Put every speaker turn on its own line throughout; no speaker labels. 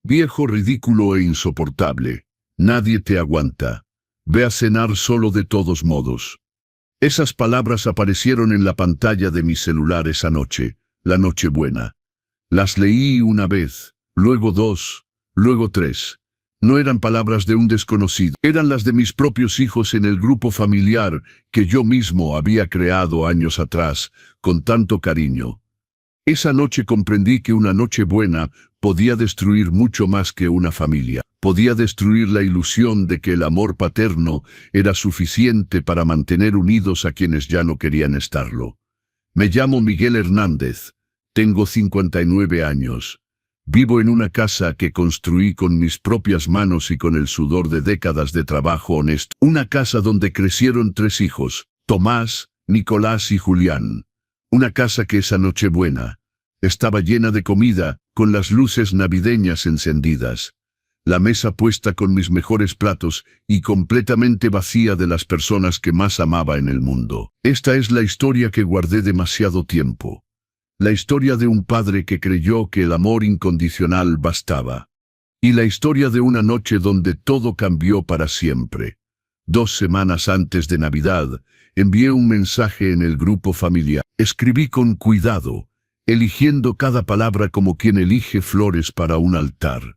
Viejo, ridículo e insoportable. Nadie te aguanta. Ve a cenar solo de todos modos. Esas palabras aparecieron en la pantalla de mi celular esa noche, la Nochebuena. Las leí una vez, luego dos, luego tres. No eran palabras de un desconocido, eran las de mis propios hijos en el grupo familiar que yo mismo había creado años atrás, con tanto cariño. Esa noche comprendí que una Nochebuena podía destruir mucho más que una familia. Podía destruir la ilusión de que el amor paterno era suficiente para mantener unidos a quienes ya no querían estarlo. Me llamo Miguel Hernández, tengo 59 años. Vivo en una casa que construí con mis propias manos y con el sudor de décadas de trabajo honesto. Una casa donde crecieron 3 hijos, Tomás, Nicolás y Julián. Una casa que esa Nochebuena estaba llena de comida, con las luces navideñas encendidas. La mesa puesta con mis mejores platos y completamente vacía de las personas que más amaba en el mundo. Esta es la historia que guardé demasiado tiempo. La historia de un padre que creyó que el amor incondicional bastaba. Y la historia de una noche donde todo cambió para siempre. 2 semanas antes de Navidad, envié un mensaje en el grupo familiar. Escribí con cuidado, eligiendo cada palabra como quien elige flores para un altar.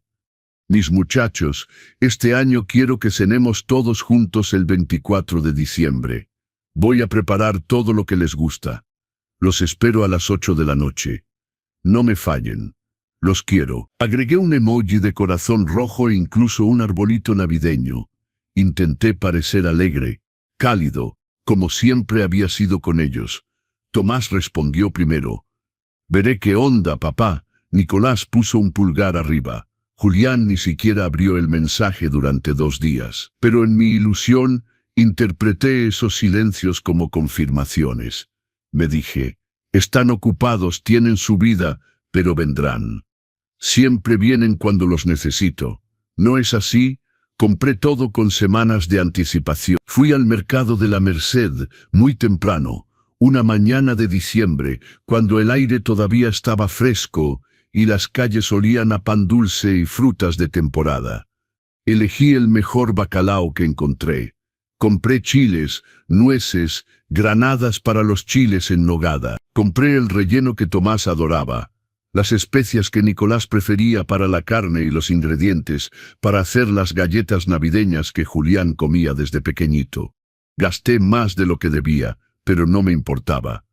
Mis muchachos, este año quiero que cenemos todos juntos el 24 de diciembre. Voy a preparar todo lo que les gusta. Los espero a las 8 de la noche. No me fallen. Los quiero. Agregué un emoji de corazón rojo e incluso un arbolito navideño. Intenté parecer alegre, cálido, como siempre había sido con ellos. Tomás respondió primero. Veré qué onda, papá. Nicolás puso un pulgar arriba. Julián ni siquiera abrió el mensaje durante 2 días. Pero en mi ilusión, interpreté esos silencios como confirmaciones. Me dije, están ocupados, tienen su vida, pero vendrán. Siempre vienen cuando los necesito. ¿No es así? Compré todo con semanas de anticipación. Fui al mercado de la Merced muy temprano, una mañana de diciembre, cuando el aire todavía estaba fresco y las calles olían a pan dulce y frutas de temporada. Elegí el mejor bacalao que encontré. Compré chiles, nueces, granadas para los chiles en nogada. Compré el relleno que Tomás adoraba, las especias que Nicolás prefería para la carne y los ingredientes para hacer las galletas navideñas que Julián comía desde pequeñito. Gasté más de lo que debía, pero no me importaba.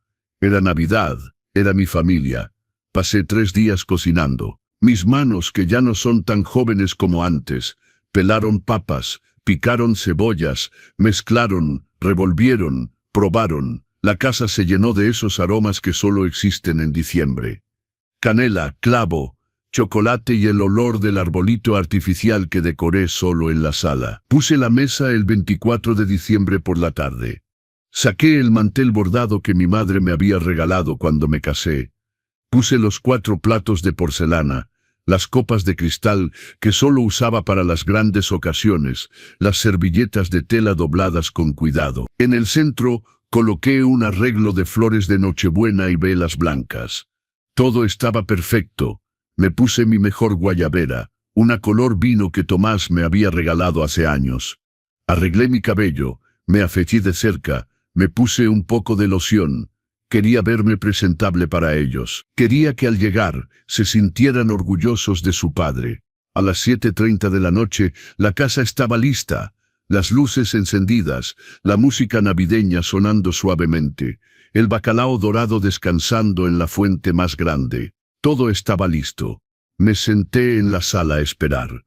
Era Navidad, era mi familia. Pasé 3 días cocinando. Mis manos, que ya no son tan jóvenes como antes, pelaron papas, picaron cebollas, mezclaron, revolvieron, probaron. La casa se llenó de esos aromas que solo existen en diciembre. Canela, clavo, chocolate y el olor del arbolito artificial que decoré solo en la sala. Puse la mesa el 24 de diciembre por la tarde. Saqué el mantel bordado que mi madre me había regalado cuando me casé. Puse los 4 platos de porcelana, las copas de cristal que solo usaba para las grandes ocasiones, las servilletas de tela dobladas con cuidado. En el centro coloqué un arreglo de flores de Nochebuena y velas blancas. Todo estaba perfecto. Me puse mi mejor guayabera, una color vino que Tomás me había regalado hace años. Arreglé mi cabello, me afeité de cerca, me puse un poco de loción. Quería verme presentable para ellos. Quería que al llegar se sintieran orgullosos de su padre. A las 7:30 de la noche, la casa estaba lista. Las luces encendidas, la música navideña sonando suavemente, el bacalao dorado descansando en la fuente más grande. Todo estaba listo. Me senté en la sala a esperar.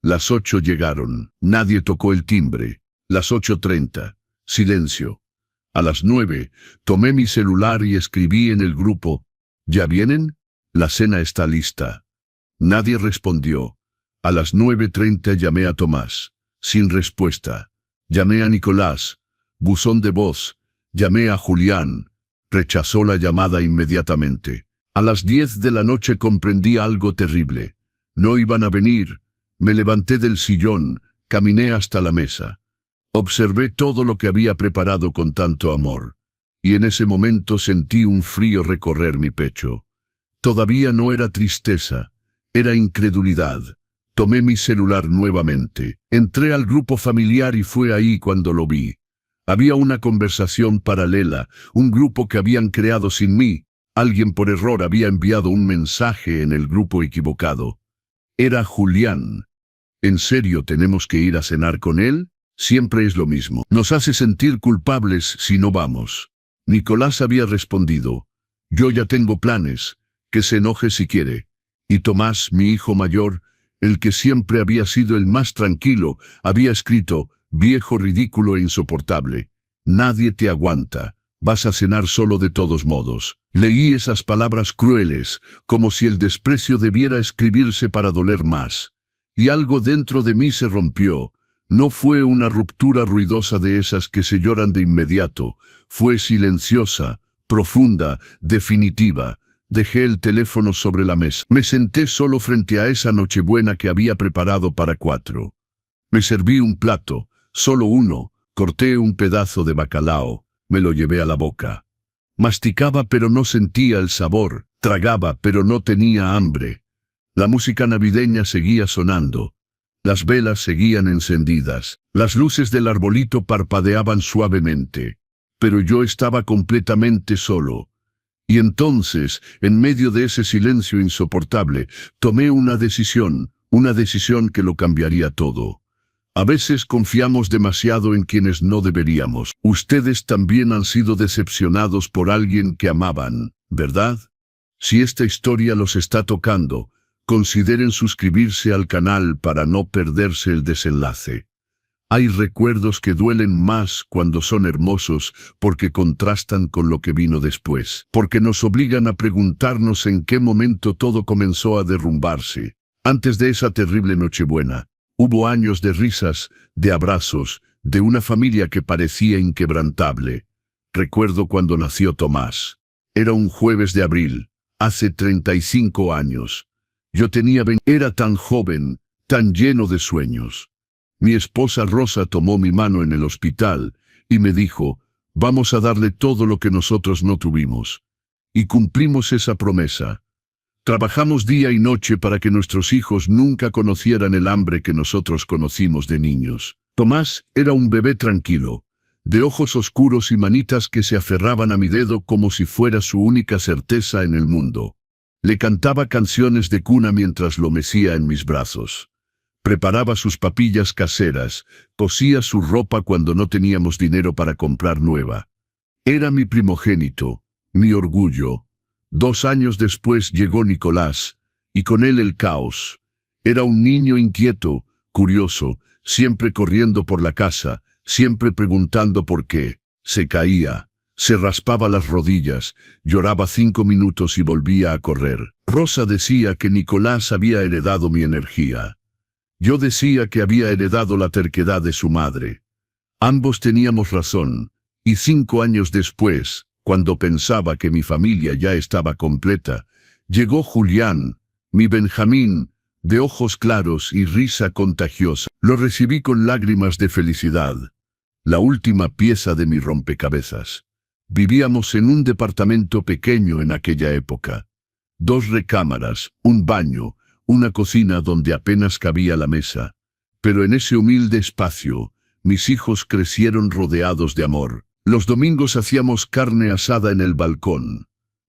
Las 8 llegaron. Nadie tocó el timbre. Las 8:30. Silencio. A las 9, tomé mi celular y escribí en el grupo, ¿ya vienen? La cena está lista. Nadie respondió. A las 9:30 llamé a Tomás. Sin respuesta. Llamé a Nicolás. Buzón de voz. Llamé a Julián. Rechazó la llamada inmediatamente. A las 10 de la noche comprendí algo terrible. No iban a venir. Me levanté del sillón, caminé hasta la mesa. Observé todo lo que había preparado con tanto amor, y en ese momento sentí un frío recorrer mi pecho. Todavía no era tristeza, era incredulidad. Tomé mi celular nuevamente. Entré al grupo familiar y fue ahí cuando lo vi. Había una conversación paralela, un grupo que habían creado sin mí. Alguien por error había enviado un mensaje en el grupo equivocado. Era Julián. ¿En serio tenemos que ir a cenar con él? Siempre es lo mismo. Nos hace sentir culpables si no vamos. Nicolás había respondido: yo ya tengo planes, que se enoje si quiere. Y Tomás, mi hijo mayor, el que siempre había sido el más tranquilo, había escrito: viejo ridículo e insoportable. Nadie te aguanta. Vas a cenar solo de todos modos. Leí esas palabras crueles, como si el desprecio debiera escribirse para doler más. Y algo dentro de mí se rompió. No fue una ruptura ruidosa de esas que se lloran de inmediato. Fue silenciosa, profunda, definitiva. Dejé el teléfono sobre la mesa. Me senté solo frente a esa nochebuena que había preparado para 4. Me serví un plato, solo uno, corté un pedazo de bacalao, me lo llevé a la boca. Masticaba pero no sentía el sabor, tragaba pero no tenía hambre. La música navideña seguía sonando. Las velas seguían encendidas, las luces del arbolito parpadeaban suavemente. Pero yo estaba completamente solo. Y entonces, en medio de ese silencio insoportable, tomé una decisión que lo cambiaría todo. A veces confiamos demasiado en quienes no deberíamos. Ustedes también han sido decepcionados por alguien que amaban, ¿verdad? Si esta historia los está tocando, consideren suscribirse al canal para no perderse el desenlace. Hay recuerdos que duelen más cuando son hermosos porque contrastan con lo que vino después, porque nos obligan a preguntarnos en qué momento todo comenzó a derrumbarse. Antes de esa terrible Nochebuena, hubo años de risas, de abrazos, de una familia que parecía inquebrantable. Recuerdo cuando nació Tomás. Era un jueves de abril, hace 35 años. Yo tenía 20. Era tan joven, tan lleno de sueños. Mi esposa Rosa tomó mi mano en el hospital y me dijo: vamos a darle todo lo que nosotros no tuvimos. Y cumplimos esa promesa. Trabajamos día y noche para que nuestros hijos nunca conocieran el hambre que nosotros conocimos de niños. Tomás era un bebé tranquilo, de ojos oscuros y manitas que se aferraban a mi dedo como si fuera su única certeza en el mundo. Le cantaba canciones de cuna mientras lo mecía en mis brazos. Preparaba sus papillas caseras, cosía su ropa cuando no teníamos dinero para comprar nueva. Era mi primogénito, mi orgullo. 2 años después llegó Nicolás, y con él el caos. Era un niño inquieto, curioso, siempre corriendo por la casa, siempre preguntando por qué. Se caía, se raspaba las rodillas, lloraba 5 minutos y volvía a correr. Rosa decía que Nicolás había heredado mi energía. Yo decía que había heredado la terquedad de su madre. Ambos teníamos razón, y 5 años después, cuando pensaba que mi familia ya estaba completa, llegó Julián, mi Benjamín, de ojos claros y risa contagiosa. Lo recibí con lágrimas de felicidad. La última pieza de mi rompecabezas. Vivíamos en un departamento pequeño en aquella época. 2 recámaras, un baño, una cocina donde apenas cabía la mesa. Pero en ese humilde espacio, mis hijos crecieron rodeados de amor. Los domingos hacíamos carne asada en el balcón.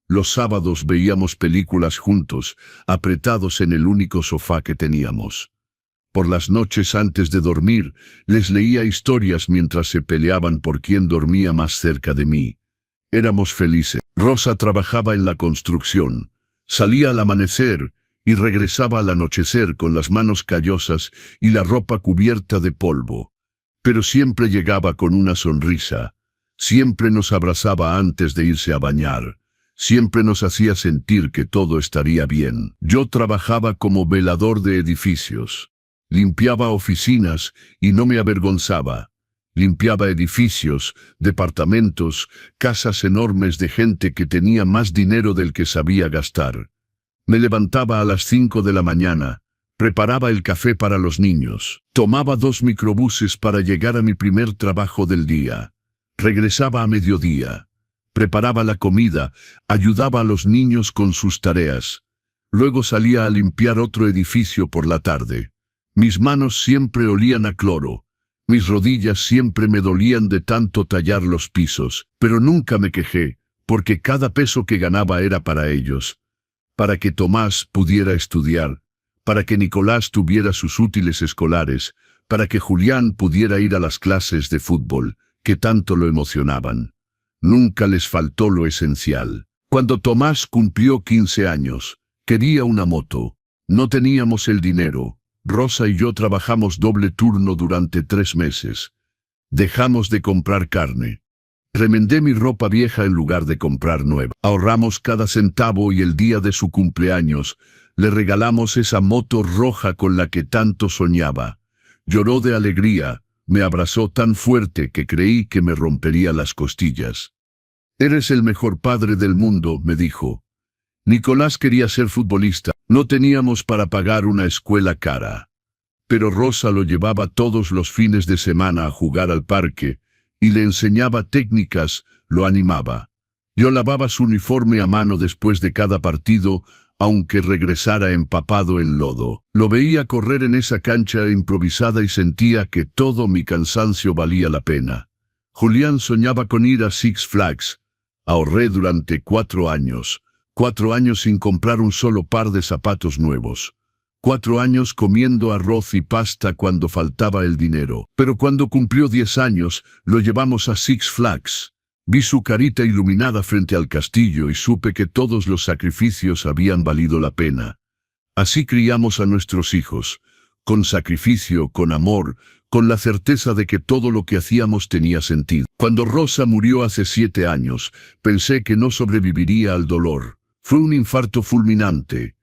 Los sábados veíamos películas juntos, apretados en el único sofá que teníamos. Por las noches antes de dormir, les leía historias mientras se peleaban por quién dormía más cerca de mí. Éramos felices. Rosa trabajaba en la construcción. Salía al amanecer y regresaba al anochecer con las manos callosas y la ropa cubierta de polvo. Pero siempre llegaba con una sonrisa. Siempre nos abrazaba antes de irse a bañar. Siempre nos hacía sentir que todo estaría bien. Yo trabajaba como velador de edificios. Limpiaba oficinas y no me avergonzaba. Limpiaba edificios, departamentos, casas enormes de gente que tenía más dinero del que sabía gastar. Me levantaba a las 5 de la mañana, preparaba el café para los niños, tomaba 2 microbuses para llegar a mi primer trabajo del día. Regresaba a mediodía, preparaba la comida, ayudaba a los niños con sus tareas. Luego salía a limpiar otro edificio por la tarde. Mis manos siempre olían a cloro. Mis rodillas siempre me dolían de tanto tallar los pisos, pero nunca me quejé, porque cada peso que ganaba era para ellos. Para que Tomás pudiera estudiar, para que Nicolás tuviera sus útiles escolares, para que Julián pudiera ir a las clases de fútbol, que tanto lo emocionaban. Nunca les faltó lo esencial. Cuando Tomás cumplió 15 años, quería una moto. No teníamos el dinero. Rosa y yo trabajamos doble turno durante 3 meses. Dejamos de comprar carne. Remendé mi ropa vieja en lugar de comprar nueva. Ahorramos cada centavo y el día de su cumpleaños le regalamos esa moto roja con la que tanto soñaba. Lloró de alegría, me abrazó tan fuerte que creí que me rompería las costillas. «Eres el mejor padre del mundo», me dijo. Nicolás quería ser futbolista. No teníamos para pagar una escuela cara. Pero Rosa lo llevaba todos los fines de semana a jugar al parque y le enseñaba técnicas, lo animaba. Yo lavaba su uniforme a mano después de cada partido, aunque regresara empapado en lodo. Lo veía correr en esa cancha improvisada y sentía que todo mi cansancio valía la pena. Julián soñaba con ir a Six Flags. Ahorré durante 4 años. 4 años sin comprar un solo par de zapatos nuevos. 4 años comiendo arroz y pasta cuando faltaba el dinero. Pero cuando cumplió 10 años, lo llevamos a Six Flags. Vi su carita iluminada frente al castillo y supe que todos los sacrificios habían valido la pena. Así criamos a nuestros hijos, con sacrificio, con amor, con la certeza de que todo lo que hacíamos tenía sentido. Cuando Rosa murió hace 7 años, pensé que no sobreviviría al dolor. Fue un infarto fulminante.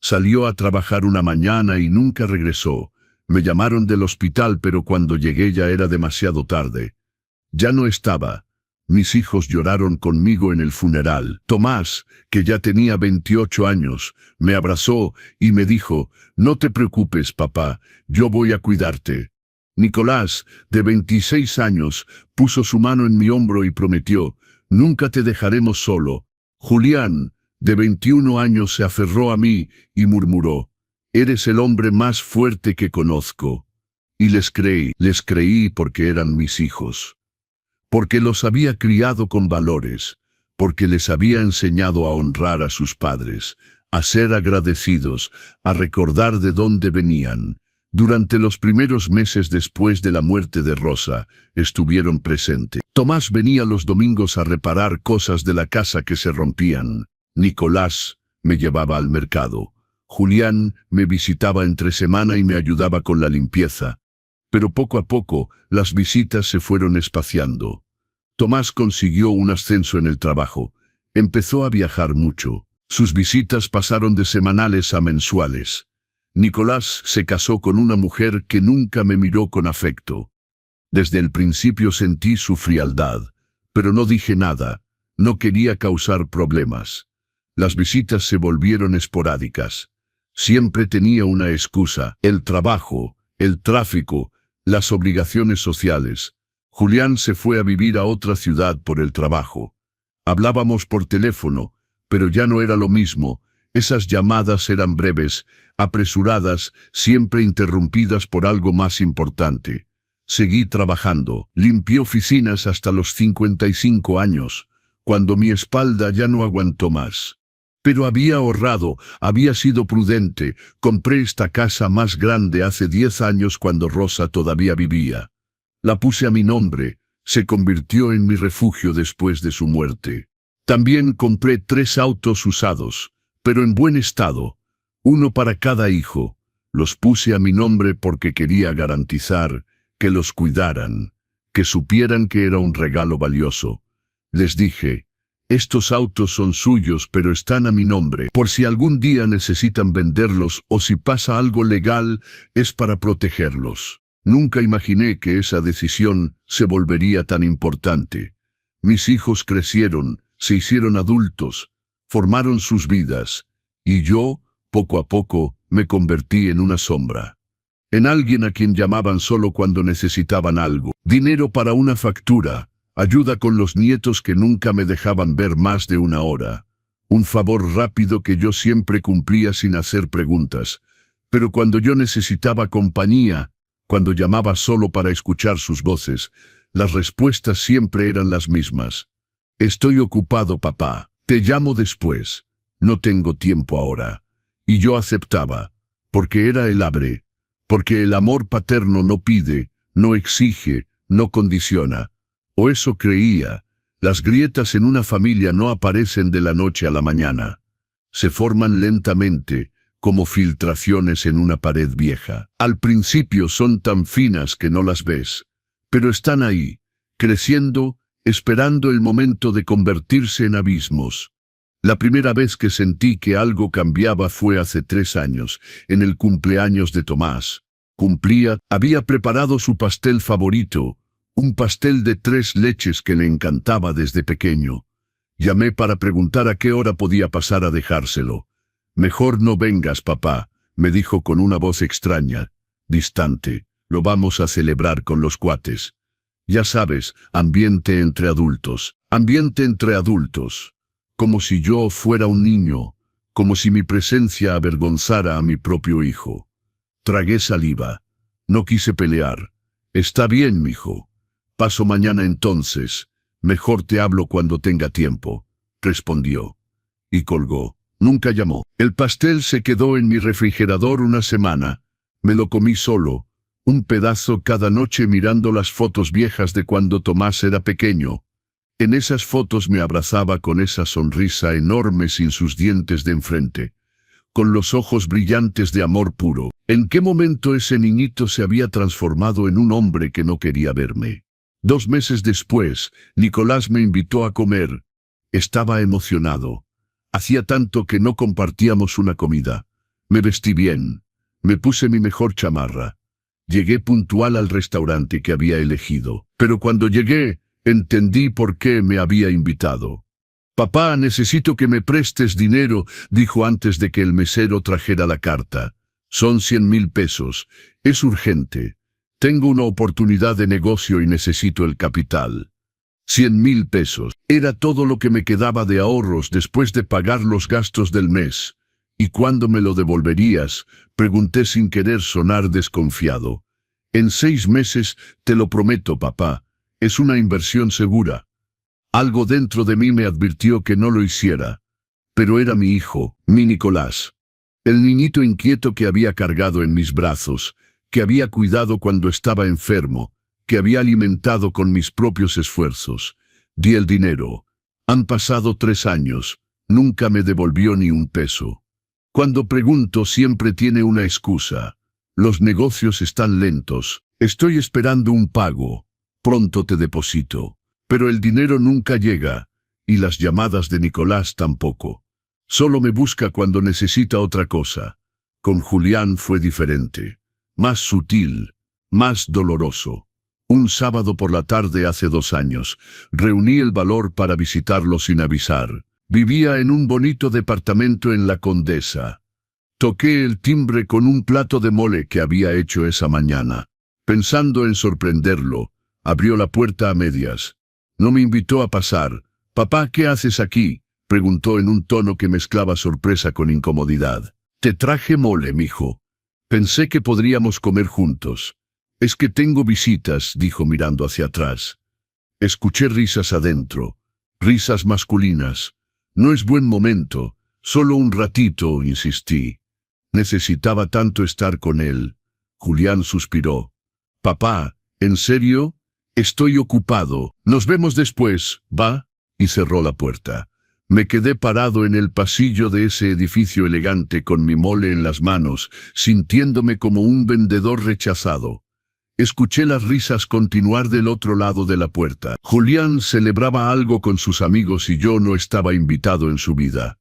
Salió a trabajar una mañana y nunca regresó. Me llamaron del hospital, pero cuando llegué ya era demasiado tarde. Ya no estaba. Mis hijos lloraron conmigo en el funeral. Tomás, que ya tenía 28 años, me abrazó y me dijo: «No te preocupes, papá, yo voy a cuidarte». Nicolás, de 26 años, puso su mano en mi hombro y prometió: «Nunca te dejaremos solo». Julián, de 21 años, se aferró a mí y murmuró: «Eres el hombre más fuerte que conozco». Y les creí porque eran mis hijos. Porque los había criado con valores, porque les había enseñado a honrar a sus padres, a ser agradecidos, a recordar de dónde venían. Durante los primeros meses después de la muerte de Rosa, estuvieron presentes. Tomás venía los domingos a reparar cosas de la casa que se rompían. Nicolás me llevaba al mercado. Julián me visitaba entre semana y me ayudaba con la limpieza. Pero poco a poco, las visitas se fueron espaciando. Tomás consiguió un ascenso en el trabajo. Empezó a viajar mucho. Sus visitas pasaron de semanales a mensuales. Nicolás se casó con una mujer que nunca me miró con afecto. Desde el principio sentí su frialdad, pero no dije nada. No quería causar problemas. Las visitas se volvieron esporádicas. Siempre tenía una excusa: el trabajo, el tráfico, las obligaciones sociales. Julián se fue a vivir a otra ciudad por el trabajo. Hablábamos por teléfono, pero ya no era lo mismo. Esas llamadas eran breves, apresuradas, siempre interrumpidas por algo más importante. Seguí trabajando. Limpié oficinas hasta los 55 años, cuando mi espalda ya no aguantó más. Pero había ahorrado, había sido prudente. Compré esta casa más grande hace 10 años cuando Rosa todavía vivía. La puse a mi nombre, se convirtió en mi refugio después de su muerte. También compré 3 autos usados, pero en buen estado, uno para cada hijo. Los puse a mi nombre porque quería garantizar que los cuidaran, que supieran que era un regalo valioso. Les dije: «Estos autos son suyos, pero están a mi nombre. Por si algún día necesitan venderlos o si pasa algo legal, es para protegerlos». Nunca imaginé que esa decisión se volvería tan importante. Mis hijos crecieron, se hicieron adultos, formaron sus vidas, y yo, poco a poco, me convertí en una sombra. En alguien a quien llamaban solo cuando necesitaban algo: dinero para una factura, ayuda con los nietos que nunca me dejaban ver más de 1 hora, un favor rápido que yo siempre cumplía sin hacer preguntas. Pero cuando yo necesitaba compañía, cuando llamaba solo para escuchar sus voces, las respuestas siempre eran las mismas. Estoy ocupado, papá. Te llamo después. No tengo tiempo ahora. Y yo aceptaba, porque era el hambre, porque el amor paterno no pide, no exige, no condiciona. O eso creía. Las grietas en una familia no aparecen de la noche a la mañana. Se forman lentamente, como filtraciones en una pared vieja. Al principio son tan finas que no las ves, pero están ahí, creciendo, esperando el momento de convertirse en abismos. La primera vez que sentí que algo cambiaba fue hace 3 años, en el cumpleaños de Tomás. Había preparado su pastel favorito, un pastel de 3 leches que le encantaba desde pequeño. Llamé para preguntar a qué hora podía pasar a dejárselo. Mejor no vengas, papá, me dijo con una voz extraña, distante. Lo vamos a celebrar con los cuates. Ya sabes, ambiente entre adultos. Como si yo fuera un niño, como si mi presencia avergonzara a mi propio hijo. Tragué saliva. No quise pelear. Está bien, mijo. Paso mañana entonces. Mejor te hablo cuando tenga tiempo, respondió. Y colgó. Nunca llamó. El pastel se quedó en mi refrigerador una semana. Me lo comí solo, un pedazo cada noche mirando las fotos viejas de cuando Tomás era pequeño. En esas fotos me abrazaba con esa sonrisa enorme sin sus dientes de enfrente, con los ojos brillantes de amor puro. ¿En qué momento ese niñito se había transformado en un hombre que no quería verme? 2 meses después, Nicolás me invitó a comer. Estaba emocionado. Hacía tanto que no compartíamos una comida. Me vestí bien. Me puse mi mejor chamarra. Llegué puntual al restaurante que había elegido. Pero cuando llegué, entendí por qué me había invitado. Papá, necesito que me prestes dinero, dijo antes de que el mesero trajera la carta. Son 100,000 pesos. Es urgente. Tengo una oportunidad de negocio y necesito el capital. 100,000 pesos. Era todo lo que me quedaba de ahorros después de pagar los gastos del mes. ¿Y cuándo me lo devolverías?, pregunté sin querer sonar desconfiado. En 6 meses, te lo prometo, papá. Es una inversión segura. Algo dentro de mí me advirtió que no lo hiciera. Pero era mi hijo, mi Nicolás. El niñito inquieto que había cargado en mis brazos, que había cuidado cuando estaba enfermo, que había alimentado con mis propios esfuerzos. Di el dinero. Han pasado 3 años. Nunca me devolvió ni un peso. Cuando pregunto siempre tiene una excusa. Los negocios están lentos. Estoy esperando un pago. Pronto te deposito. Pero el dinero nunca llega. Y las llamadas de Nicolás tampoco. Solo me busca cuando necesita otra cosa. Con Julián fue diferente. Más sutil, más doloroso. Un sábado por la tarde hace 2 años, reuní el valor para visitarlo sin avisar. Vivía en un bonito departamento en La Condesa. Toqué el timbre con un plato de mole que había hecho esa mañana. Pensando en sorprenderlo, abrió la puerta a medias. No me invitó a pasar. «Papá, ¿qué haces aquí?», preguntó en un tono que mezclaba sorpresa con incomodidad. «Te traje mole, mijo. Pensé que podríamos comer juntos». «Es que tengo visitas», dijo mirando hacia atrás. Escuché risas adentro, risas masculinas. «No es buen momento, solo un ratito», insistí. Necesitaba tanto estar con él. Julián suspiró. «Papá, ¿en serio? Estoy ocupado. Nos vemos después, ¿va?», y cerró la puerta. Me quedé parado en el pasillo de ese edificio elegante con mi mole en las manos, sintiéndome como un vendedor rechazado. Escuché las risas continuar del otro lado de la puerta. Julián celebraba algo con sus amigos y yo no estaba invitado en su vida.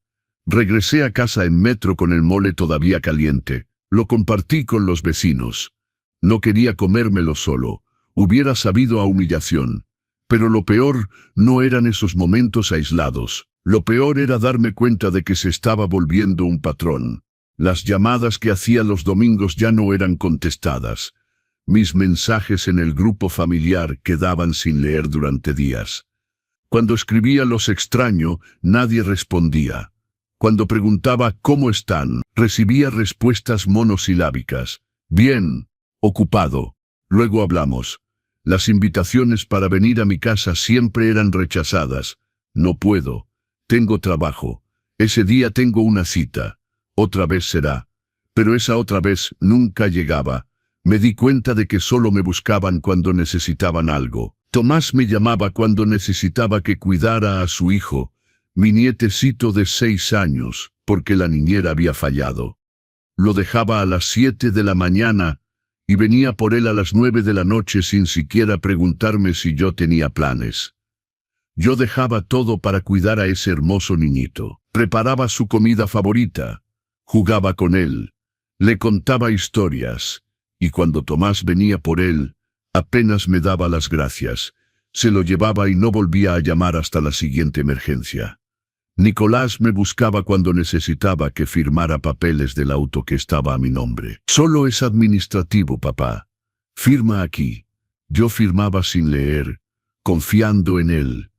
Regresé a casa en metro con el mole todavía caliente. Lo compartí con los vecinos. No quería comérmelo solo. Hubiera sabido a humillación. Pero lo peor no eran esos momentos aislados. Lo peor era darme cuenta de que se estaba volviendo un patrón. Las llamadas que hacía los domingos ya no eran contestadas. Mis mensajes en el grupo familiar quedaban sin leer durante días. Cuando escribía los extraño, nadie respondía. Cuando preguntaba «¿Cómo están?», Recibía respuestas monosilábicas. Bien, ocupado. Luego hablamos. Las invitaciones para venir a mi casa siempre eran rechazadas. No puedo. Tengo trabajo. Ese día tengo una cita. Otra vez será. Pero esa otra vez nunca llegaba. Me di cuenta de que solo me buscaban cuando necesitaban algo. Tomás me llamaba cuando necesitaba que cuidara a su hijo, mi nietecito de 6 años, porque la niñera había fallado. Lo dejaba a las 7 de la mañana y venía por él a las 9 de la noche sin siquiera preguntarme si yo tenía planes. Yo dejaba todo para cuidar a ese hermoso niñito. Preparaba su comida favorita, jugaba con él, le contaba historias, y cuando Tomás venía por él, apenas me daba las gracias. Se lo llevaba y no volvía a llamar hasta la siguiente emergencia. Nicolás me buscaba cuando necesitaba que firmara papeles del auto que estaba a mi nombre. Solo es administrativo, papá. Firma aquí. Yo firmaba sin leer, confiando en él.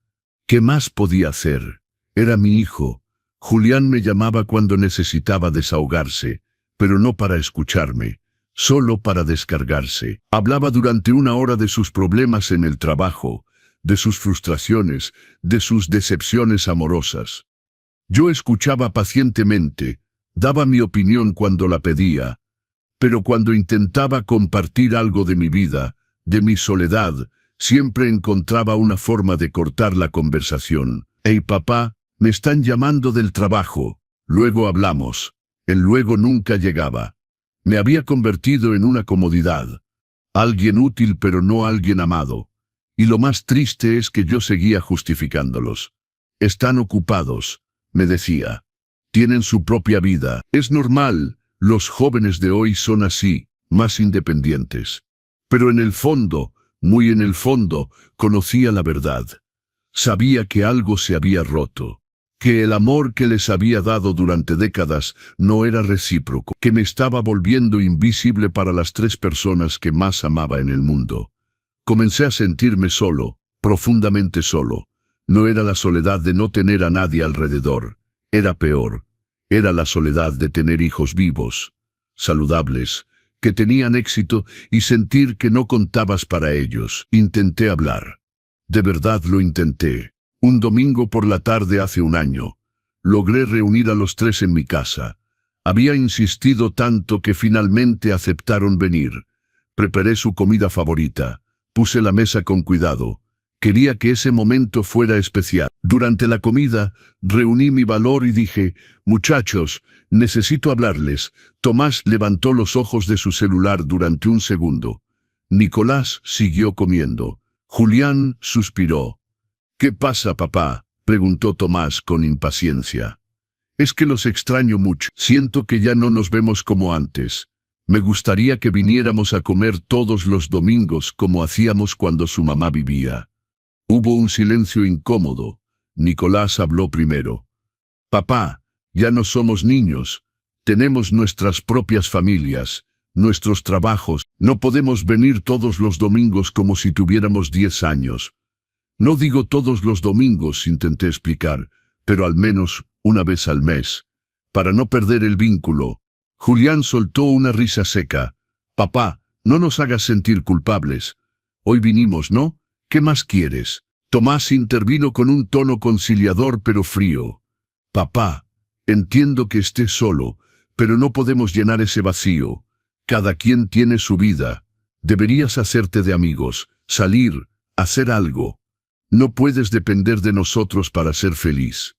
¿Qué más podía hacer? Era mi hijo. Julián me llamaba cuando necesitaba desahogarse, pero no para escucharme, solo para descargarse. Hablaba durante 1 hora de sus problemas en el trabajo, de sus frustraciones, de sus decepciones amorosas. Yo escuchaba pacientemente, daba mi opinión cuando la pedía, pero cuando intentaba compartir algo de mi vida, de mi soledad, siempre encontraba una forma de cortar la conversación. «Hey, papá, me están llamando del trabajo. Luego hablamos». El luego nunca llegaba. Me había convertido en una comodidad. Alguien útil pero no alguien amado. Y lo más triste es que yo seguía justificándolos. «Están ocupados», me decía. «Tienen su propia vida. Es normal, los jóvenes de hoy son así, más independientes». Pero en el fondo, muy en el fondo, conocía la verdad. Sabía que algo se había roto, que el amor que les había dado durante décadas no era recíproco, que me estaba volviendo invisible para las 3 personas que más amaba en el mundo. Comencé a sentirme solo, profundamente solo. No era la soledad de no tener a nadie alrededor, era peor. Era la soledad de tener hijos vivos, saludables, que tenían éxito y sentir que no contabas para ellos. Intenté hablar. De verdad lo intenté. Un domingo por la tarde hace 1 año, logré reunir a los 3 en mi casa. Había insistido tanto que finalmente aceptaron venir. Preparé su comida favorita, puse la mesa con cuidado. Quería que ese momento fuera especial. Durante la comida, reuní mi valor y dije, «Muchachos, necesito hablarles». Tomás levantó los ojos de su celular durante 1 segundo. Nicolás siguió comiendo. Julián suspiró. «¿Qué pasa, papá?», preguntó Tomás con impaciencia. «Es que los extraño mucho. Siento que ya no nos vemos como antes. Me gustaría que viniéramos a comer todos los domingos como hacíamos cuando su mamá vivía». Hubo un silencio incómodo. Nicolás habló primero. «Papá, ya no somos niños. Tenemos nuestras propias familias, nuestros trabajos. No podemos venir todos los domingos como si tuviéramos 10 años. No digo todos los domingos», intenté explicar, «pero al menos 1 vez al mes, para no perder el vínculo». Julián soltó una risa seca. «Papá, no nos hagas sentir culpables. Hoy vinimos, ¿no? ¿Qué más quieres?». Tomás intervino con un tono conciliador pero frío. «Papá, entiendo que estés solo, pero no podemos llenar ese vacío. Cada quien tiene su vida. Deberías hacerte de amigos, salir, hacer algo. No puedes depender de nosotros para ser feliz».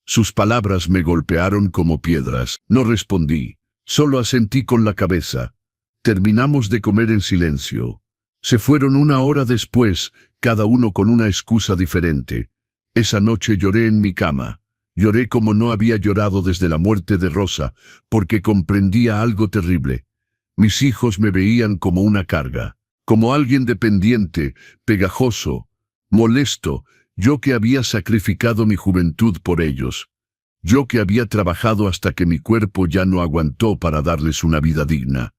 Sus palabras me golpearon como piedras. No respondí, solo asentí con la cabeza. Terminamos de comer en silencio. Se fueron 1 hora después, cada uno con una excusa diferente. Esa noche lloré en mi cama. Lloré como no había llorado desde la muerte de Rosa, porque comprendía algo terrible. Mis hijos me veían como una carga, como alguien dependiente, pegajoso, molesto, yo que había sacrificado mi juventud por ellos. Yo que había trabajado hasta que mi cuerpo ya no aguantó para darles una vida digna.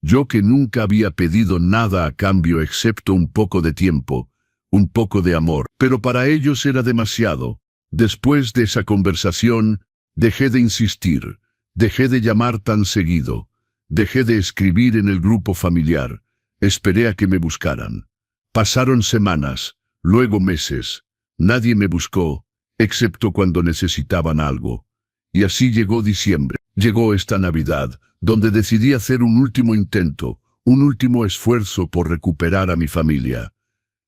Yo que nunca había pedido nada a cambio excepto un poco de tiempo, un poco de amor. Pero para ellos era demasiado. Después de esa conversación, dejé de insistir. Dejé de llamar tan seguido. Dejé de escribir en el grupo familiar. Esperé a que me buscaran. Pasaron semanas, luego meses. Nadie me buscó, excepto cuando necesitaban algo. Y así llegó diciembre. Llegó esta Navidad, donde decidí hacer un último intento, un último esfuerzo por recuperar a mi familia.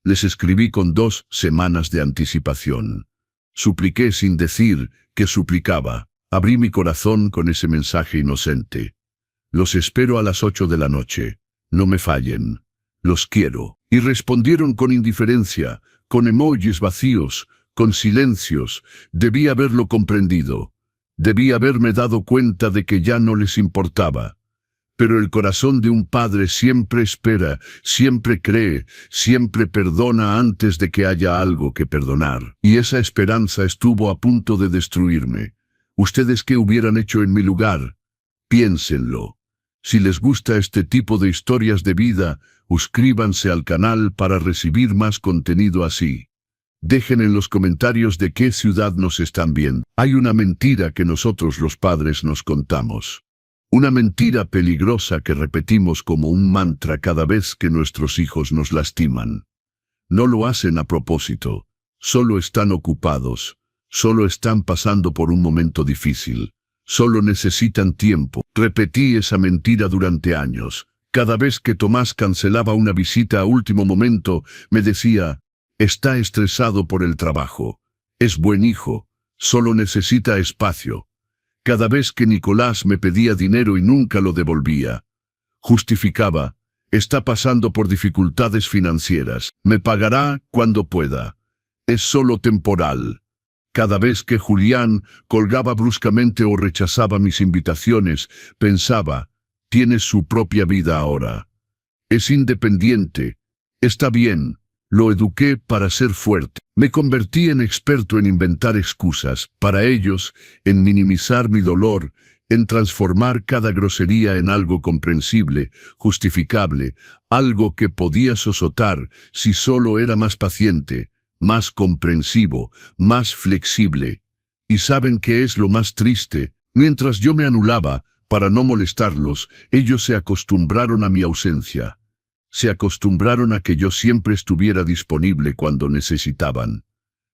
Les escribí con 2 semanas de anticipación. Supliqué sin decir que suplicaba. Abrí mi corazón con ese mensaje inocente. Los espero a las 8 de la noche. No me fallen. Los quiero. Y respondieron con indiferencia, con emojis vacíos, con silencios. Debí haberlo comprendido. Debí haberme dado cuenta de que ya no les importaba. Pero el corazón de un padre siempre espera, siempre cree, siempre perdona antes de que haya algo que perdonar. Y esa esperanza estuvo a punto de destruirme. ¿Ustedes qué hubieran hecho en mi lugar? Piénsenlo. Si les gusta este tipo de historias de vida, suscríbanse al canal para recibir más contenido así. Dejen en los comentarios de qué ciudad nos están viendo. Hay una mentira que nosotros los padres nos contamos. Una mentira peligrosa que repetimos como un mantra cada vez que nuestros hijos nos lastiman. No lo hacen a propósito. Solo están ocupados. Solo están pasando por un momento difícil. Solo necesitan tiempo. Repetí esa mentira durante años. Cada vez que Tomás cancelaba una visita a último momento, me decía, está estresado por el trabajo. Es buen hijo. Solo necesita espacio. Cada vez que Nicolás me pedía dinero y nunca lo devolvía, justificaba, está pasando por dificultades financieras. Me pagará cuando pueda. Es solo temporal. Cada vez que Julián colgaba bruscamente o rechazaba mis invitaciones, pensaba, tiene su propia vida ahora. Es independiente. Está bien. Lo eduqué para ser fuerte. Me convertí en experto en inventar excusas para ellos, en minimizar mi dolor, en transformar cada grosería en algo comprensible, justificable, algo que podía sosotar si solo era más paciente, más comprensivo, más flexible. ¿Y saben qué es lo más triste? Mientras yo me anulaba, para no molestarlos, ellos se acostumbraron a mi ausencia. Se acostumbraron a que yo siempre estuviera disponible cuando necesitaban.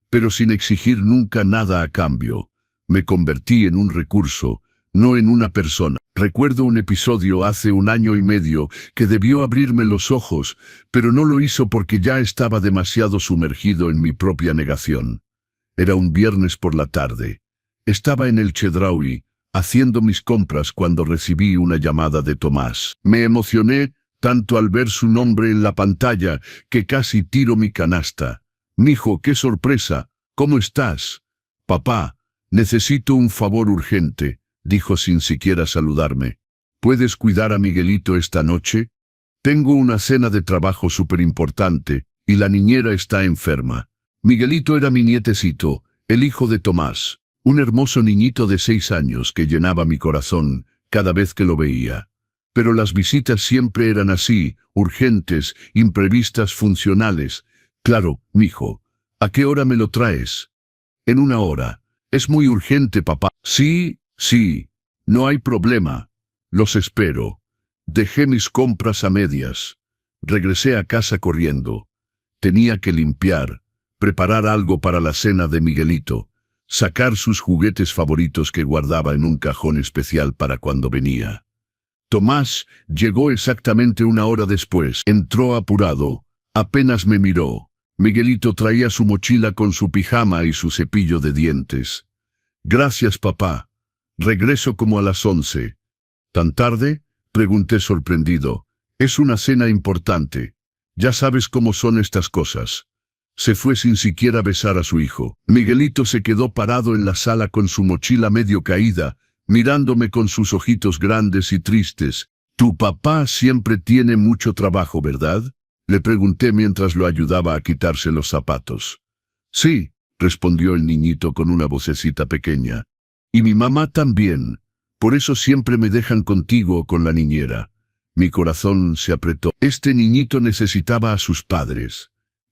Pero sin exigir nunca nada a cambio. Me convertí en un recurso, no en una persona. Recuerdo un episodio hace 1 año y medio que debió abrirme los ojos, pero no lo hizo porque ya estaba demasiado sumergido en mi propia negación. Era un viernes por la tarde. Estaba en el Chedraui, haciendo mis compras cuando recibí una llamada de Tomás. Me emocioné tanto al ver su nombre en la pantalla que casi tiro mi canasta. Mijo, qué sorpresa. ¿Cómo estás? Papá, necesito un favor urgente, dijo sin siquiera saludarme. ¿Puedes cuidar a Miguelito esta noche? Tengo una cena de trabajo súper importante y la niñera está enferma. Miguelito era mi nietecito, el hijo de Tomás, un hermoso niñito de 6 años que llenaba mi corazón cada vez que lo veía. Pero las visitas siempre eran así, urgentes, imprevistas, funcionales. Claro, mijo. ¿A qué hora me lo traes? En 1 hora. Es muy urgente, papá. Sí, no hay problema. Los espero. Dejé mis compras a medias. Regresé a casa corriendo. Tenía que limpiar, preparar algo para la cena de Miguelito, sacar sus juguetes favoritos que guardaba en un cajón especial para cuando venía. Tomás llegó exactamente 1 hora después. Entró apurado. Apenas me miró. Miguelito traía su mochila con su pijama y su cepillo de dientes. Gracias, papá. Regreso como a las 11. ¿Tan tarde? Pregunté sorprendido. Es una cena importante. Ya sabes cómo son estas cosas. Se fue sin siquiera besar a su hijo. Miguelito se quedó parado en la sala con su mochila medio caída, mirándome con sus ojitos grandes y tristes. Tu papá siempre tiene mucho trabajo, ¿verdad? Le pregunté mientras lo ayudaba a quitarse los zapatos. Sí, respondió el niñito con una vocecita pequeña. Y mi mamá también. Por eso siempre me dejan contigo o con la niñera. Mi corazón se apretó. Este niñito necesitaba a sus padres.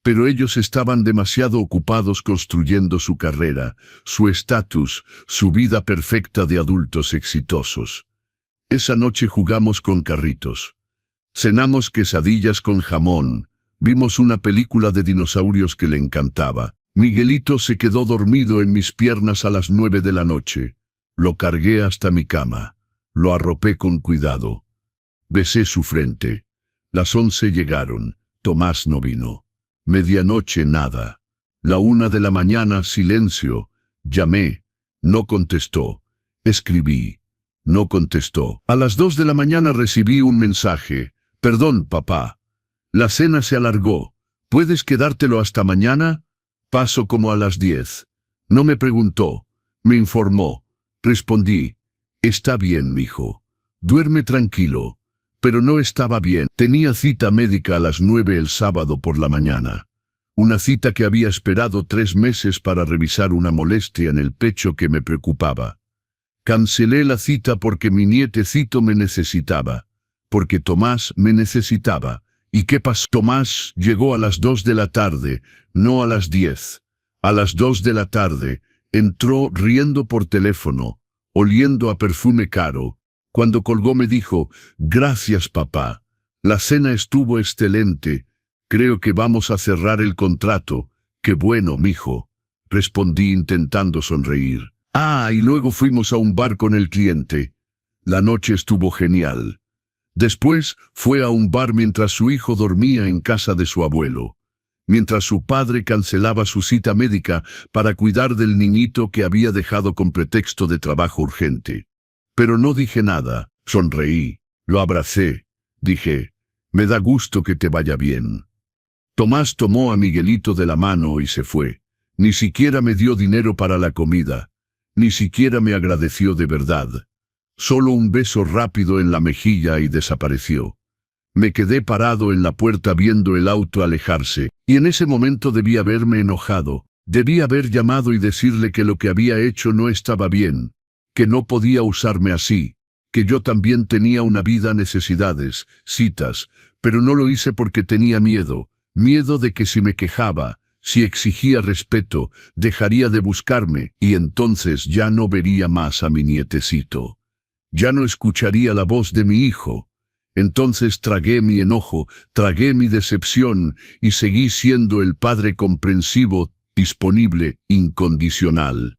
Pero ellos estaban demasiado ocupados construyendo su carrera, su estatus, su vida perfecta de adultos exitosos. Esa noche jugamos con carritos. Cenamos quesadillas con jamón. Vimos una película de dinosaurios que le encantaba. Miguelito se quedó dormido en mis piernas a las 9 de la noche. Lo cargué hasta mi cama. Lo arropé con cuidado. Besé su frente. Las 11 llegaron. Tomás no vino. Medianoche nada. La 1 de la mañana silencio. Llamé. No contestó. Escribí. No contestó. A las 2 de la mañana recibí un mensaje. Perdón, papá. La cena se alargó. ¿Puedes quedártelo hasta mañana? Paso como a las 10. No me preguntó. Me informó. Respondí. Está bien, mijo. Duerme tranquilo. Pero no estaba bien. Tenía cita médica a las 9 el sábado por la mañana. Una cita que había esperado 3 meses para revisar una molestia en el pecho que me preocupaba. Cancelé la cita porque mi nietecito me necesitaba. Porque Tomás me necesitaba. ¿Y qué pasó? Tomás llegó a las 2 de la tarde, no a las 10. A las 2 de la tarde, entró riendo por teléfono, oliendo a perfume caro. Cuando colgó me dijo, gracias papá. La cena estuvo excelente. Creo que vamos a cerrar el contrato. Qué bueno, mijo. Respondí intentando sonreír. Y luego fuimos a un bar con el cliente. La noche estuvo genial. Después fue a un bar mientras su hijo dormía en casa de su abuelo. Mientras su padre cancelaba su cita médica para cuidar del niñito que había dejado con pretexto de trabajo urgente. Pero no dije nada, sonreí, lo abracé, dije, me da gusto que te vaya bien. Tomás tomó a Miguelito de la mano y se fue. Ni siquiera me dio dinero para la comida, ni siquiera me agradeció de verdad. Solo un beso rápido en la mejilla y desapareció. Me quedé parado en la puerta viendo el auto alejarse, y en ese momento debí haberme enojado, debí haber llamado y decirle que lo que había hecho no estaba bien, que no podía usarme así, que yo también tenía una vida, necesidades, citas, pero no lo hice porque tenía miedo de que si me quejaba, si exigía respeto, dejaría de buscarme, y entonces ya no vería más a mi nietecito. Ya no escucharía la voz de mi hijo. Entonces tragué mi enojo, tragué mi decepción, y seguí siendo el padre comprensivo, disponible, incondicional.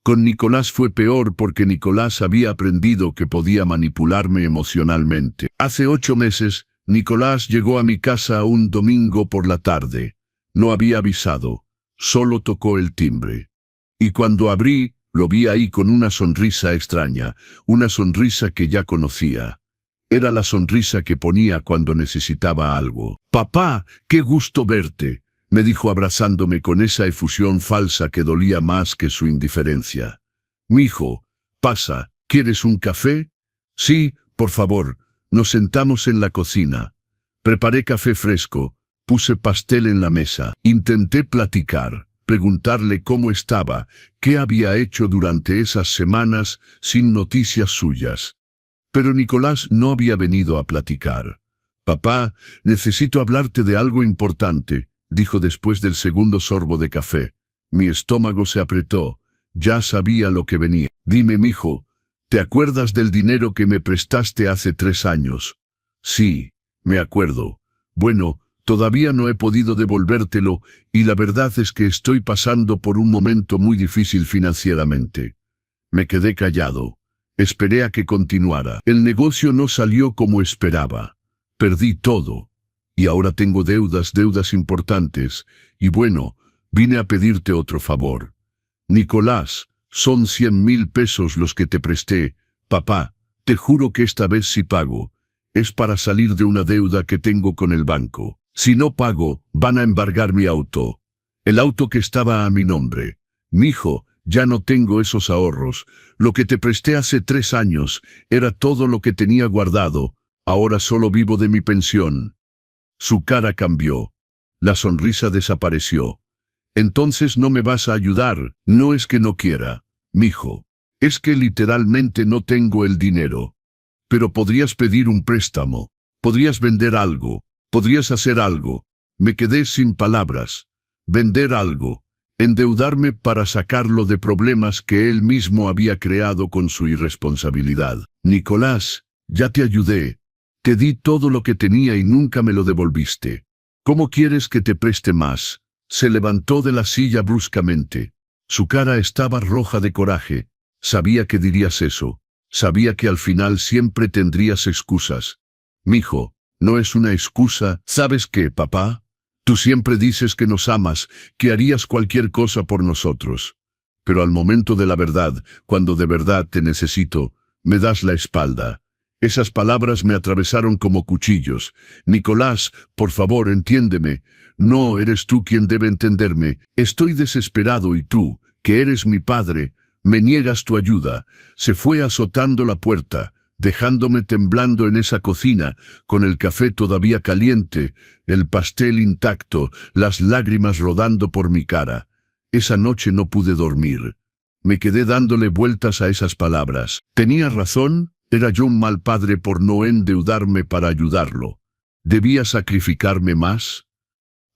Con Nicolás fue peor porque Nicolás había aprendido que podía manipularme emocionalmente. Hace 8 meses, Nicolás llegó a mi casa un domingo por la tarde. No había avisado, solo tocó el timbre. Y cuando abrí, lo vi ahí con una sonrisa extraña, una sonrisa que ya conocía. Era la sonrisa que ponía cuando necesitaba algo. «Papá, qué gusto verte», me dijo abrazándome con esa efusión falsa que dolía más que su indiferencia. «Mijo, pasa, ¿quieres un café?» «Sí, por favor». Nos sentamos en la cocina. Preparé café fresco, puse pastel en la mesa. Intenté platicar, preguntarle cómo estaba, qué había hecho durante esas semanas sin noticias suyas. Pero Nicolás no había venido a platicar. «Papá, necesito hablarte de algo importante», dijo después del segundo sorbo de café. Mi estómago se apretó. Ya sabía lo que venía. «Dime, mijo, ¿te acuerdas del dinero que me prestaste hace 3 años?» «Sí, me acuerdo. Bueno, todavía no he podido devolvértelo, y la verdad es que estoy pasando por un momento muy difícil financieramente». Me quedé callado. Esperé a que continuara. El negocio no salió como esperaba. Perdí todo. Y ahora tengo deudas importantes. Y bueno, vine a pedirte otro favor. Nicolás, son 100,000 pesos los que te presté. Papá, te juro que esta vez sí pago. Es para salir de una deuda que tengo con el banco. Si no pago, van a embargar mi auto. El auto que estaba a mi nombre. Mijo, ya no tengo esos ahorros. Lo que te presté hace 3 años era todo lo que tenía guardado. Ahora solo vivo de mi pensión. Su cara cambió. La sonrisa desapareció. «Entonces no me vas a ayudar». «No es que no quiera, mijo. Es que literalmente no tengo el dinero. Pero podrías pedir un préstamo. Podrías vender algo. Podrías hacer algo. Me quedé sin palabras. Vender algo. Endeudarme para sacarlo de problemas que él mismo había creado con su irresponsabilidad. Nicolás, ya te ayudé. Te di todo lo que tenía y nunca me lo devolviste. ¿Cómo quieres que te preste más? Se levantó de la silla bruscamente. Su cara estaba roja de coraje. Sabía que dirías eso. Sabía que al final siempre tendrías excusas. Mijo, no es una excusa. ¿Sabes qué, papá? Tú siempre dices que nos amas, que harías cualquier cosa por nosotros. Pero al momento de la verdad, cuando de verdad te necesito, me das la espalda. Esas palabras me atravesaron como cuchillos. Nicolás, por favor, entiéndeme. No eres tú quien debe entenderme. Estoy desesperado y tú, que eres mi padre, me niegas tu ayuda. Se fue azotando la puerta, dejándome temblando en esa cocina, con el café todavía caliente, el pastel intacto, las lágrimas rodando por mi cara. Esa noche no pude dormir. Me quedé dándole vueltas a esas palabras. ¿Tenía razón? ¿Era yo un mal padre por no endeudarme para ayudarlo? ¿Debía sacrificarme más?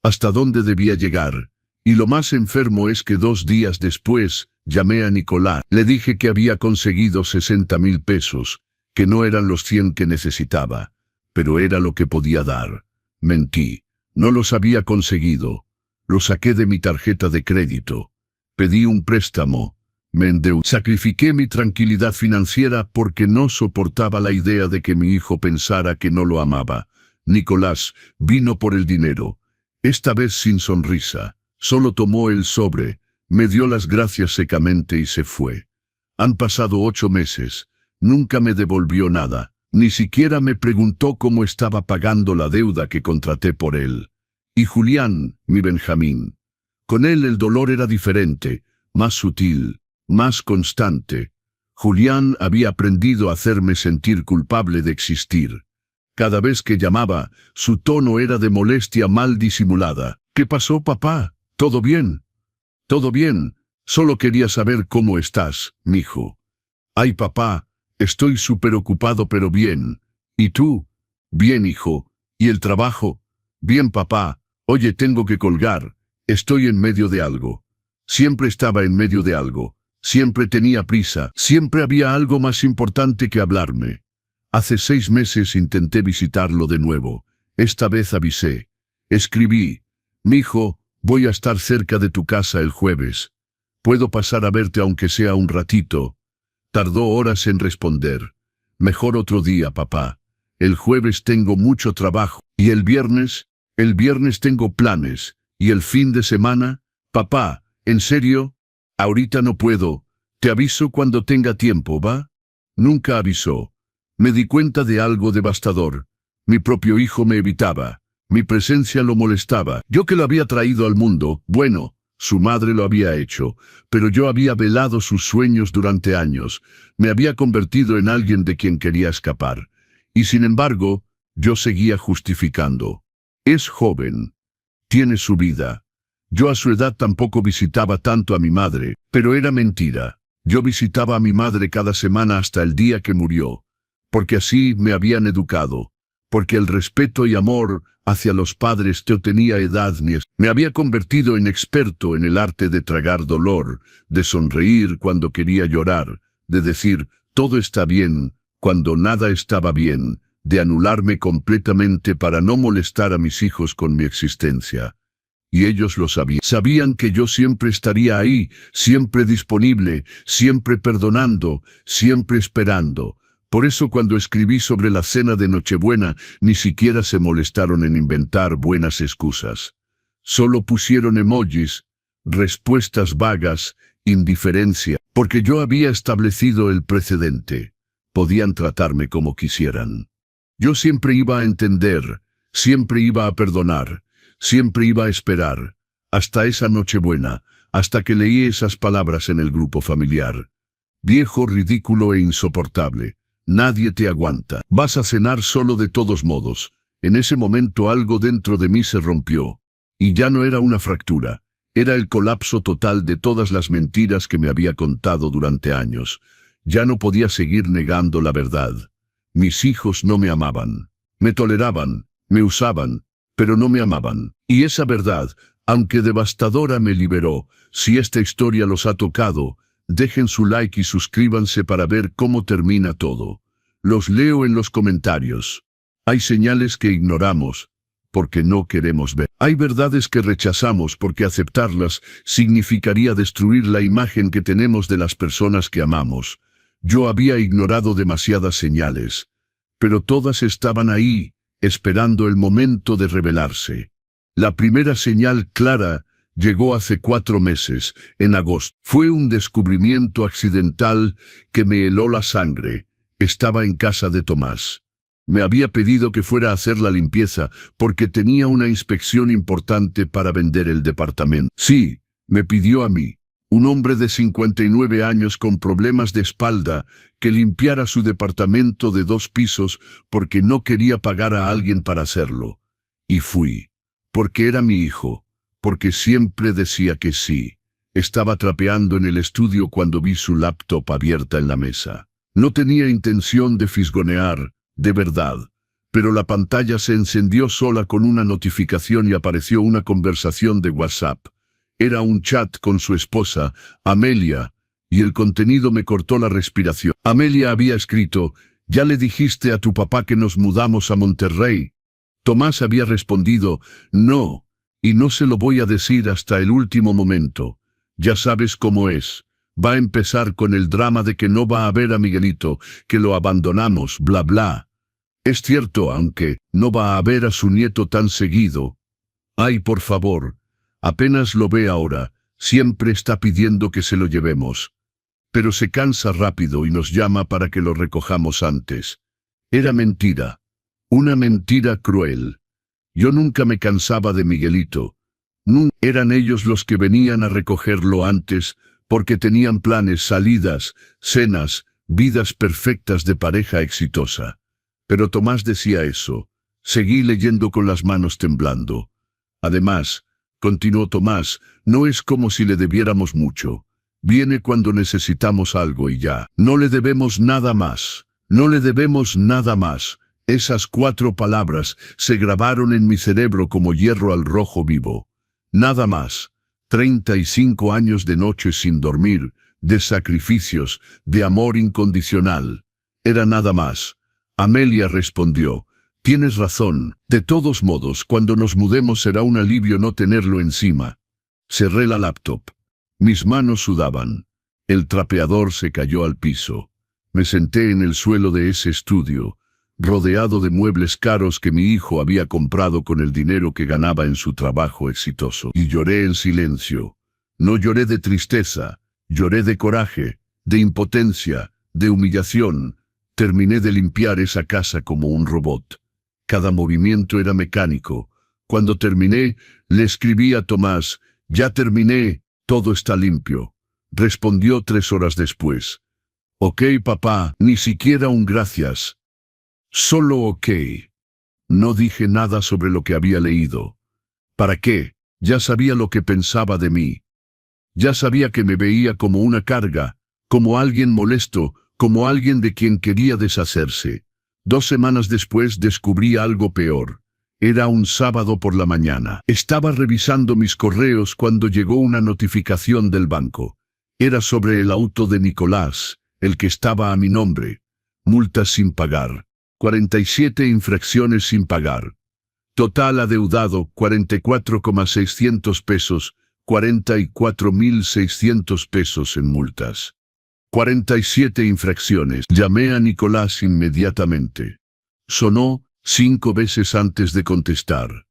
¿Hasta dónde debía llegar? Y lo más enfermo es que 2 días después, llamé a Nicolás. Le dije que había conseguido 60,000 pesos, que no eran los 100 que necesitaba, pero era lo que podía dar. Mentí. No los había conseguido. Los saqué de mi tarjeta de crédito. Pedí un préstamo. Me endeudé. Sacrifiqué mi tranquilidad financiera porque no soportaba la idea de que mi hijo pensara que no lo amaba. Nicolás vino por el dinero. Esta vez sin sonrisa. Solo tomó el sobre, me dio las gracias secamente y se fue. Han pasado 8 meses. Nunca me devolvió nada. Ni siquiera me preguntó cómo estaba pagando la deuda que contraté por él. Y Julián, mi Benjamín. Con él el dolor era diferente, más sutil, más constante. Julián había aprendido a hacerme sentir culpable de existir. Cada vez que llamaba, su tono era de molestia mal disimulada. ¿Qué pasó, papá? ¿Todo bien? Todo bien. Solo quería saber cómo estás, mijo. Ay, papá, estoy súper ocupado pero bien. ¿Y tú? Bien, hijo. ¿Y el trabajo? Bien, papá. Oye, tengo que colgar. Estoy en medio de algo. Siempre estaba en medio de algo. Siempre tenía prisa. Siempre había algo más importante que hablarme. Hace 6 meses intenté visitarlo de nuevo. Esta vez avisé. Escribí. Mijo, voy a estar cerca de tu casa el jueves. ¿Puedo pasar a verte aunque sea un ratito? Tardó horas en responder. Mejor otro día, papá. El jueves tengo mucho trabajo. ¿Y el viernes? El viernes tengo planes. ¿Y el fin de semana? Papá, ¿en serio? Ahorita no puedo. Te aviso cuando tenga tiempo, ¿va? Nunca avisó. Me di cuenta de algo devastador. Mi propio hijo me evitaba. Mi presencia lo molestaba. Yo que lo había traído al mundo, bueno, su madre lo había hecho, pero yo había velado sus sueños durante años. Me había convertido en alguien de quien quería escapar. Y sin embargo, yo seguía justificando. Es joven. Tiene su vida. Yo a su edad tampoco visitaba tanto a mi madre, pero era mentira. Yo visitaba a mi madre cada semana hasta el día que murió. Porque así me habían educado. Porque el respeto y amor hacia los padres no tenía edad ni me había convertido en experto en el arte de tragar dolor, de sonreír cuando quería llorar, de decir todo está bien cuando nada estaba bien, de anularme completamente para no molestar a mis hijos con mi existencia. Y ellos lo sabían. Sabían que yo siempre estaría ahí, siempre disponible, siempre perdonando, siempre esperando. Por eso cuando escribí sobre la cena de Nochebuena, ni siquiera se molestaron en inventar buenas excusas. Solo pusieron emojis, respuestas vagas, indiferencia, porque yo había establecido el precedente. Podían tratarme como quisieran. Yo siempre iba a entender, siempre iba a perdonar, siempre iba a esperar, hasta esa Nochebuena, hasta que leí esas palabras en el grupo familiar. Viejo, ridículo e insoportable. Nadie te aguanta. Vas a cenar solo de todos modos. En ese momento algo dentro de mí se rompió. Y ya no era una fractura. Era el colapso total de todas las mentiras que me había contado durante años. Ya no podía seguir negando la verdad. Mis hijos no me amaban. Me toleraban, me usaban, pero no me amaban. Y esa verdad, aunque devastadora, me liberó. Si esta historia los ha tocado, dejen su like y suscríbanse para ver cómo termina todo. Los leo en los comentarios. Hay señales que ignoramos porque no queremos ver. Hay verdades que rechazamos porque aceptarlas significaría destruir la imagen que tenemos de las personas que amamos. Yo había ignorado demasiadas señales, pero todas estaban ahí, esperando el momento de revelarse. La primera señal clara llegó hace 4 meses, en agosto. Fue un descubrimiento accidental que me heló la sangre. Estaba en casa de Tomás. Me había pedido que fuera a hacer la limpieza porque tenía una inspección importante para vender el departamento. Sí, me pidió a mí, un hombre de 59 años con problemas de espalda, que limpiara su departamento de 2 pisos porque no quería pagar a alguien para hacerlo. Y fui. Porque era mi hijo. Porque siempre decía que sí. Estaba trapeando en el estudio cuando vi su laptop abierta en la mesa. No tenía intención de fisgonear, de verdad, pero la pantalla se encendió sola con una notificación y apareció una conversación de WhatsApp. Era un chat con su esposa, Amelia, y el contenido me cortó la respiración. Amelia había escrito: «¿Ya le dijiste a tu papá que nos mudamos a Monterrey?» Tomás había respondido: «No, y no se lo voy a decir hasta el último momento. Ya sabes cómo es. Va a empezar con el drama de que no va a ver a Miguelito, que lo abandonamos, bla bla. Es cierto, aunque no va a ver a su nieto tan seguido. Ay, por favor, apenas lo ve ahora, siempre está pidiendo que se lo llevemos. Pero se cansa rápido y nos llama para que lo recojamos antes». Era mentira. Una mentira cruel. Yo nunca me cansaba de Miguelito. Eran ellos los que venían a recogerlo antes, porque tenían planes, salidas, cenas, vidas perfectas de pareja exitosa. Pero Tomás decía eso. Seguí leyendo con las manos temblando. Además, continuó Tomás, no es como si le debiéramos mucho. Viene cuando necesitamos algo y ya. No le debemos nada más. No le debemos nada más. Esas 4 palabras se grabaron en mi cerebro como hierro al rojo vivo. Nada más. 35 años de noches sin dormir, de sacrificios, de amor incondicional. Era nada más. Amelia respondió: «Tienes razón. De todos modos, cuando nos mudemos será un alivio no tenerlo encima». Cerré la laptop. Mis manos sudaban. El trapeador se cayó al piso. Me senté en el suelo de ese estudio, rodeado de muebles caros que mi hijo había comprado con el dinero que ganaba en su trabajo exitoso. Y lloré en silencio. No lloré de tristeza, lloré de coraje, de impotencia, de humillación. Terminé de limpiar esa casa como un robot. Cada movimiento era mecánico. Cuando terminé, le escribí a Tomás: «Ya terminé, todo está limpio». Respondió 3 horas después: «Ok, papá, ni siquiera un gracias. Solo ok». No dije nada sobre lo que había leído. ¿Para qué? Ya sabía lo que pensaba de mí. Ya sabía que me veía como una carga, como alguien molesto, como alguien de quien quería deshacerse. 2 semanas después descubrí algo peor. Era un sábado por la mañana. Estaba revisando mis correos cuando llegó una notificación del banco. Era sobre el auto de Nicolás, el que estaba a mi nombre. Multas sin pagar. 47 infracciones sin pagar. Total adeudado, 44,600 pesos, 44.600 pesos en multas. 47 infracciones. Llamé a Nicolás inmediatamente. Sonó 5 veces antes de contestar.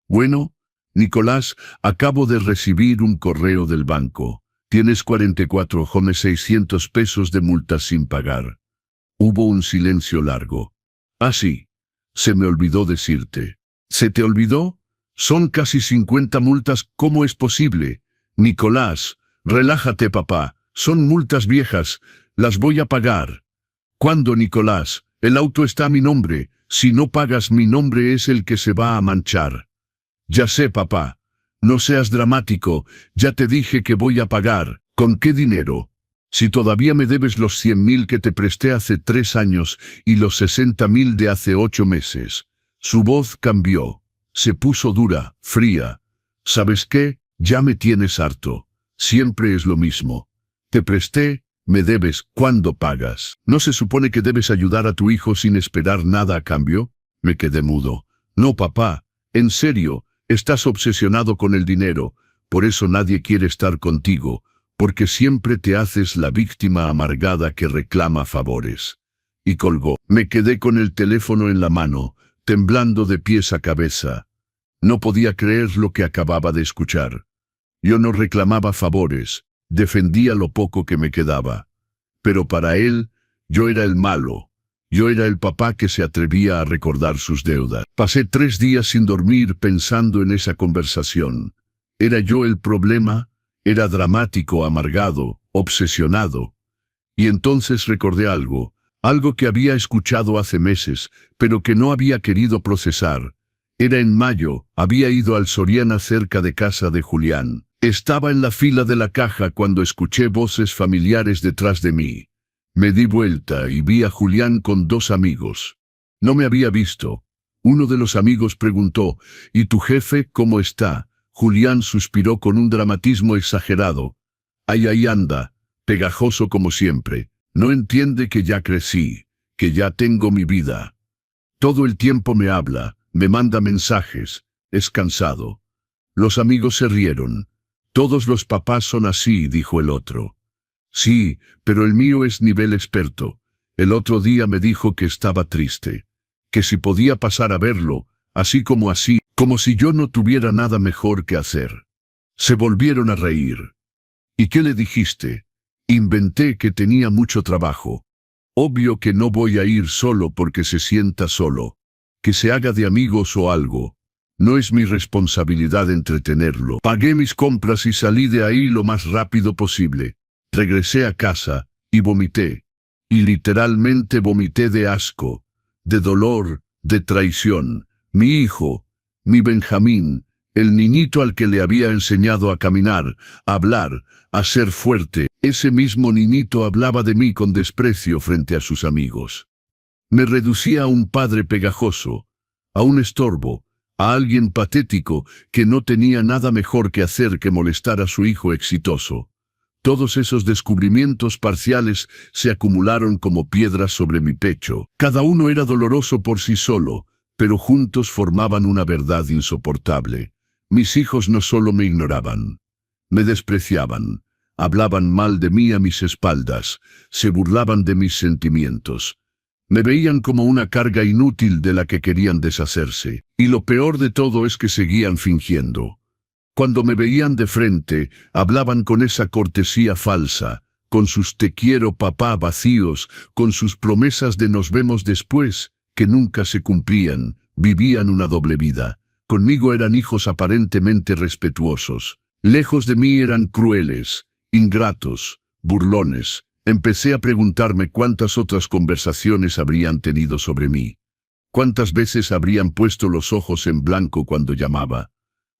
«Bueno, Nicolás, acabo de recibir un correo del banco. Tienes 44,600 pesos de multas sin pagar». Hubo un silencio largo. «Ah, sí. Se me olvidó decirte». «¿Se te olvidó? Son casi 50 multas, ¿cómo es posible?» «Nicolás, relájate, papá. Son multas viejas. Las voy a pagar». «¿Cuándo, Nicolás? El auto está a mi nombre. Si no pagas, mi nombre es el que se va a manchar». «Ya sé, papá. No seas dramático. Ya te dije que voy a pagar». «¿Con qué dinero? Si todavía me debes los 100.000 que te presté hace 3 años y los 60.000 de hace 8 meses». Su voz cambió. Se puso dura, fría. ¿Sabes qué? Ya me tienes harto. Siempre es lo mismo. Te presté, me debes, ¿cuándo pagas? ¿No se supone que debes ayudar a tu hijo sin esperar nada a cambio? Me quedé mudo. No, papá, en serio, estás obsesionado con el dinero, por eso nadie quiere estar contigo, porque siempre te haces la víctima amargada que reclama favores. Y colgó. Me quedé con el teléfono en la mano, temblando de pies a cabeza. No podía creer lo que acababa de escuchar. Yo no reclamaba favores, defendía lo poco que me quedaba. Pero para él, yo era el malo. Yo era el papá que se atrevía a recordar sus deudas. Pasé 3 días sin dormir pensando en esa conversación. ¿Era yo el problema? Era dramático, amargado, obsesionado. Y entonces recordé algo que había escuchado hace meses, pero que no había querido procesar. Era en mayo, había ido al Soriana cerca de casa de Julián. Estaba en la fila de la caja cuando escuché voces familiares detrás de mí. Me di vuelta y vi a Julián con 2 amigos. No me había visto. Uno de los amigos preguntó, ¿y tu jefe cómo está? Julián suspiró con un dramatismo exagerado. Ahí anda, pegajoso como siempre. No entiende que ya crecí, que ya tengo mi vida. Todo el tiempo me habla, me manda mensajes, es cansado. Los amigos se rieron. Todos los papás son así, dijo el otro. Sí, pero el mío es nivel experto. El otro día me dijo que estaba triste, que si podía pasar a verlo, así, como si yo no tuviera nada mejor que hacer. Se volvieron a reír. ¿Y qué le dijiste? Inventé que tenía mucho trabajo. Obvio que no voy a ir solo porque se sienta solo. Que se haga de amigos o algo. No es mi responsabilidad entretenerlo. Pagué mis compras y salí de ahí lo más rápido posible. Regresé a casa y vomité. Y literalmente vomité de asco, de dolor, de traición. Mi hijo, mi Benjamín, el niñito al que le había enseñado a caminar, a hablar, a ser fuerte, ese mismo niñito hablaba de mí con desprecio frente a sus amigos. Me reducía a un padre pegajoso, a un estorbo, a alguien patético que no tenía nada mejor que hacer que molestar a su hijo exitoso. Todos esos descubrimientos parciales se acumularon como piedras sobre mi pecho. Cada uno era doloroso por sí solo, pero juntos formaban una verdad insoportable. Mis hijos no solo me ignoraban, me despreciaban, hablaban mal de mí a mis espaldas, se burlaban de mis sentimientos. Me veían como una carga inútil de la que querían deshacerse. Y lo peor de todo es que seguían fingiendo. Cuando me veían de frente, hablaban con esa cortesía falsa, con sus te quiero papá vacíos, con sus promesas de nos vemos después, que nunca se cumplían, vivían una doble vida. Conmigo eran hijos aparentemente respetuosos. Lejos de mí eran crueles, ingratos, burlones. Empecé a preguntarme cuántas otras conversaciones habrían tenido sobre mí. Cuántas veces habrían puesto los ojos en blanco cuando llamaba.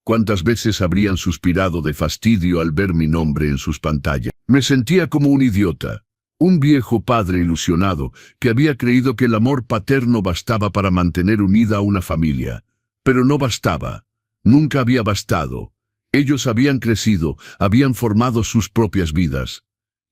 Cuántas veces habrían suspirado de fastidio al ver mi nombre en sus pantallas. Me sentía como un idiota, un viejo padre ilusionado que había creído que el amor paterno bastaba para mantener unida a una familia. Pero no bastaba, nunca había bastado. Ellos habían crecido, habían formado sus propias vidas.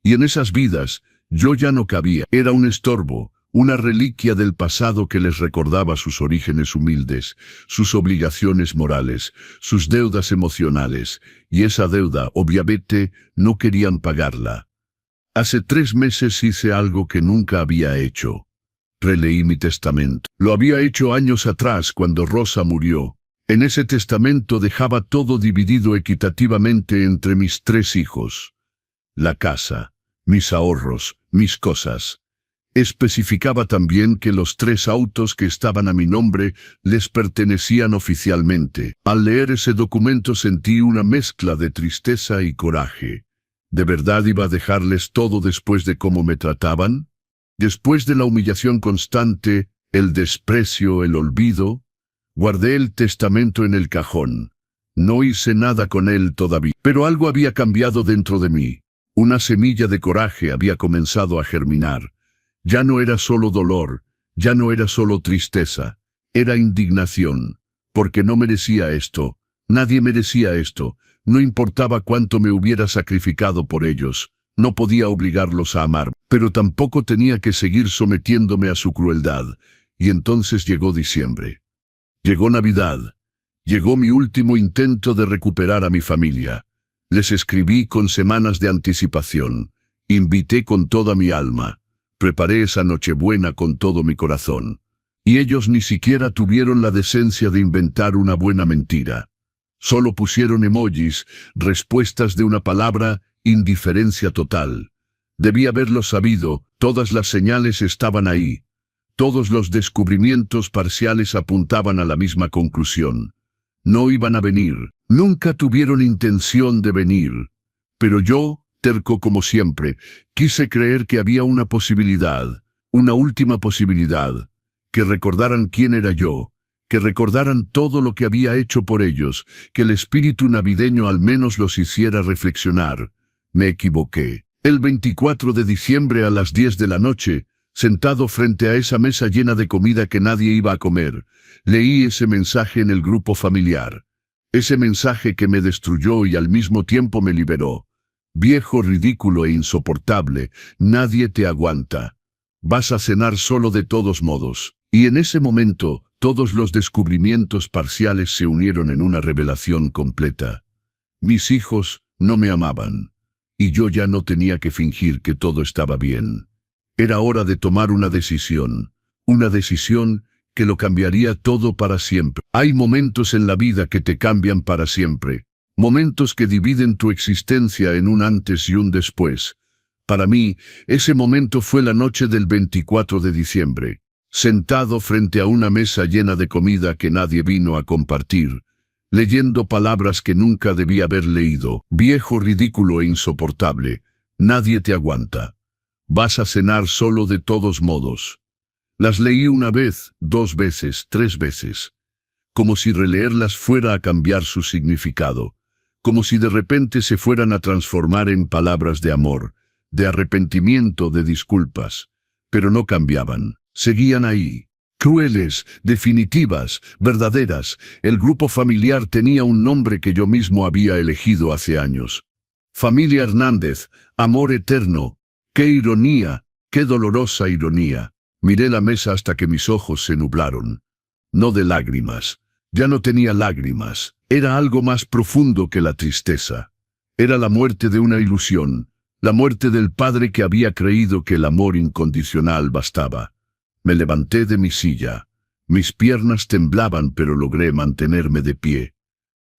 Y en esas vidas, yo ya no cabía. Era un estorbo, una reliquia del pasado que les recordaba sus orígenes humildes, sus obligaciones morales, sus deudas emocionales, y esa deuda, obviamente, no querían pagarla. Hace 3 meses hice algo que nunca había hecho. Releí mi testamento. Lo había hecho años atrás cuando Rosa murió. En ese testamento dejaba todo dividido equitativamente entre mis 3 hijos. La casa, mis ahorros, mis cosas. Especificaba también que los 3 autos que estaban a mi nombre les pertenecían oficialmente. Al leer ese documento sentí una mezcla de tristeza y coraje. ¿De verdad iba a dejarles todo después de cómo me trataban? Después de la humillación constante, el desprecio, el olvido, guardé el testamento en el cajón. No hice nada con él todavía, pero algo había cambiado dentro de mí. Una semilla de coraje había comenzado a germinar. Ya no era solo dolor, ya no era solo tristeza, era indignación. porque no merecía esto. Nadie merecía esto. No importaba cuánto me hubiera sacrificado por ellos. No podía obligarlos a amar, pero tampoco tenía que seguir sometiéndome a su crueldad. Y entonces llegó diciembre. Llegó Navidad. Llegó mi último intento de recuperar a mi familia. Les escribí con semanas de anticipación. Invité con toda mi alma. Preparé esa Nochebuena con todo mi corazón. Y ellos ni siquiera tuvieron la decencia de inventar una buena mentira. Solo pusieron emojis, respuestas de una palabra, indiferencia total. Debí haberlo sabido, todas las señales estaban ahí. Todos los descubrimientos parciales apuntaban a la misma conclusión. No iban a venir, nunca tuvieron intención de venir. Pero yo, terco como siempre, quise creer que había una posibilidad, una última posibilidad, que recordaran quién era yo, que recordaran todo lo que había hecho por ellos, que el espíritu navideño al menos los hiciera reflexionar. Me equivoqué. El 24 de diciembre a las 10 de la noche, sentado frente a esa mesa llena de comida que nadie iba a comer, leí ese mensaje en el grupo familiar. Ese mensaje que me destruyó y al mismo tiempo me liberó. Viejo, ridículo e insoportable, nadie te aguanta. Vas a cenar solo de todos modos. Y en ese momento, todos los descubrimientos parciales se unieron en una revelación completa. Mis hijos no me amaban. Y yo ya no tenía que fingir que todo estaba bien. Era hora de tomar una decisión que lo cambiaría todo para siempre. Hay momentos en la vida que te cambian para siempre, momentos que dividen tu existencia en un antes y un después. Para mí, ese momento fue la noche del 24 de diciembre, sentado frente a una mesa llena de comida que nadie vino a compartir, leyendo palabras que nunca debía haber leído. Viejo, ridículo e insoportable, nadie te aguanta. Vas a cenar solo de todos modos. Las leí una vez, 2 veces, 3 veces. Como si releerlas fuera a cambiar su significado. Como si de repente se fueran a transformar en palabras de amor, de arrepentimiento, de disculpas. Pero no cambiaban. Seguían ahí. Crueles, definitivas, verdaderas. El grupo familiar tenía un nombre que yo mismo había elegido hace años. Familia Hernández, amor eterno. ¡Qué ironía! ¡Qué dolorosa ironía! Miré la mesa hasta que mis ojos se nublaron. No de lágrimas. Ya no tenía lágrimas. Era algo más profundo que la tristeza. Era la muerte de una ilusión. La muerte del padre que había creído que el amor incondicional bastaba. Me levanté de mi silla. Mis piernas temblaban, pero logré mantenerme de pie.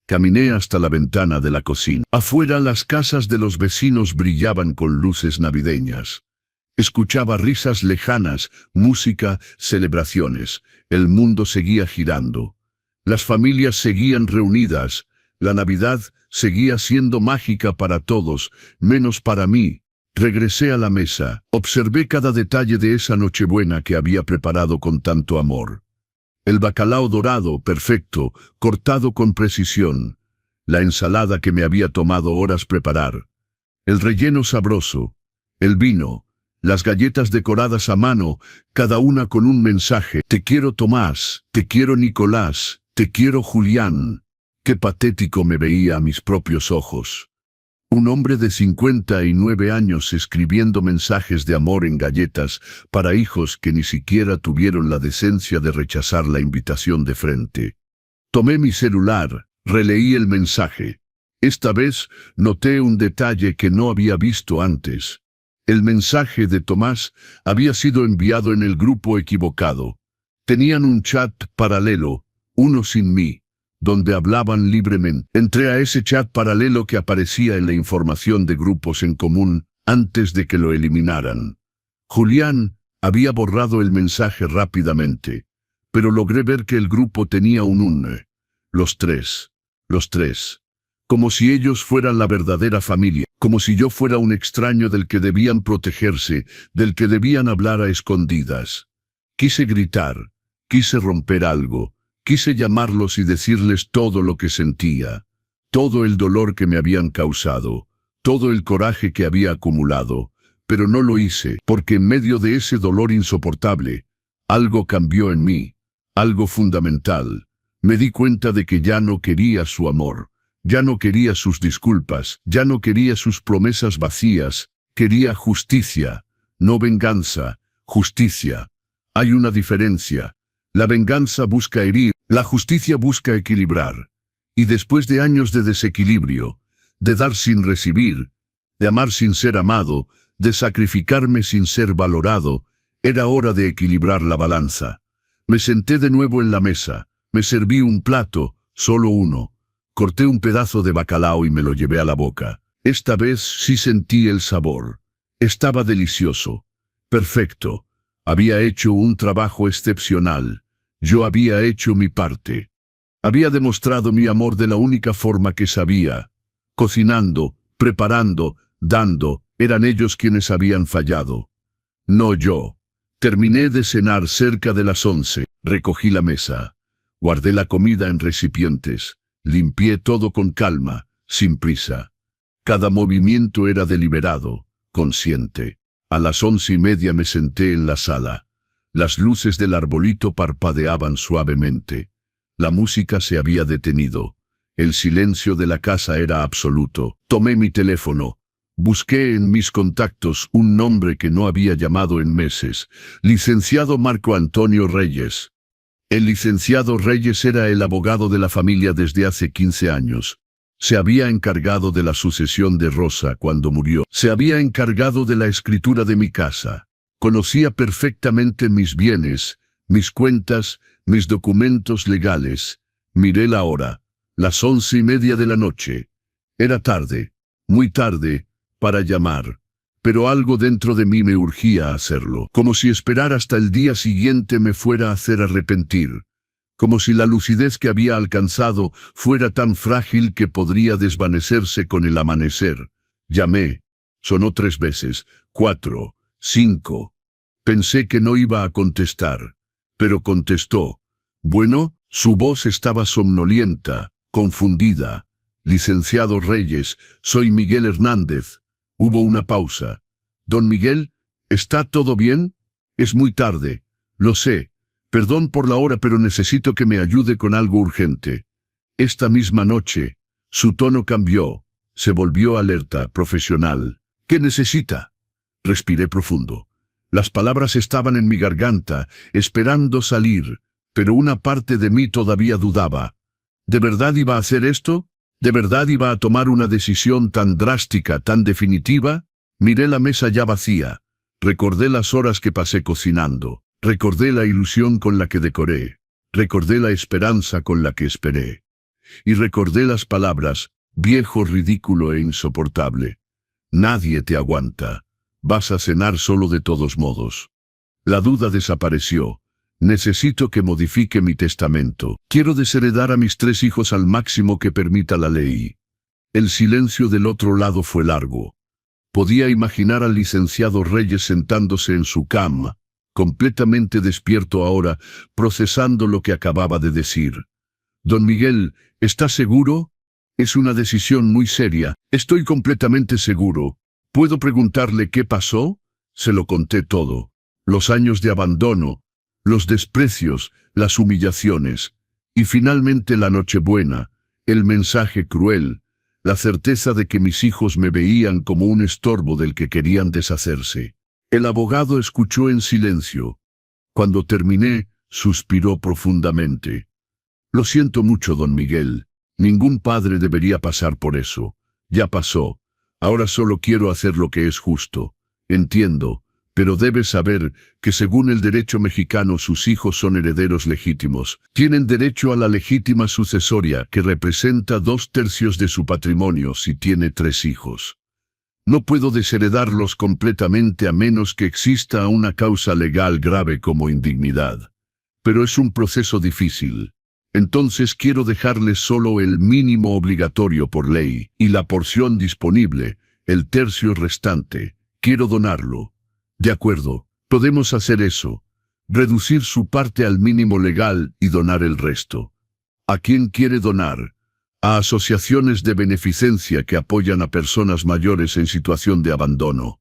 Caminé hasta la ventana de la cocina. Afuera las casas de los vecinos brillaban con luces navideñas. Escuchaba risas lejanas, música, celebraciones. El mundo seguía girando. Las familias seguían reunidas. La Navidad seguía siendo mágica para todos, menos para mí. Regresé a la mesa. Observé cada detalle de esa Nochebuena que había preparado con tanto amor. El bacalao dorado, perfecto, cortado con precisión. La ensalada que me había tomado horas preparar. El relleno sabroso. El vino. Las galletas decoradas a mano, cada una con un mensaje. Te quiero Tomás, te quiero Nicolás, te quiero Julián. Qué patético me veía a mis propios ojos. Un hombre de 59 años escribiendo mensajes de amor en galletas para hijos que ni siquiera tuvieron la decencia de rechazar la invitación de frente. Tomé mi celular, releí el mensaje. Esta vez noté un detalle que no había visto antes. El mensaje de Tomás había sido enviado en el grupo equivocado. Tenían un chat paralelo, uno sin mí, donde hablaban libremente. Entré a ese chat paralelo que aparecía en la información de grupos en común antes de que lo eliminaran. Julián había borrado el mensaje rápidamente, pero logré ver que el grupo tenía un Los tres. Como si ellos fueran la verdadera familia, como si yo fuera un extraño del que debían protegerse, del que debían hablar a escondidas. Quise gritar, quise romper algo, quise llamarlos y decirles todo lo que sentía, todo el dolor que me habían causado, todo el coraje que había acumulado, pero no lo hice, porque en medio de ese dolor insoportable, algo cambió en mí, algo fundamental. Me di cuenta de que ya no quería su amor, ya no quería sus disculpas, ya no quería sus promesas vacías, quería justicia, no venganza, justicia. Hay una diferencia. La venganza busca herir, la justicia busca equilibrar. Y después de años de desequilibrio, de dar sin recibir, de amar sin ser amado, de sacrificarme sin ser valorado, era hora de equilibrar la balanza. Me senté de nuevo en la mesa, me serví un plato, solo uno. Corté un pedazo de bacalao y me lo llevé a la boca. Esta vez sí sentí el sabor. Estaba delicioso. Perfecto. Había hecho un trabajo excepcional. Yo había hecho mi parte. Había demostrado mi amor de la única forma que sabía. Cocinando, preparando, dando, eran ellos quienes habían fallado. No yo. Terminé de cenar cerca de las 11. Recogí la mesa. Guardé la comida en recipientes. Limpié todo con calma, sin prisa. Cada movimiento era deliberado, consciente. A las 11:30 me senté en la sala. Las luces del arbolito parpadeaban suavemente. La música se había detenido. El silencio de la casa era absoluto. Tomé mi teléfono. Busqué en mis contactos un nombre que no había llamado en meses. Licenciado Marco Antonio Reyes. El licenciado Reyes era el abogado de la familia desde hace 15 años. Se había encargado de la sucesión de Rosa cuando murió. Se había encargado de la escritura de mi casa. Conocía perfectamente mis bienes, mis cuentas, mis documentos legales. Miré la hora. Las 11:30 de la noche. Era tarde, muy tarde, para llamar. Pero algo dentro de mí me urgía a hacerlo. Como si esperar hasta el día siguiente me fuera a hacer arrepentir. Como si la lucidez que había alcanzado fuera tan frágil que podría desvanecerse con el amanecer. Llamé. Sonó 3 veces, 4, 5. Pensé que no iba a contestar. Pero contestó. Bueno, su voz estaba somnolienta, confundida. Licenciado Reyes, soy Miguel Hernández. Hubo una pausa. Don Miguel, ¿está todo bien? Es muy tarde. Lo sé. Perdón por la hora, pero necesito que me ayude con algo urgente. Esta misma noche, su tono cambió. Se volvió alerta, profesional. ¿Qué necesita? Respiré profundo. Las palabras estaban en mi garganta, esperando salir, pero una parte de mí todavía dudaba. ¿De verdad iba a hacer esto? ¿De verdad iba a tomar una decisión tan drástica, tan definitiva? Miré la mesa ya vacía. Recordé las horas que pasé cocinando. Recordé la ilusión con la que decoré. Recordé la esperanza con la que esperé. Y recordé las palabras, viejo, ridículo e insoportable. Nadie te aguanta. Vas a cenar solo de todos modos. La duda desapareció. Necesito que modifique mi testamento. Quiero desheredar a mis 3 hijos al máximo que permita la ley. El silencio del otro lado fue largo. Podía imaginar al licenciado Reyes sentándose en su cama, completamente despierto ahora, procesando lo que acababa de decir. Don Miguel, ¿está seguro? Es una decisión muy seria. Estoy completamente seguro. ¿Puedo preguntarle qué pasó? Se lo conté todo. Los años de abandono, los desprecios, las humillaciones, y finalmente la Nochebuena, el mensaje cruel, la certeza de que mis hijos me veían como un estorbo del que querían deshacerse. El abogado escuchó en silencio. Cuando terminé, suspiró profundamente. Lo siento mucho, don Miguel. Ningún padre debería pasar por eso. Ya pasó. Ahora solo quiero hacer lo que es justo. Entiendo, pero debes saber que según el derecho mexicano sus hijos son herederos legítimos. Tienen derecho a la legítima sucesoria que representa 2/3 de su patrimonio si tiene 3 hijos. No puedo desheredarlos completamente a menos que exista una causa legal grave como indignidad. Pero es un proceso difícil. Entonces quiero dejarles solo el mínimo obligatorio por ley, y la porción disponible, el tercio restante. Quiero donarlo. De acuerdo, podemos hacer eso. Reducir su parte al mínimo legal y donar el resto. ¿A quién quiere donar? A asociaciones de beneficencia que apoyan a personas mayores en situación de abandono.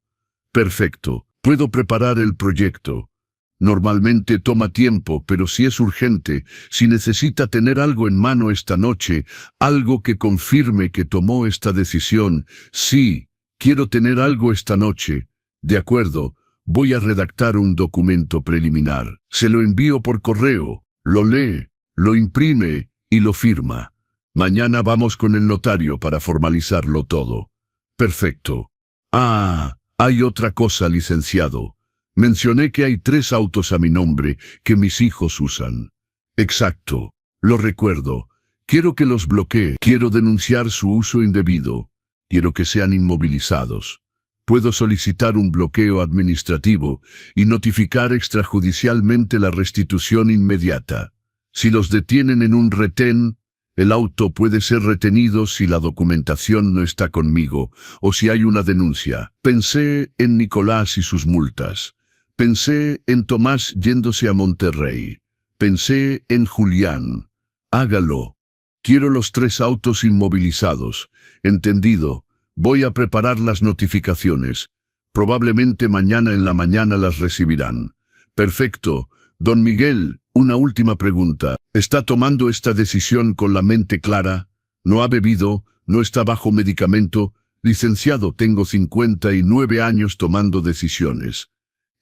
Perfecto. Puedo preparar el proyecto. Normalmente toma tiempo, pero si es urgente, si necesita tener algo en mano esta noche, algo que confirme que tomó esta decisión, sí, quiero tener algo esta noche. De acuerdo, voy a redactar un documento preliminar. Se lo envío por correo, lo lee, lo imprime y lo firma. Mañana vamos con el notario para formalizarlo todo. Perfecto. Ah, hay otra cosa, licenciado. Mencioné que hay 3 autos a mi nombre que mis hijos usan. Exacto. Lo recuerdo. Quiero que los bloquee. Quiero denunciar su uso indebido. Quiero que sean inmovilizados. Puedo solicitar un bloqueo administrativo y notificar extrajudicialmente la restitución inmediata. Si los detienen en un retén, el auto puede ser retenido si la documentación no está conmigo o si hay una denuncia. Pensé en Nicolás y sus multas. Pensé en Tomás yéndose a Monterrey. Pensé en Julián. Hágalo. Quiero los 3 autos inmovilizados. Entendido. Voy a preparar las notificaciones. Probablemente mañana en la mañana las recibirán. Perfecto. Don Miguel, una última pregunta. ¿Está tomando esta decisión con la mente clara? ¿No ha bebido? ¿No está bajo medicamento? Licenciado, tengo 59 años tomando decisiones.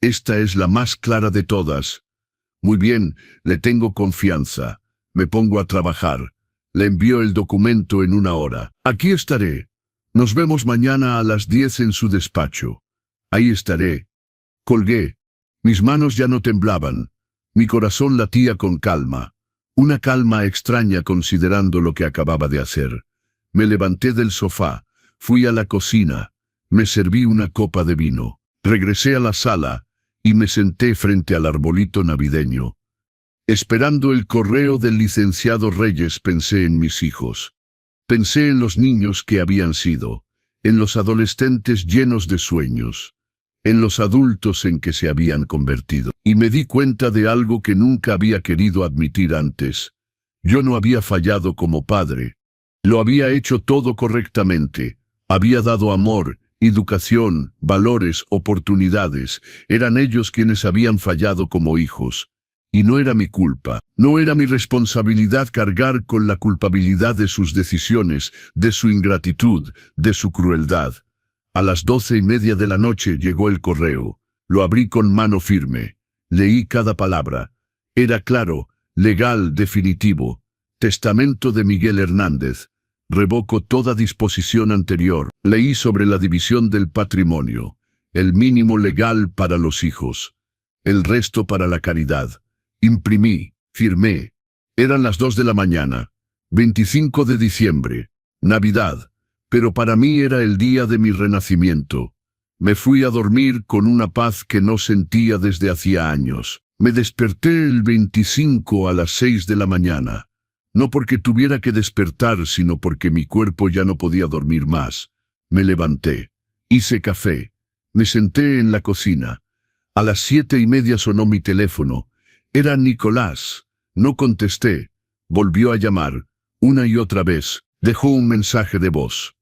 Esta es la más clara de todas. Muy bien, le tengo confianza. Me pongo a trabajar. Le envío el documento en 1 hora. Aquí estaré. Nos vemos mañana a las 10 en su despacho. Ahí estaré. Colgué. Mis manos ya no temblaban. Mi corazón latía con calma. Una calma extraña considerando lo que acababa de hacer. Me levanté del sofá. Fui a la cocina. Me serví una copa de vino. Regresé a la sala y me senté frente al arbolito navideño. Esperando el correo del licenciado Reyes, pensé en mis hijos. Pensé en los niños que habían sido, en los adolescentes llenos de sueños, en los adultos en que se habían convertido. Y me di cuenta de algo que nunca había querido admitir antes. Yo no había fallado como padre. Lo había hecho todo correctamente. Había dado amor, educación, valores, oportunidades. Eran ellos quienes habían fallado como hijos. Y no era mi culpa. No era mi responsabilidad cargar con la culpabilidad de sus decisiones, de su ingratitud, de su crueldad. A las 12:30 de la noche llegó el correo. Lo abrí con mano firme. Leí cada palabra. Era claro, legal, definitivo. Testamento de Miguel Hernández. Revoco toda disposición anterior. Leí sobre la división del patrimonio. El mínimo legal para los hijos. El resto para la caridad. Imprimí. Firmé. Eran las 2 de la mañana. 25 de diciembre. Navidad. Pero para mí era el día de mi renacimiento. Me fui a dormir con una paz que no sentía desde hacía años. Me desperté el 25 a las 6 de la mañana. No porque tuviera que despertar, sino porque mi cuerpo ya no podía dormir más. Me levanté. Hice café. Me senté en la cocina. A las 7:30 sonó mi teléfono. Era Nicolás. No contesté. Volvió a llamar. Una y otra vez. Dejó un mensaje de voz.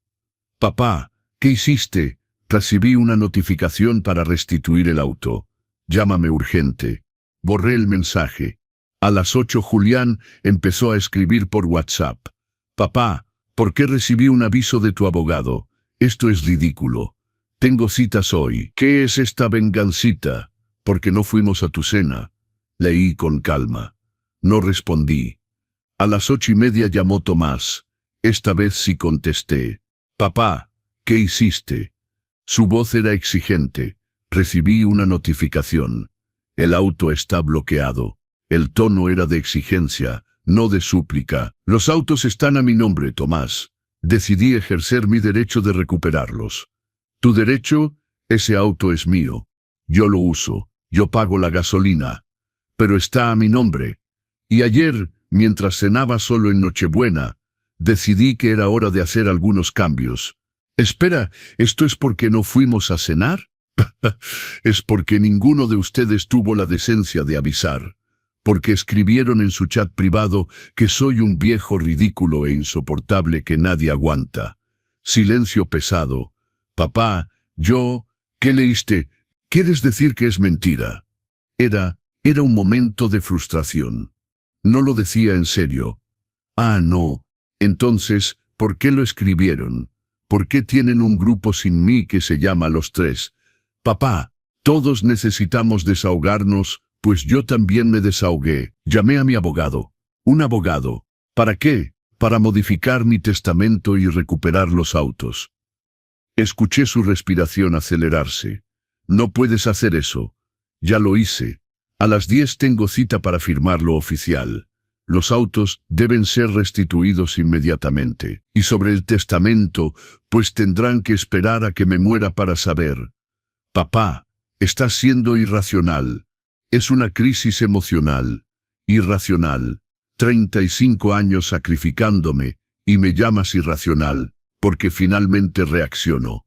Papá, ¿qué hiciste? Recibí una notificación para restituir el auto. Llámame urgente. Borré el mensaje. A las 8 Julián empezó a escribir por WhatsApp. Papá, ¿por qué recibí un aviso de tu abogado? Esto es ridículo. Tengo citas hoy. ¿Qué es esta vengancita? ¿Por qué no fuimos a tu cena? Leí con calma. No respondí. A las 8:30 llamó Tomás. Esta vez sí contesté. Papá, ¿qué hiciste? Su voz era exigente. Recibí una notificación. El auto está bloqueado. El tono era de exigencia, no de súplica. Los autos están a mi nombre, Tomás. Decidí ejercer mi derecho de recuperarlos. Tu derecho, ese auto es mío. Yo lo uso, yo pago la gasolina. Pero está a mi nombre. Y ayer, mientras cenaba solo en Nochebuena, decidí que era hora de hacer algunos cambios. Espera, ¿esto es porque no fuimos a cenar? Es porque ninguno de ustedes tuvo la decencia de avisar. Porque escribieron en su chat privado que soy un viejo ridículo e insoportable que nadie aguanta. Silencio pesado. Papá, ¿qué leíste? ¿Quieres decir que es mentira? Era Era un momento de frustración. No lo decía en serio. Ah, no. Entonces, ¿por qué lo escribieron? ¿Por qué tienen un grupo sin mí que se llama Los Tres? Papá, todos necesitamos desahogarnos, pues yo también me desahogué. Llamé a mi abogado. Un abogado. ¿Para qué? Para modificar mi testamento y recuperar los autos. Escuché su respiración acelerarse. No puedes hacer eso. Ya lo hice. A las 10 tengo cita para firmar lo oficial. Los autos deben ser restituidos inmediatamente. Y sobre el testamento, pues tendrán que esperar a que me muera para saber. Papá, estás siendo irracional. Es una crisis emocional. Irracional. 35 años sacrificándome, y me llamas irracional, porque finalmente reacciono.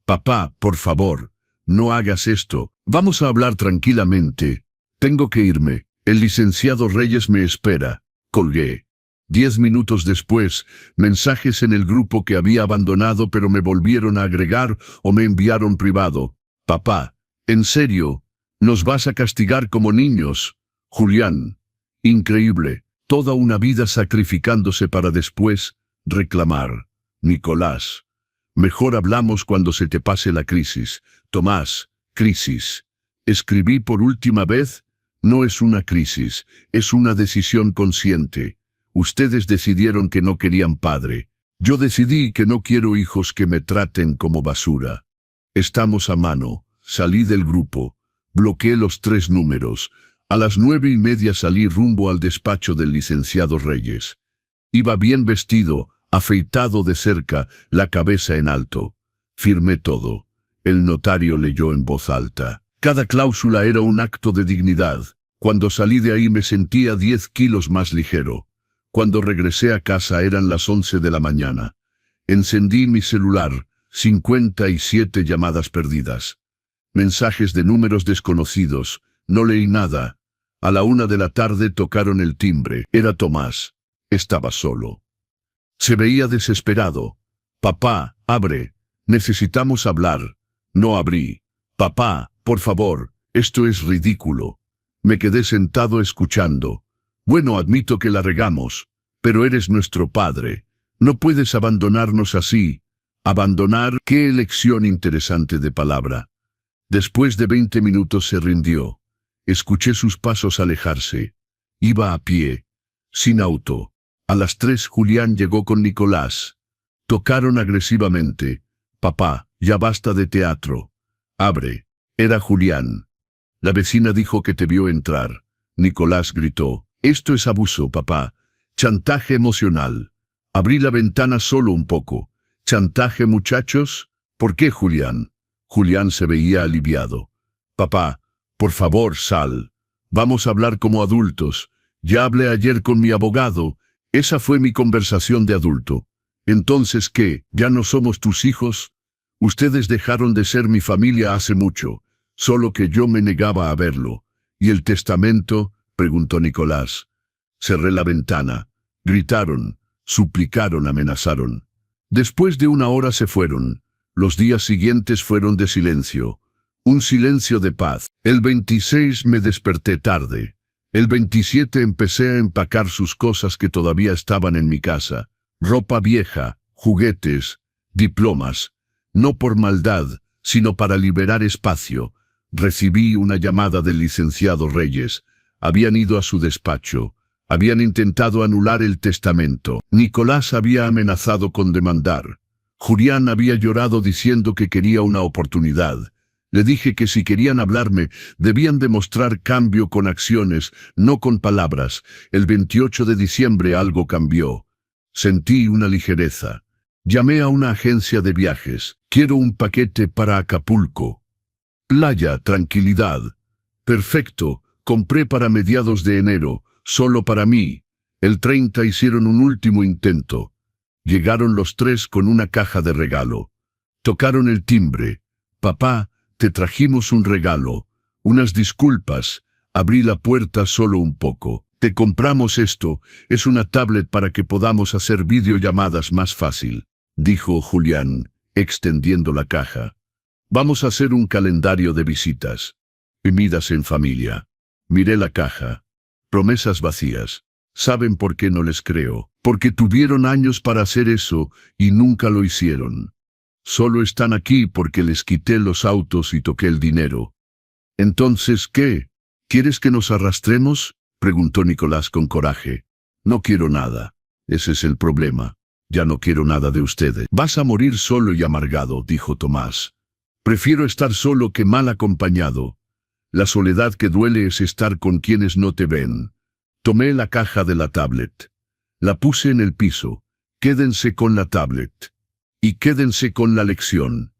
Papá, por favor, no hagas esto. Vamos a hablar tranquilamente. Tengo que irme. El licenciado Reyes me espera. Colgué. 10 minutos después, mensajes en el grupo que había abandonado pero me volvieron a agregar o me enviaron privado. Papá, ¿en serio? ¿Nos vas a castigar como niños? Julián. Increíble. Toda una vida sacrificándose para después reclamar. Nicolás. Mejor hablamos cuando se te pase la crisis. Tomás. Crisis. Escribí por última vez. No es una crisis, es una decisión consciente. Ustedes decidieron que no querían padre. Yo decidí que no quiero hijos que me traten como basura. Estamos a mano. Salí del grupo. Bloqueé los 3 números. A las 9:30 salí rumbo al despacho del licenciado Reyes. Iba bien vestido, afeitado de cerca, la cabeza en alto. Firmé todo. El notario leyó en voz alta. Cada cláusula era un acto de dignidad. Cuando salí de ahí me sentía 10 kilos más ligero. Cuando regresé a casa eran las 11 de la mañana. Encendí mi celular, 57 llamadas perdidas. Mensajes de números desconocidos. No leí nada. A la 1 de la tarde tocaron el timbre. Era Tomás. Estaba solo. Se veía desesperado. Papá, abre. Necesitamos hablar. No abrí. Papá, por favor, esto es ridículo. Me quedé sentado escuchando. Bueno, admito que la regamos, pero eres nuestro padre. No puedes abandonarnos así. Abandonar, qué elección interesante de palabra. Después de 20 minutos se rindió. Escuché sus pasos alejarse. Iba a pie, sin auto. A las 3 Julián llegó con Nicolás. Tocaron agresivamente. Papá, ya basta de teatro. Abre. Era Julián. La vecina dijo que te vio entrar. Nicolás gritó. Esto es abuso, papá. Chantaje emocional. Abrí la ventana solo un poco. ¿Chantaje, muchachos? ¿Por qué, Julián? Julián se veía aliviado. Papá, por favor, sal. Vamos a hablar como adultos. Ya hablé ayer con mi abogado. Esa fue mi conversación de adulto. Entonces, ¿qué? ¿Ya no somos tus hijos? Ustedes dejaron de ser mi familia hace mucho. Solo que yo me negaba a verlo. ¿Y el testamento? Preguntó Nicolás. Cerré la ventana. Gritaron, suplicaron, amenazaron. Después de 1 hora se fueron. Los días siguientes fueron de silencio. Un silencio de paz. El 26 me desperté tarde. El 27 empecé a empacar sus cosas que todavía estaban en mi casa. Ropa vieja, juguetes, diplomas. No por maldad, sino para liberar espacio. Recibí una llamada del licenciado Reyes. Habían ido a su despacho. Habían intentado anular el testamento. Nicolás había amenazado con demandar. Julián había llorado diciendo que quería una oportunidad. Le dije que si querían hablarme, debían demostrar cambio con acciones, no con palabras. El 28 de diciembre algo cambió. Sentí una ligereza. Llamé a una agencia de viajes. Quiero un paquete para Acapulco. Playa, tranquilidad. Perfecto, compré para mediados de enero, solo para mí. El 30 hicieron un último intento. Llegaron los 3 con una caja de regalo. Tocaron el timbre. Papá, te trajimos un regalo. Unas disculpas. Abrí la puerta solo un poco. Te compramos esto, es una tablet para que podamos hacer videollamadas más fácil, dijo Julián, extendiendo la caja. Vamos a hacer un calendario de visitas. Comidas en familia. Miré la caja. Promesas vacías. ¿Saben por qué no les creo? Porque tuvieron años para hacer eso y nunca lo hicieron. Solo están aquí porque les quité los autos y toqué el dinero. Entonces, ¿qué? ¿Quieres que nos arrastremos?, preguntó Nicolás con coraje. No quiero nada. Ese es el problema. Ya no quiero nada de ustedes. Vas a morir solo y amargado, dijo Tomás. Prefiero estar solo que mal acompañado. La soledad que duele es estar con quienes no te ven. Tomé la caja de la tablet. La puse en el piso. Quédense con la tablet. Y quédense con la lección.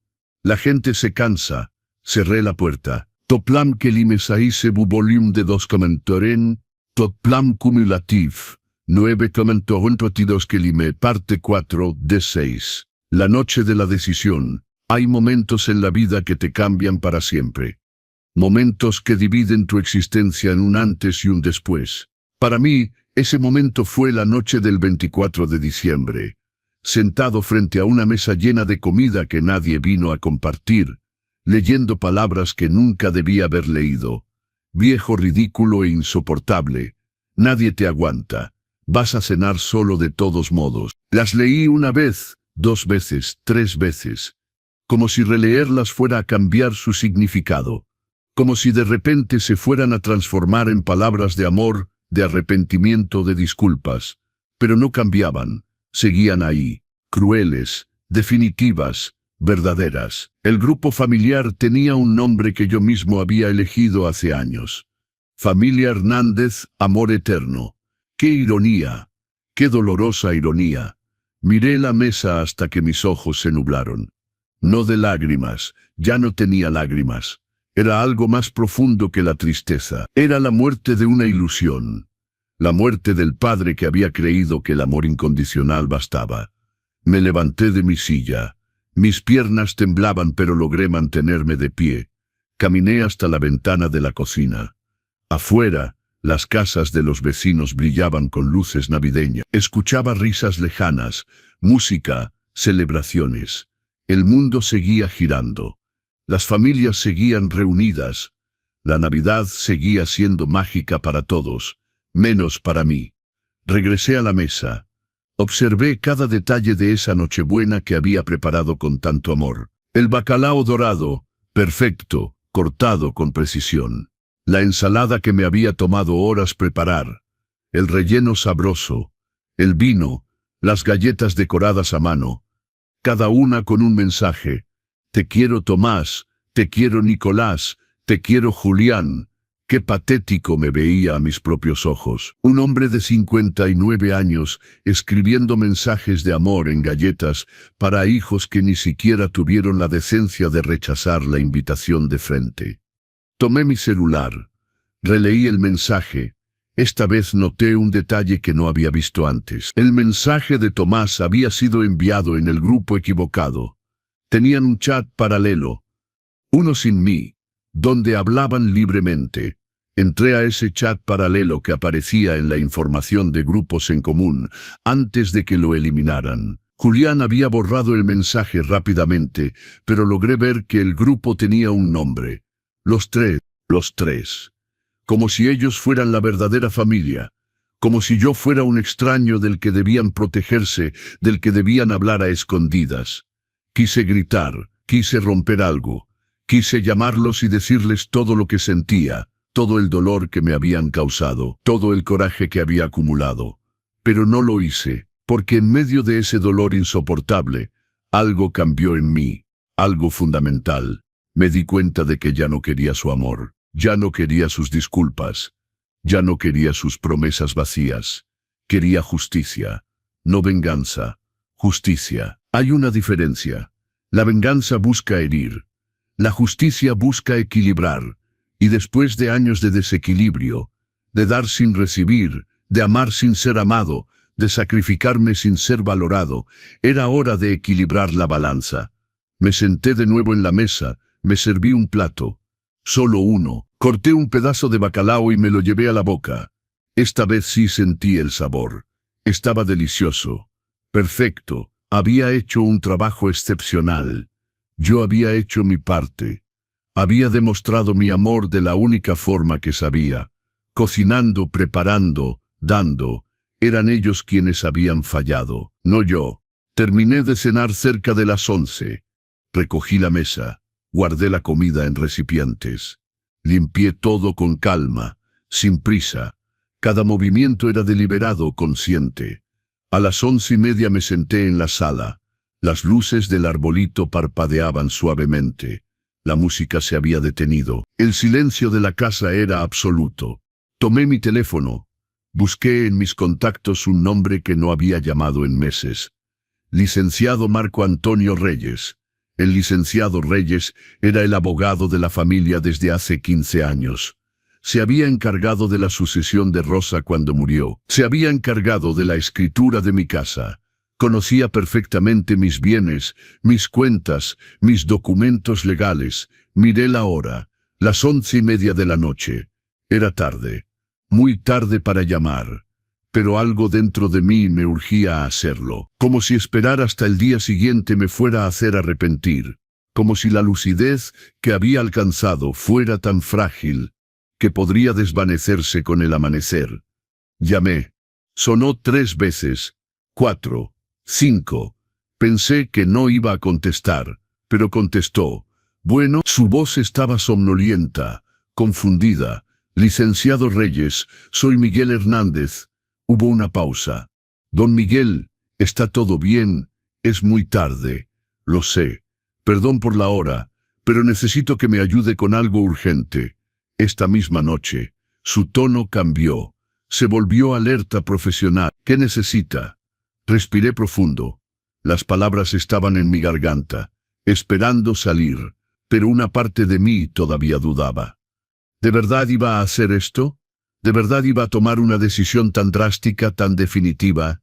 La gente se cansa. Cerré la puerta. Toplam que limesaise bu volume de 2 comentaren, toplam cumulatif, 9 comentaron que lime parte 4 de 6. La noche de la decisión. Hay momentos en la vida que te cambian para siempre. Momentos que dividen tu existencia en un antes y un después. Para mí, ese momento fue la noche del 24 de diciembre. Sentado frente a una mesa llena de comida que nadie vino a compartir, leyendo palabras que nunca debía haber leído. Viejo, ridículo e insoportable. Nadie te aguanta. Vas a cenar solo de todos modos. Las leí una vez, 2 veces, 3 veces. Como si releerlas fuera a cambiar su significado. Como si de repente se fueran a transformar en palabras de amor, de arrepentimiento, de disculpas. Pero no cambiaban. Seguían ahí. Crueles, definitivas, verdaderas. El grupo familiar tenía un nombre que yo mismo había elegido hace años. Familia Hernández, amor eterno. ¡Qué ironía! ¡Qué dolorosa ironía! Miré la mesa hasta que mis ojos se nublaron. No de lágrimas, ya no tenía lágrimas. Era algo más profundo que la tristeza. Era la muerte de una ilusión. La muerte del padre que había creído que el amor incondicional bastaba. Me levanté de mi silla. Mis piernas temblaban, pero logré mantenerme de pie. Caminé hasta la ventana de la cocina. Afuera, las casas de los vecinos brillaban con luces navideñas. Escuchaba risas lejanas, música, celebraciones. El mundo seguía girando. Las familias seguían reunidas. La Navidad seguía siendo mágica para todos, menos para mí. Regresé a la mesa. Observé cada detalle de esa Nochebuena que había preparado con tanto amor. El bacalao dorado, perfecto, cortado con precisión. La ensalada que me había tomado horas preparar. El relleno sabroso. El vino. Las galletas decoradas a mano. Cada una con un mensaje. Te quiero Tomás, te quiero Nicolás, te quiero Julián. Qué patético me veía a mis propios ojos. Un hombre de 59 años escribiendo mensajes de amor en galletas para hijos que ni siquiera tuvieron la decencia de rechazar la invitación de frente. Tomé mi celular. Releí el mensaje. Esta vez noté un detalle que no había visto antes. El mensaje de Tomás había sido enviado en el grupo equivocado. Tenían un chat paralelo. Uno sin mí, donde hablaban libremente. Entré a ese chat paralelo que aparecía en la información de grupos en común, antes de que lo eliminaran. Julián había borrado el mensaje rápidamente, pero logré ver que el grupo tenía un nombre. Los tres. Como si ellos fueran la verdadera familia. Como si yo fuera un extraño del que debían protegerse, del que debían hablar a escondidas. Quise gritar, quise romper algo. Quise llamarlos y decirles todo lo que sentía, todo el dolor que me habían causado, todo el coraje que había acumulado. Pero no lo hice, porque en medio de ese dolor insoportable, algo cambió en mí, algo fundamental. Me di cuenta de que ya no quería su amor, ya no quería sus disculpas, ya no quería sus promesas vacías. Quería justicia, no venganza, justicia. Hay una diferencia. La venganza busca herir. La justicia busca equilibrar, y después de años de desequilibrio, de dar sin recibir, de amar sin ser amado, de sacrificarme sin ser valorado, era hora de equilibrar la balanza. Me senté de nuevo en la mesa, me serví un plato, solo uno, corté un pedazo de bacalao y me lo llevé a la boca. Esta vez sí sentí el sabor. Estaba delicioso, perfecto, había hecho un trabajo excepcional. Yo había hecho mi parte. Había demostrado mi amor de la única forma que sabía, cocinando, preparando, dando. Eran ellos quienes habían fallado, no yo. Terminé de cenar cerca de las 11. Recogí la mesa, guardé la comida en recipientes. Limpié todo con calma, sin prisa. Cada movimiento era deliberado, consciente. A las 11:30 me senté en la sala. Las luces del arbolito parpadeaban suavemente. La música se había detenido. El silencio de la casa era absoluto. Tomé mi teléfono. Busqué en mis contactos un nombre que no había llamado en meses. Licenciado Marco Antonio Reyes. El licenciado Reyes era el abogado de la familia desde hace 15 años. Se había encargado de la sucesión de Rosa cuando murió. Se había encargado de la escritura de mi casa. Conocía perfectamente mis bienes, mis cuentas, mis documentos legales. Miré la hora, las 11:30 de la noche. Era tarde, muy tarde para llamar. Pero algo dentro de mí me urgía a hacerlo, como si esperar hasta el día siguiente me fuera a hacer arrepentir, como si la lucidez que había alcanzado fuera tan frágil que podría desvanecerse con el amanecer. Llamé. Sonó 3 veces, 4, 5. Pensé que no iba a contestar, pero contestó. Bueno, su voz estaba somnolienta, confundida. Licenciado Reyes, soy Miguel Hernández. Hubo una pausa. Don Miguel, ¿está todo bien? Es muy tarde. Lo sé. Perdón por la hora, pero necesito que me ayude con algo urgente. Esta misma noche, su tono cambió. Se volvió alerta profesional. ¿Qué necesita? Respiré profundo. Las palabras estaban en mi garganta, esperando salir, pero una parte de mí todavía dudaba. ¿De verdad iba a hacer esto? ¿De verdad iba a tomar una decisión tan drástica, tan definitiva?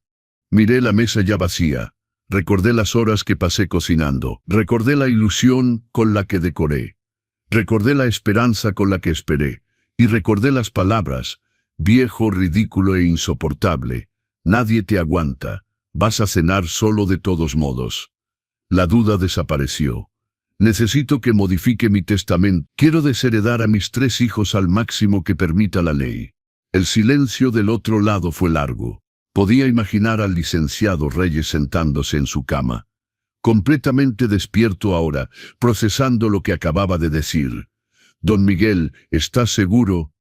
Miré la mesa ya vacía. Recordé las horas que pasé cocinando. Recordé la ilusión con la que decoré. Recordé la esperanza con la que esperé. Y recordé las palabras. Viejo, ridículo e insoportable. Nadie te aguanta. Vas a cenar solo de todos modos. La duda desapareció. Necesito que modifique mi testamento. Quiero desheredar a mis 3 hijos al máximo que permita la ley. El silencio del otro lado fue largo. Podía imaginar al licenciado Reyes sentándose en su cama, completamente despierto ahora, procesando lo que acababa de decir. Don Miguel, ¿estás seguro?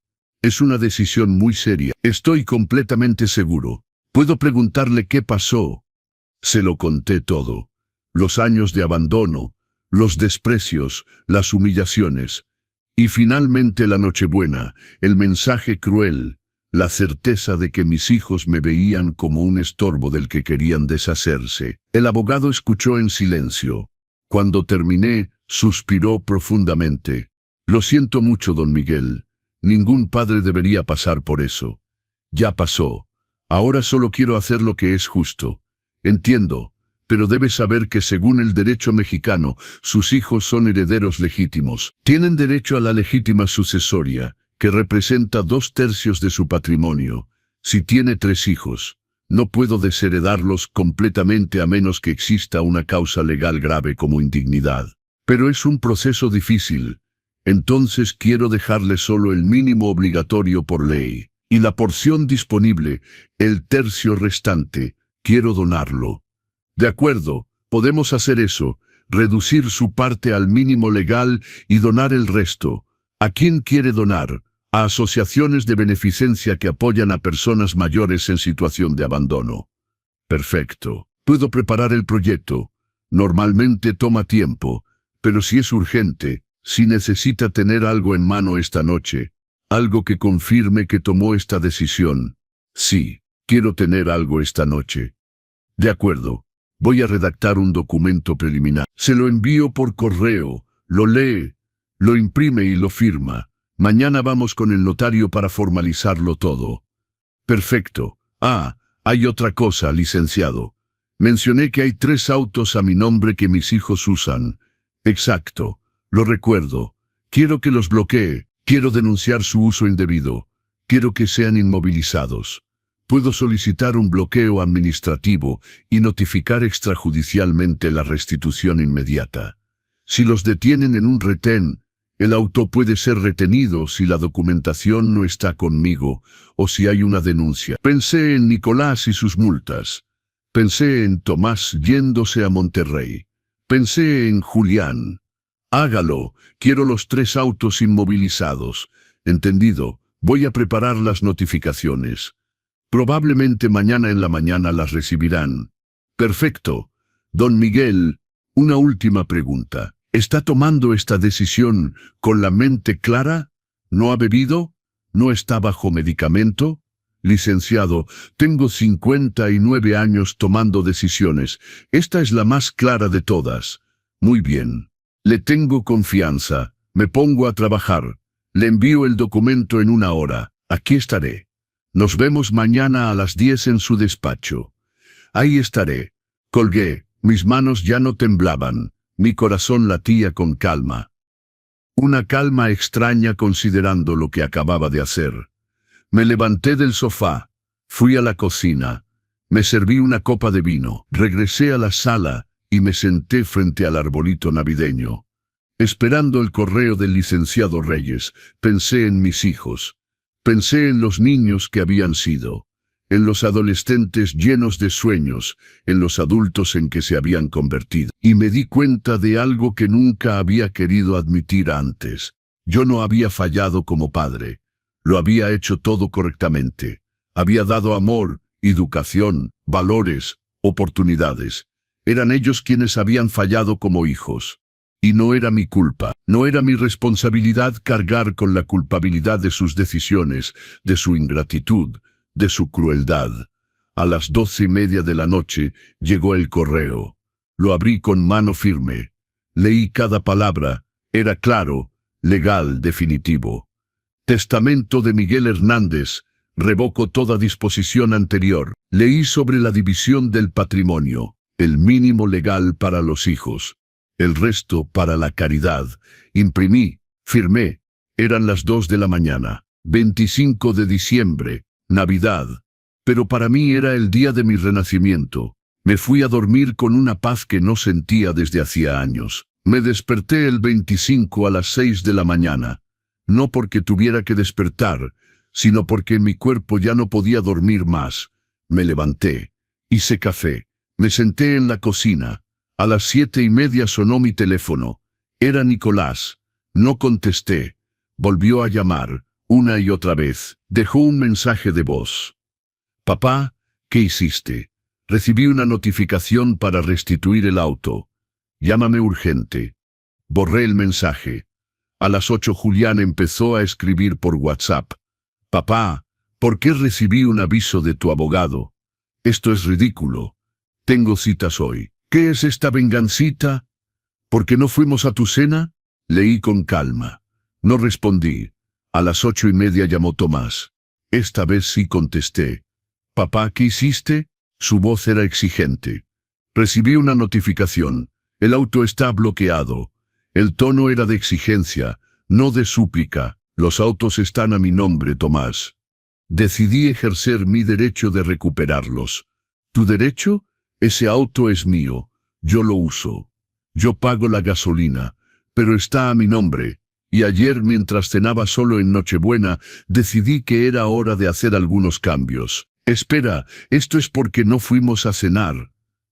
Es una decisión muy seria. Estoy completamente seguro. ¿Puedo preguntarle qué pasó? Se lo conté todo. Los años de abandono, los desprecios, las humillaciones. Y finalmente la Nochebuena, el mensaje cruel, la certeza de que mis hijos me veían como un estorbo del que querían deshacerse. El abogado escuchó en silencio. Cuando terminé, suspiró profundamente. Lo siento mucho, don Miguel. Ningún padre debería pasar por eso. Ya pasó. Ahora solo quiero hacer lo que es justo. Entiendo. Pero debe saber que según el derecho mexicano, sus hijos son herederos legítimos. Tienen derecho a la legítima sucesoria, que representa 2/3 de su patrimonio. Si tiene 3 hijos, no puedo desheredarlos completamente a menos que exista una causa legal grave como indignidad. Pero es un proceso difícil. Entonces quiero dejarle solo el mínimo obligatorio por ley. Y la porción disponible, el 1/3 restante, quiero donarlo. De acuerdo, podemos hacer eso, reducir su parte al mínimo legal y donar el resto. ¿A quién quiere donar? A asociaciones de beneficencia que apoyan a personas mayores en situación de abandono. Perfecto. Puedo preparar el proyecto. Normalmente toma tiempo, pero si es urgente, si necesita tener algo en mano esta noche, algo que confirme que tomó esta decisión. Sí, quiero tener algo esta noche. De acuerdo. Voy a redactar un documento preliminar. Se lo envío por correo, lo lee, lo imprime y lo firma. Mañana vamos con el notario para formalizarlo todo. Perfecto. Ah, hay otra cosa, licenciado. Mencioné que hay 3 autos a mi nombre que mis hijos usan. Exacto. Lo recuerdo. Quiero que los bloquee. Quiero denunciar su uso indebido. Quiero que sean inmovilizados. Puedo solicitar un bloqueo administrativo y notificar extrajudicialmente la restitución inmediata. Si los detienen en un retén, El auto puede ser retenido si la documentación no está conmigo o si hay una denuncia. Pensé en Nicolás y sus multas. Pensé en Tomás yéndose a Monterrey. Pensé en Julián. Hágalo. Quiero los 3 autos inmovilizados. Entendido. Voy a preparar las notificaciones. Probablemente mañana en la mañana las recibirán. Perfecto. Don Miguel, una última pregunta. ¿Está tomando esta decisión con la mente clara? ¿No ha bebido? ¿No está bajo medicamento? Licenciado, tengo 59 años tomando decisiones. Esta es la más clara de todas. Muy bien. Le tengo confianza. Me pongo a trabajar. Le envío el documento en 1 hora. Aquí estaré. Nos vemos mañana a las 10 en su despacho. Ahí estaré. Colgué. Mis manos ya no temblaban. Mi corazón latía con calma. Una calma extraña considerando lo que acababa de hacer. Me levanté del sofá. Fui a la cocina. Me serví una copa de vino. Regresé a la sala y me senté frente al arbolito navideño. Esperando el correo del licenciado Reyes, pensé en mis hijos. Pensé en los niños que habían sido, en los adolescentes llenos de sueños, en los adultos en que se habían convertido. Y me di cuenta de algo que nunca había querido admitir antes. Yo no había fallado como padre. Lo había hecho todo correctamente. Había dado amor, educación, valores, oportunidades. Eran ellos quienes habían fallado como hijos. Y no era mi culpa, no era mi responsabilidad cargar con la culpabilidad de sus decisiones, de su ingratitud, de su crueldad. A las 12:30 de la noche llegó el correo. Lo abrí con mano firme. Leí cada palabra. Era claro, legal, definitivo. Testamento de Miguel Hernández. Revoco toda disposición anterior. Leí sobre la división del patrimonio, el mínimo legal para los hijos. El resto para la caridad. Imprimí, firmé. Eran las 2 de la mañana. 25 de diciembre, Navidad. Pero para mí era el día de mi renacimiento. Me fui a dormir con una paz que no sentía desde hacía años. Me desperté el 25 a las 6 de la mañana. No porque tuviera que despertar, sino porque mi cuerpo ya no podía dormir más. Me levanté. Hice café. Me senté en la cocina. A las 7:30 sonó mi teléfono. Era Nicolás. No contesté. Volvió a llamar, una y otra vez. Dejó un mensaje de voz. Papá, ¿qué hiciste? Recibí una notificación para restituir el auto. Llámame urgente. Borré el mensaje. A las 8 Julián empezó a escribir por WhatsApp. Papá, ¿por qué recibí un aviso de tu abogado? Esto es ridículo. Tengo citas hoy. ¿Qué es esta vengancita? ¿Por qué no fuimos a tu cena? Leí con calma. No respondí. A las 8:30 llamó Tomás. Esta vez sí contesté. Papá, ¿qué hiciste? Su voz era exigente. Recibí una notificación. El auto está bloqueado. El tono era de exigencia, no de súplica. Los autos están a mi nombre, Tomás. Decidí ejercer mi derecho de recuperarlos. ¿Tu derecho? Ese auto es mío. Yo lo uso. Yo pago la gasolina, pero está a mi nombre. Y ayer, mientras cenaba solo en Nochebuena, decidí que era hora de hacer algunos cambios. Espera, esto es porque no fuimos a cenar.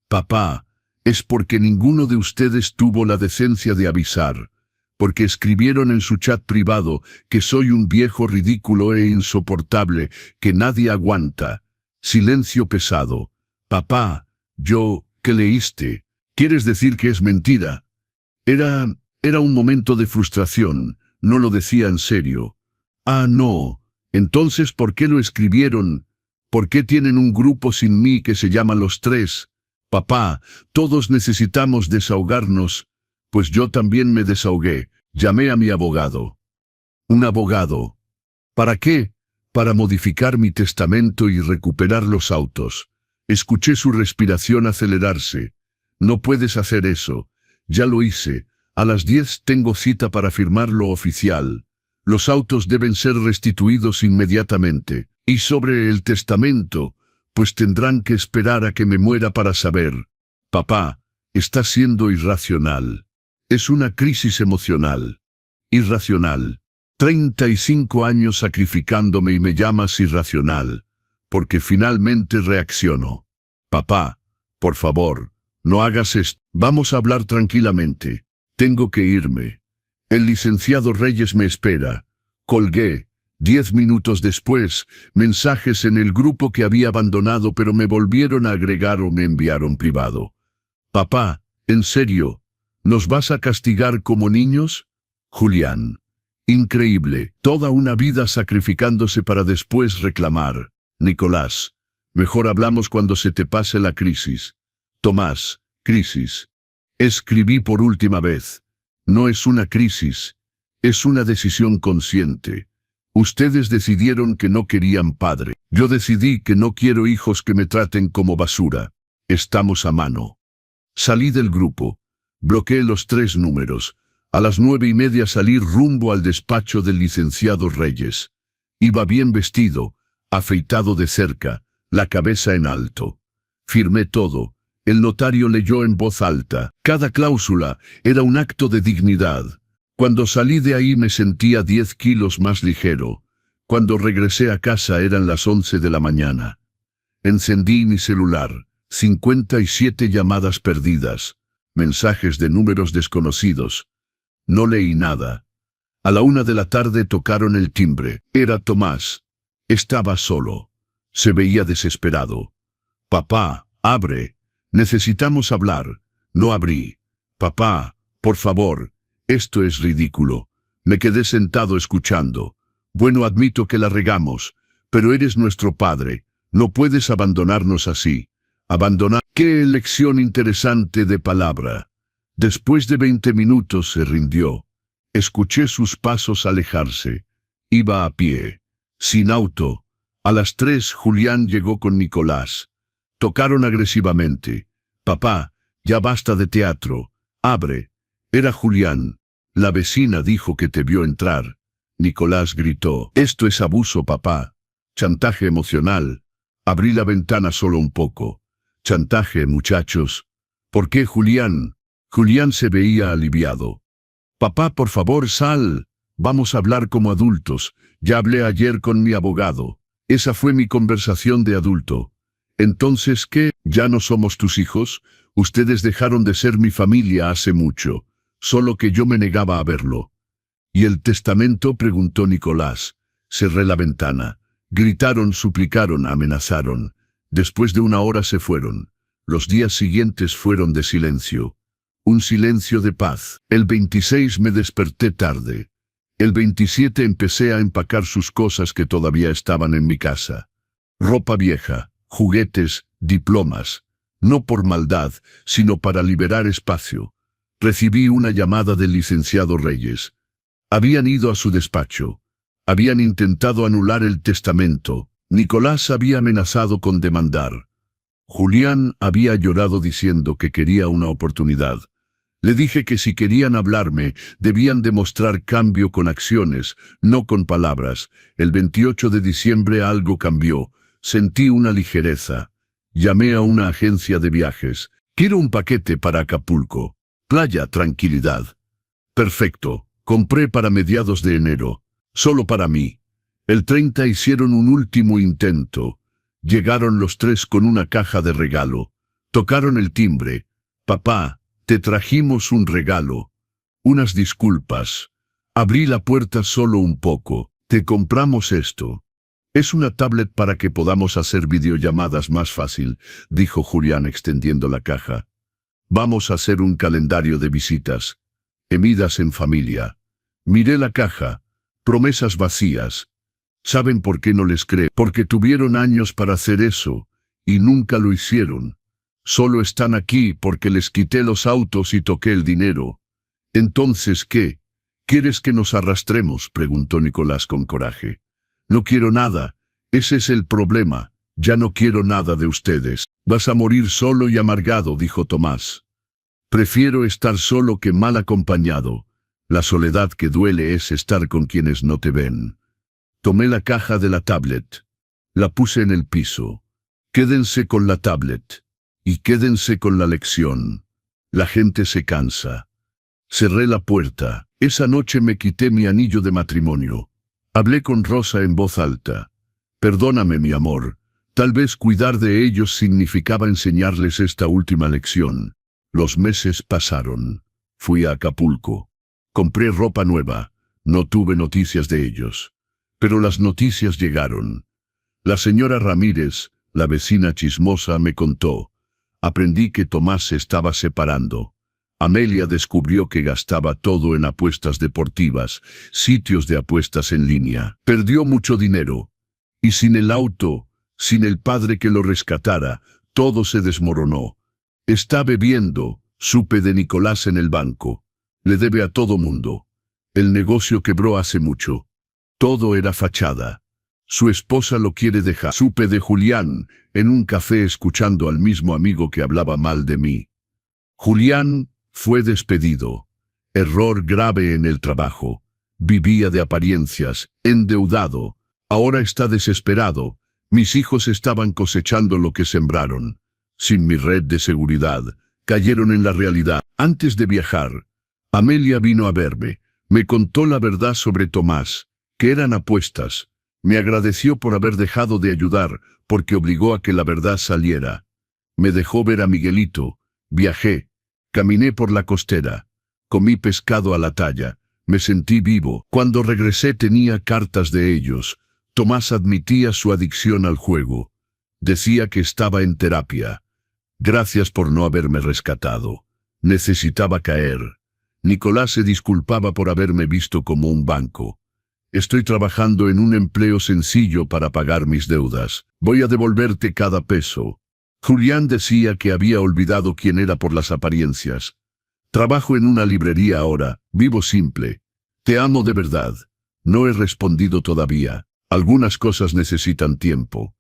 Papá, es porque ninguno de ustedes tuvo la decencia de avisar. Porque escribieron en su chat privado que soy un viejo ridículo e insoportable que nadie aguanta. Silencio pesado. Papá, ¿qué leíste? ¿Quieres decir que es mentira? Era un momento de frustración. No lo decía en serio. Ah, no. Entonces, ¿por qué lo escribieron? ¿Por qué tienen un grupo sin mí que se llama Los Tres? Papá, todos necesitamos desahogarnos. Pues yo también me desahogué. Llamé a mi abogado. ¿Un abogado? ¿Para qué? Para modificar mi testamento y recuperar los autos. Escuché su respiración acelerarse. No puedes hacer eso. Ya lo hice. A las 10 tengo cita para firmar lo oficial. Los autos deben ser restituidos inmediatamente. Y sobre el testamento, pues tendrán que esperar a que me muera para saber. Papá, está siendo irracional. Es una crisis emocional. Irracional. 35 años sacrificándome y me llamas irracional, porque finalmente reacciono. Papá, por favor, no hagas esto. Vamos a hablar tranquilamente. Tengo que irme. El licenciado Reyes me espera. Colgué. 10 minutos después, mensajes en el grupo que había abandonado, pero me volvieron a agregar o me enviaron privado. Papá, ¿en serio? ¿Nos vas a castigar como niños? Julián. Increíble, toda una vida sacrificándose para después reclamar. Nicolás. Mejor hablamos cuando se te pase la crisis. Tomás. Crisis. Escribí por última vez. No es una crisis. Es una decisión consciente. Ustedes decidieron que no querían padre. Yo decidí que no quiero hijos que me traten como basura. Estamos a mano. Salí del grupo. Bloqueé los 3 números. A las 9:30 salí rumbo al despacho del licenciado Reyes. Iba bien vestido, afeitado de cerca, la cabeza en alto. Firmé todo. El notario leyó en voz alta. Cada cláusula era un acto de dignidad. Cuando salí de ahí me sentía 10 kilos más ligero. Cuando regresé a casa eran las 11 de la mañana. Encendí mi celular. 57 llamadas perdidas. Mensajes de números desconocidos. No leí nada. A la 1 de la tarde tocaron el timbre. Era Tomás. Estaba solo. Se veía desesperado. Papá, abre. Necesitamos hablar. No abrí. Papá, por favor. Esto es ridículo. Me quedé sentado escuchando. Bueno, admito que la regamos, pero eres nuestro padre. No puedes abandonarnos así. Abandonar. ¡Qué elección interesante de palabra! Después de 20 minutos se rindió. Escuché sus pasos alejarse. Iba a pie. Sin auto. A las 3 Julián llegó con Nicolás. Tocaron agresivamente. Papá, ya basta de teatro. Abre. Era Julián. La vecina dijo que te vio entrar. Nicolás gritó. Esto es abuso, papá. Chantaje emocional. Abrí la ventana solo un poco. Chantaje, muchachos. ¿Por qué Julián? Julián se veía aliviado. Papá, por favor, sal. Vamos a hablar como adultos. Ya hablé ayer con mi abogado. Esa fue mi conversación de adulto. Entonces, ¿qué? ¿Ya no somos tus hijos? Ustedes dejaron de ser mi familia hace mucho. Solo que yo me negaba a verlo. ¿Y el testamento? Preguntó Nicolás. Cerré la ventana. Gritaron, suplicaron, amenazaron. Después de 1 hora se fueron. Los días siguientes fueron de silencio. Un silencio de paz. El 26 me desperté tarde. El 27 empecé a empacar sus cosas que todavía estaban en mi casa. Ropa vieja, juguetes, diplomas. No por maldad, sino para liberar espacio. Recibí una llamada del licenciado Reyes. Habían ido a su despacho. Habían intentado anular el testamento. Nicolás había amenazado con demandar. Julián había llorado diciendo que quería una oportunidad. Le dije que si querían hablarme, debían demostrar cambio con acciones, no con palabras. El 28 de diciembre algo cambió. Sentí una ligereza. Llamé a una agencia de viajes. Quiero un paquete para Acapulco. Playa, tranquilidad. Perfecto. Compré para mediados de enero. Solo para mí. El 30 hicieron un último intento. Llegaron los 3 con una caja de regalo. Tocaron el timbre. Papá, te trajimos un regalo. Unas disculpas. Abrí la puerta solo un poco. Te compramos esto. Es una tablet para que podamos hacer videollamadas más fácil, dijo Julián extendiendo la caja. Vamos a hacer un calendario de visitas. Comidas en familia. Miré la caja. Promesas vacías. ¿Saben por qué no les creo? Porque tuvieron años para hacer eso, y nunca lo hicieron. Solo están aquí porque les quité los autos y toqué el dinero. Entonces, ¿qué? ¿Quieres que nos arrastremos?, preguntó Nicolás con coraje. No quiero nada. Ese es el problema. Ya no quiero nada de ustedes. Vas a morir solo y amargado, dijo Tomás. Prefiero estar solo que mal acompañado. La soledad que duele es estar con quienes no te ven. Tomé la caja de la tablet. La puse en el piso. Quédense con la tablet. Y quédense con la lección. La gente se cansa. Cerré la puerta. Esa noche me quité mi anillo de matrimonio. Hablé con Rosa en voz alta. Perdóname, mi amor. Tal vez cuidar de ellos significaba enseñarles esta última lección. Los meses pasaron. Fui a Acapulco. Compré ropa nueva. No tuve noticias de ellos. Pero las noticias llegaron. La señora Ramírez, la vecina chismosa, me contó. Aprendí que Tomás se estaba separando. Amelia descubrió que gastaba todo en apuestas deportivas, sitios de apuestas en línea. Perdió mucho dinero. Y sin el auto, sin el padre que lo rescatara, todo se desmoronó. Está bebiendo, supe de Nicolás en el banco. Le debe a todo mundo. El negocio quebró hace mucho. Todo era fachada. Su esposa lo quiere dejar. Supe de Julián, en un café escuchando al mismo amigo que hablaba mal de mí. Julián fue despedido. Error grave en el trabajo. Vivía de apariencias, endeudado. Ahora está desesperado. Mis hijos estaban cosechando lo que sembraron. Sin mi red de seguridad, cayeron en la realidad. Antes de viajar, Amelia vino a verme. Me contó la verdad sobre Tomás, que eran apuestas. Me agradeció por haber dejado de ayudar, porque obligó a que la verdad saliera. Me dejó ver a Miguelito. Viajé. Caminé por la costera. Comí pescado a la talla. Me sentí vivo. Cuando regresé tenía cartas de ellos. Tomás admitía su adicción al juego. Decía que estaba en terapia. Gracias por no haberme rescatado. Necesitaba caer. Nicolás se disculpaba por haberme visto como un banco. Estoy trabajando en un empleo sencillo para pagar mis deudas. Voy a devolverte cada peso. Julián decía que había olvidado quién era por las apariencias. Trabajo en una librería ahora, vivo simple. Te amo de verdad. No he respondido todavía. Algunas cosas necesitan tiempo.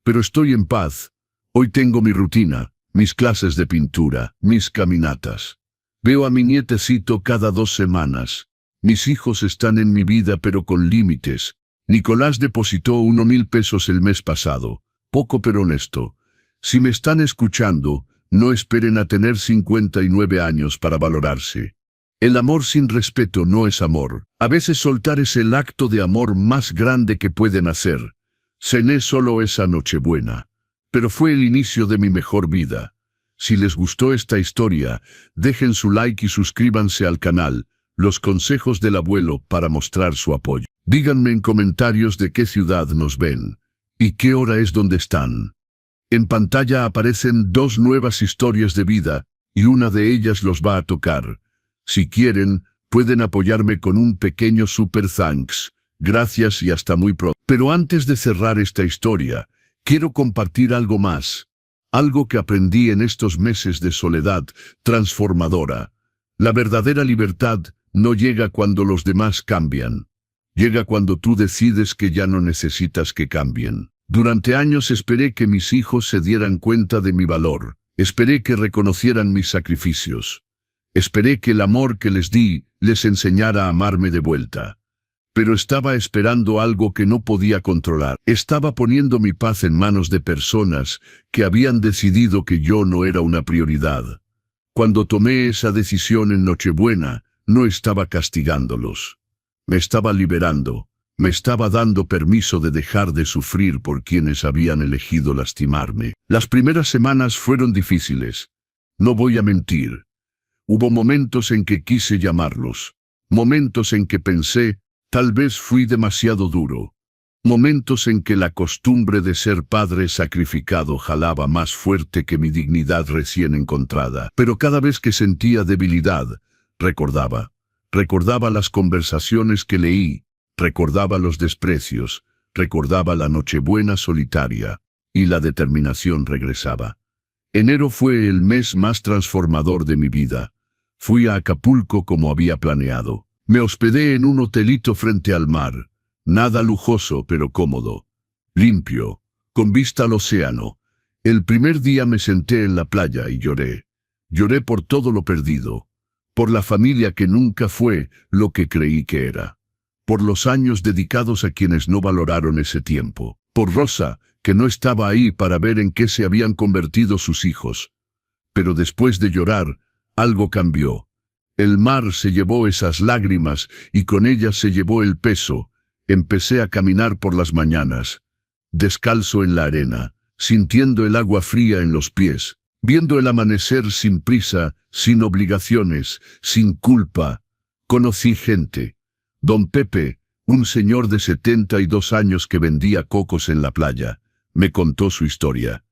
Pero estoy en paz. Hoy tengo mi rutina, mis clases de pintura, mis caminatas. Veo a mi nietecito cada 2 semanas. Mis hijos están en mi vida pero con límites. Nicolás depositó 1,000 pesos el mes pasado. Poco pero honesto. Si me están escuchando, no esperen a tener 59 años para valorarse. El amor sin respeto no es amor. A veces soltar es el acto de amor más grande que pueden hacer. Cené solo esa Nochebuena. Pero fue el inicio de mi mejor vida. Si les gustó esta historia, dejen su like y suscríbanse al canal, Los Consejos del Abuelo, para mostrar su apoyo. Díganme en comentarios de qué ciudad nos ven y qué hora es donde están. En pantalla aparecen 2 nuevas historias de vida y una de ellas los va a tocar. Si quieren, pueden apoyarme con un pequeño super thanks. Gracias y hasta muy pronto. Pero antes de cerrar esta historia, quiero compartir algo más. Algo que aprendí en estos meses de soledad transformadora. La verdadera libertad no llega cuando los demás cambian. Llega cuando tú decides que ya no necesitas que cambien. Durante años esperé que mis hijos se dieran cuenta de mi valor. Esperé que reconocieran mis sacrificios. Esperé que el amor que les di les enseñara a amarme de vuelta. Pero estaba esperando algo que no podía controlar. Estaba poniendo mi paz en manos de personas que habían decidido que yo no era una prioridad. Cuando tomé esa decisión en Nochebuena, no estaba castigándolos. Me estaba liberando. Me estaba dando permiso de dejar de sufrir por quienes habían elegido lastimarme. Las primeras semanas fueron difíciles. No voy a mentir. Hubo momentos en que quise llamarlos. Momentos en que pensé, tal vez fui demasiado duro. Momentos en que la costumbre de ser padre sacrificado jalaba más fuerte que mi dignidad recién encontrada. Pero cada vez que sentía debilidad, recordaba las conversaciones que leí, recordaba los desprecios, recordaba la Nochebuena solitaria, y la determinación regresaba. Enero fue el mes más transformador de mi vida. Fui a Acapulco como había planeado. Me hospedé en un hotelito frente al mar. Nada lujoso, pero cómodo. Limpio, con vista al océano. El primer día me senté en la playa y lloré. Lloré por todo lo perdido. Por la familia que nunca fue lo que creí que era. Por los años dedicados a quienes no valoraron ese tiempo. Por Rosa, que no estaba ahí para ver en qué se habían convertido sus hijos. Pero después de llorar, algo cambió. El mar se llevó esas lágrimas y con ellas se llevó el peso. Empecé a caminar por las mañanas, descalzo en la arena, sintiendo el agua fría en los pies, viendo el amanecer sin prisa, sin obligaciones, sin culpa. Conocí gente. Don Pepe, un señor de 72 años que vendía cocos en la playa, me contó su historia.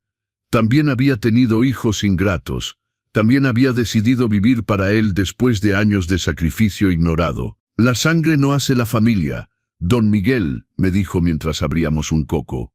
También había tenido hijos ingratos. También había decidido vivir para él después de años de sacrificio ignorado. La sangre no hace la familia. Don Miguel, me dijo mientras abríamos un coco.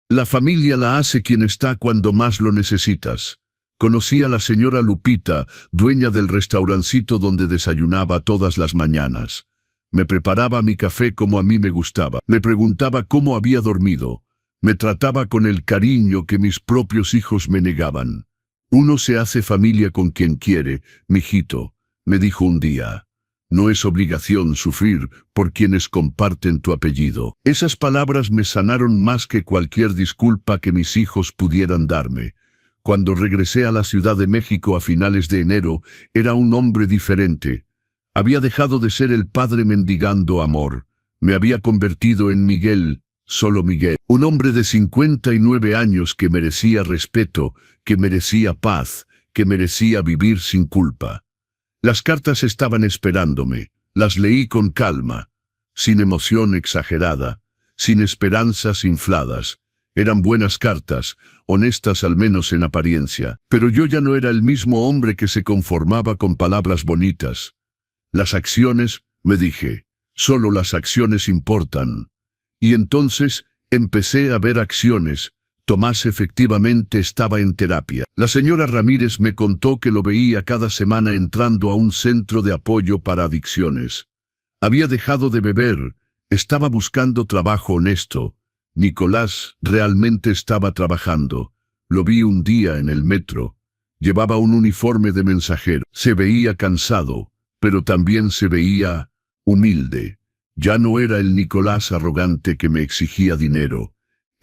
La familia la hace quien está cuando más lo necesitas. Conocí a la señora Lupita, dueña del restaurancito donde desayunaba todas las mañanas. Me preparaba mi café como a mí me gustaba. Me preguntaba cómo había dormido. Me trataba con el cariño que mis propios hijos me negaban. Uno se hace familia con quien quiere, mijito, me dijo un día. No es obligación sufrir por quienes comparten tu apellido. Esas palabras me sanaron más que cualquier disculpa que mis hijos pudieran darme. Cuando regresé a la Ciudad de México a finales de enero, era un hombre diferente. Había dejado de ser el padre mendigando amor. Me había convertido en Miguel, solo Miguel. Un hombre de 59 años que merecía respeto, que merecía paz, que merecía vivir sin culpa. Las cartas estaban esperándome. Las leí con calma, sin emoción exagerada, sin esperanzas infladas. Eran buenas cartas, honestas al menos en apariencia. Pero yo ya no era el mismo hombre que se conformaba con palabras bonitas. Las acciones, me dije, solo las acciones importan. Y entonces empecé a ver acciones. Tomás efectivamente estaba en terapia. La señora Ramírez me contó que lo veía cada semana entrando a un centro de apoyo para adicciones. Había dejado de beber, estaba buscando trabajo honesto. Nicolás realmente estaba trabajando. Lo vi un día en el metro. Llevaba un uniforme de mensajero. Se veía cansado, pero también se veía humilde. Ya no era el Nicolás arrogante que me exigía dinero.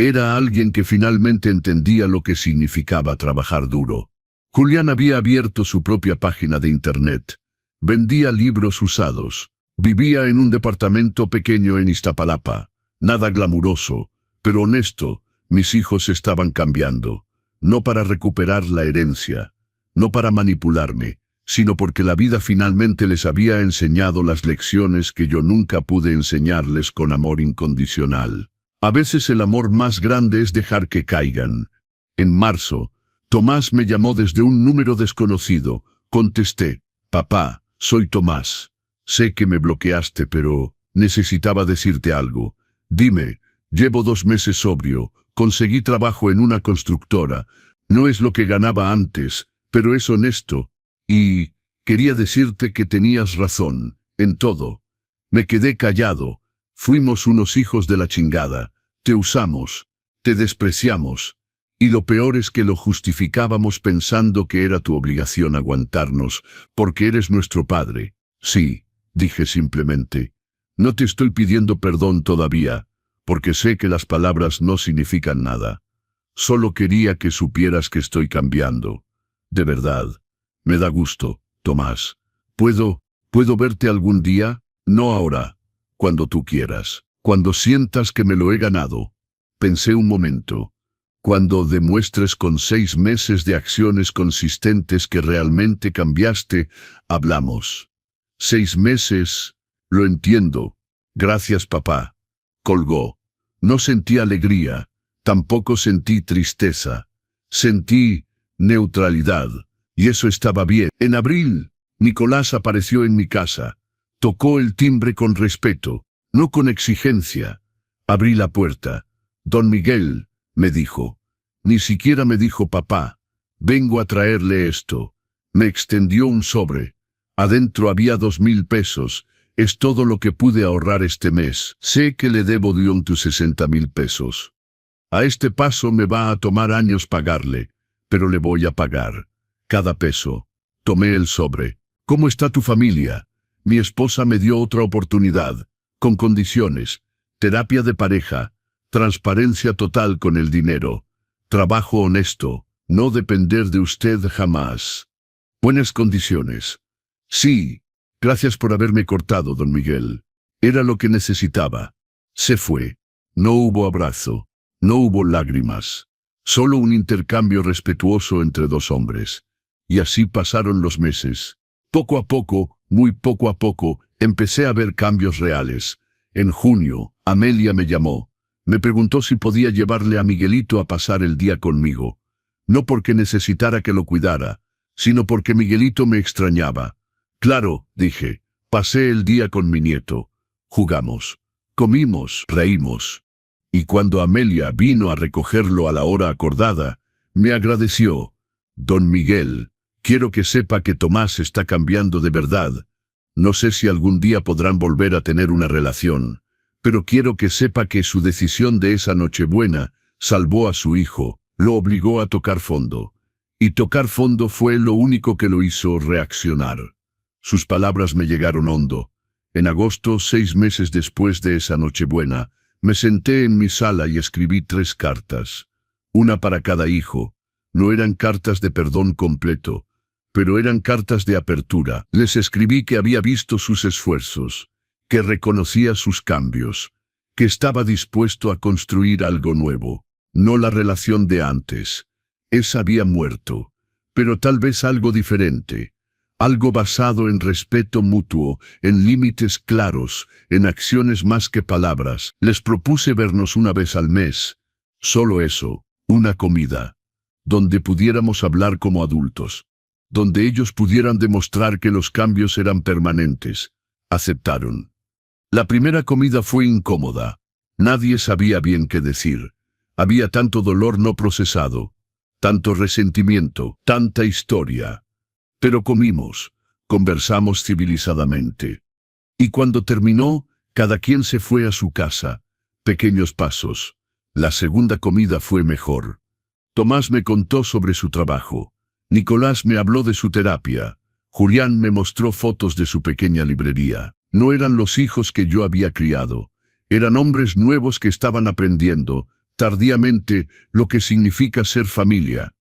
Era alguien que finalmente entendía lo que significaba trabajar duro. Julián había abierto su propia página de internet. Vendía libros usados. Vivía en un departamento pequeño en Iztapalapa. Nada glamuroso, pero honesto. Mis hijos estaban cambiando. No para recuperar la herencia, no para manipularme, sino porque la vida finalmente les había enseñado las lecciones que yo nunca pude enseñarles con amor incondicional. A veces el amor más grande es dejar que caigan. En marzo, Tomás me llamó desde un número desconocido. Contesté, papá, soy Tomás. Sé que me bloqueaste, pero necesitaba decirte algo. Dime, llevo 2 meses sobrio, conseguí trabajo en una constructora. No es lo que ganaba antes, pero es honesto. Y quería decirte que tenías razón, en todo. Me quedé callado. Fuimos unos hijos de la chingada. Te usamos, te despreciamos. Y lo peor es que lo justificábamos pensando que era tu obligación aguantarnos, porque eres nuestro padre. Sí, dije simplemente. No te estoy pidiendo perdón todavía, porque sé que las palabras no significan nada. Solo quería que supieras que estoy cambiando. De verdad. Me da gusto, Tomás. ¿Puedo verte algún día? No ahora. Cuando tú quieras. Cuando sientas que me lo he ganado. Pensé un momento. Cuando demuestres con 6 meses de acciones consistentes que realmente cambiaste, hablamos. 6 meses. Lo entiendo. Gracias, papá. Colgó. No sentí alegría. Tampoco sentí tristeza. Sentí neutralidad. Y eso estaba bien. En abril, Nicolás apareció en mi casa. Tocó el timbre con respeto, no con exigencia. Abrí la puerta. Don Miguel, me dijo. Ni siquiera me dijo papá. Vengo a traerle esto. Me extendió un sobre. Adentro había 2,000 pesos. Es todo lo que pude ahorrar este mes. Sé que le debo de tus 60,000 pesos. A este paso me va a tomar años pagarle, pero le voy a pagar. Cada peso. Tomé el sobre. ¿Cómo está tu familia? Mi esposa me dio otra oportunidad, con condiciones, terapia de pareja, transparencia total con el dinero, trabajo honesto, no depender de usted jamás. Buenas condiciones. Sí, Gracias por haberme cortado, don Miguel. Era lo que necesitaba. Se fue. No hubo abrazo. No hubo lágrimas. Solo un intercambio respetuoso entre dos hombres. Y así pasaron los meses. Poco a poco, muy poco a poco, empecé a ver cambios reales. En junio, Amelia me llamó. Me preguntó si podía llevarle a Miguelito a pasar el día conmigo. No porque necesitara que lo cuidara, sino porque Miguelito me extrañaba. Claro, dije, pasé el día con mi nieto. Jugamos, comimos, reímos. Y cuando Amelia vino a recogerlo a la hora acordada, me agradeció. Don Miguel, quiero que sepa que Tomás está cambiando de verdad. No sé si algún día podrán volver a tener una relación, pero quiero que sepa que su decisión de esa Nochebuena salvó a su hijo, lo obligó a tocar fondo. Y tocar fondo fue lo único que lo hizo reaccionar. Sus palabras me llegaron hondo. En agosto, 6 meses después de esa Nochebuena, me senté en mi sala y escribí 3 cartas. Una para cada hijo. No eran cartas de perdón completo, pero eran cartas de apertura. Les escribí que había visto sus esfuerzos, que reconocía sus cambios, que estaba dispuesto a construir algo nuevo, no la relación de antes. Esa había muerto, pero tal vez algo diferente. Algo basado en respeto mutuo, en límites claros, en acciones más que palabras. Les propuse vernos una vez al mes. Solo eso, una comida, donde pudiéramos hablar como adultos, donde ellos pudieran demostrar que los cambios eran permanentes. Aceptaron. La primera comida fue incómoda. Nadie sabía bien qué decir. Había tanto dolor no procesado, tanto resentimiento, tanta historia. Pero comimos, conversamos civilizadamente. Y cuando terminó, cada quien se fue a su casa. Pequeños pasos. La segunda comida fue mejor. Tomás me contó sobre su trabajo. Nicolás me habló de su terapia. Julián me mostró fotos de su pequeña librería. No eran los hijos que yo había criado. Eran hombres nuevos que estaban aprendiendo, tardíamente, lo que significa ser familia.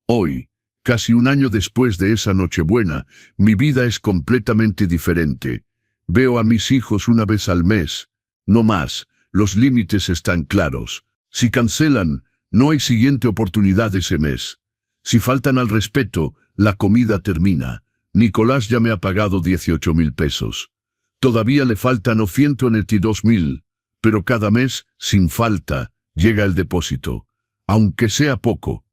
Hoy, casi un año después de esa Nochebuena, mi vida es completamente diferente. Veo a mis hijos una vez al mes. No más, los límites están claros. Si cancelan, no hay siguiente oportunidad ese mes. Si faltan al respeto, la comida termina. Nicolás ya me ha pagado 18,000 pesos. Todavía le faltan 192,000, pero cada mes, sin falta, llega el depósito. Aunque sea poco.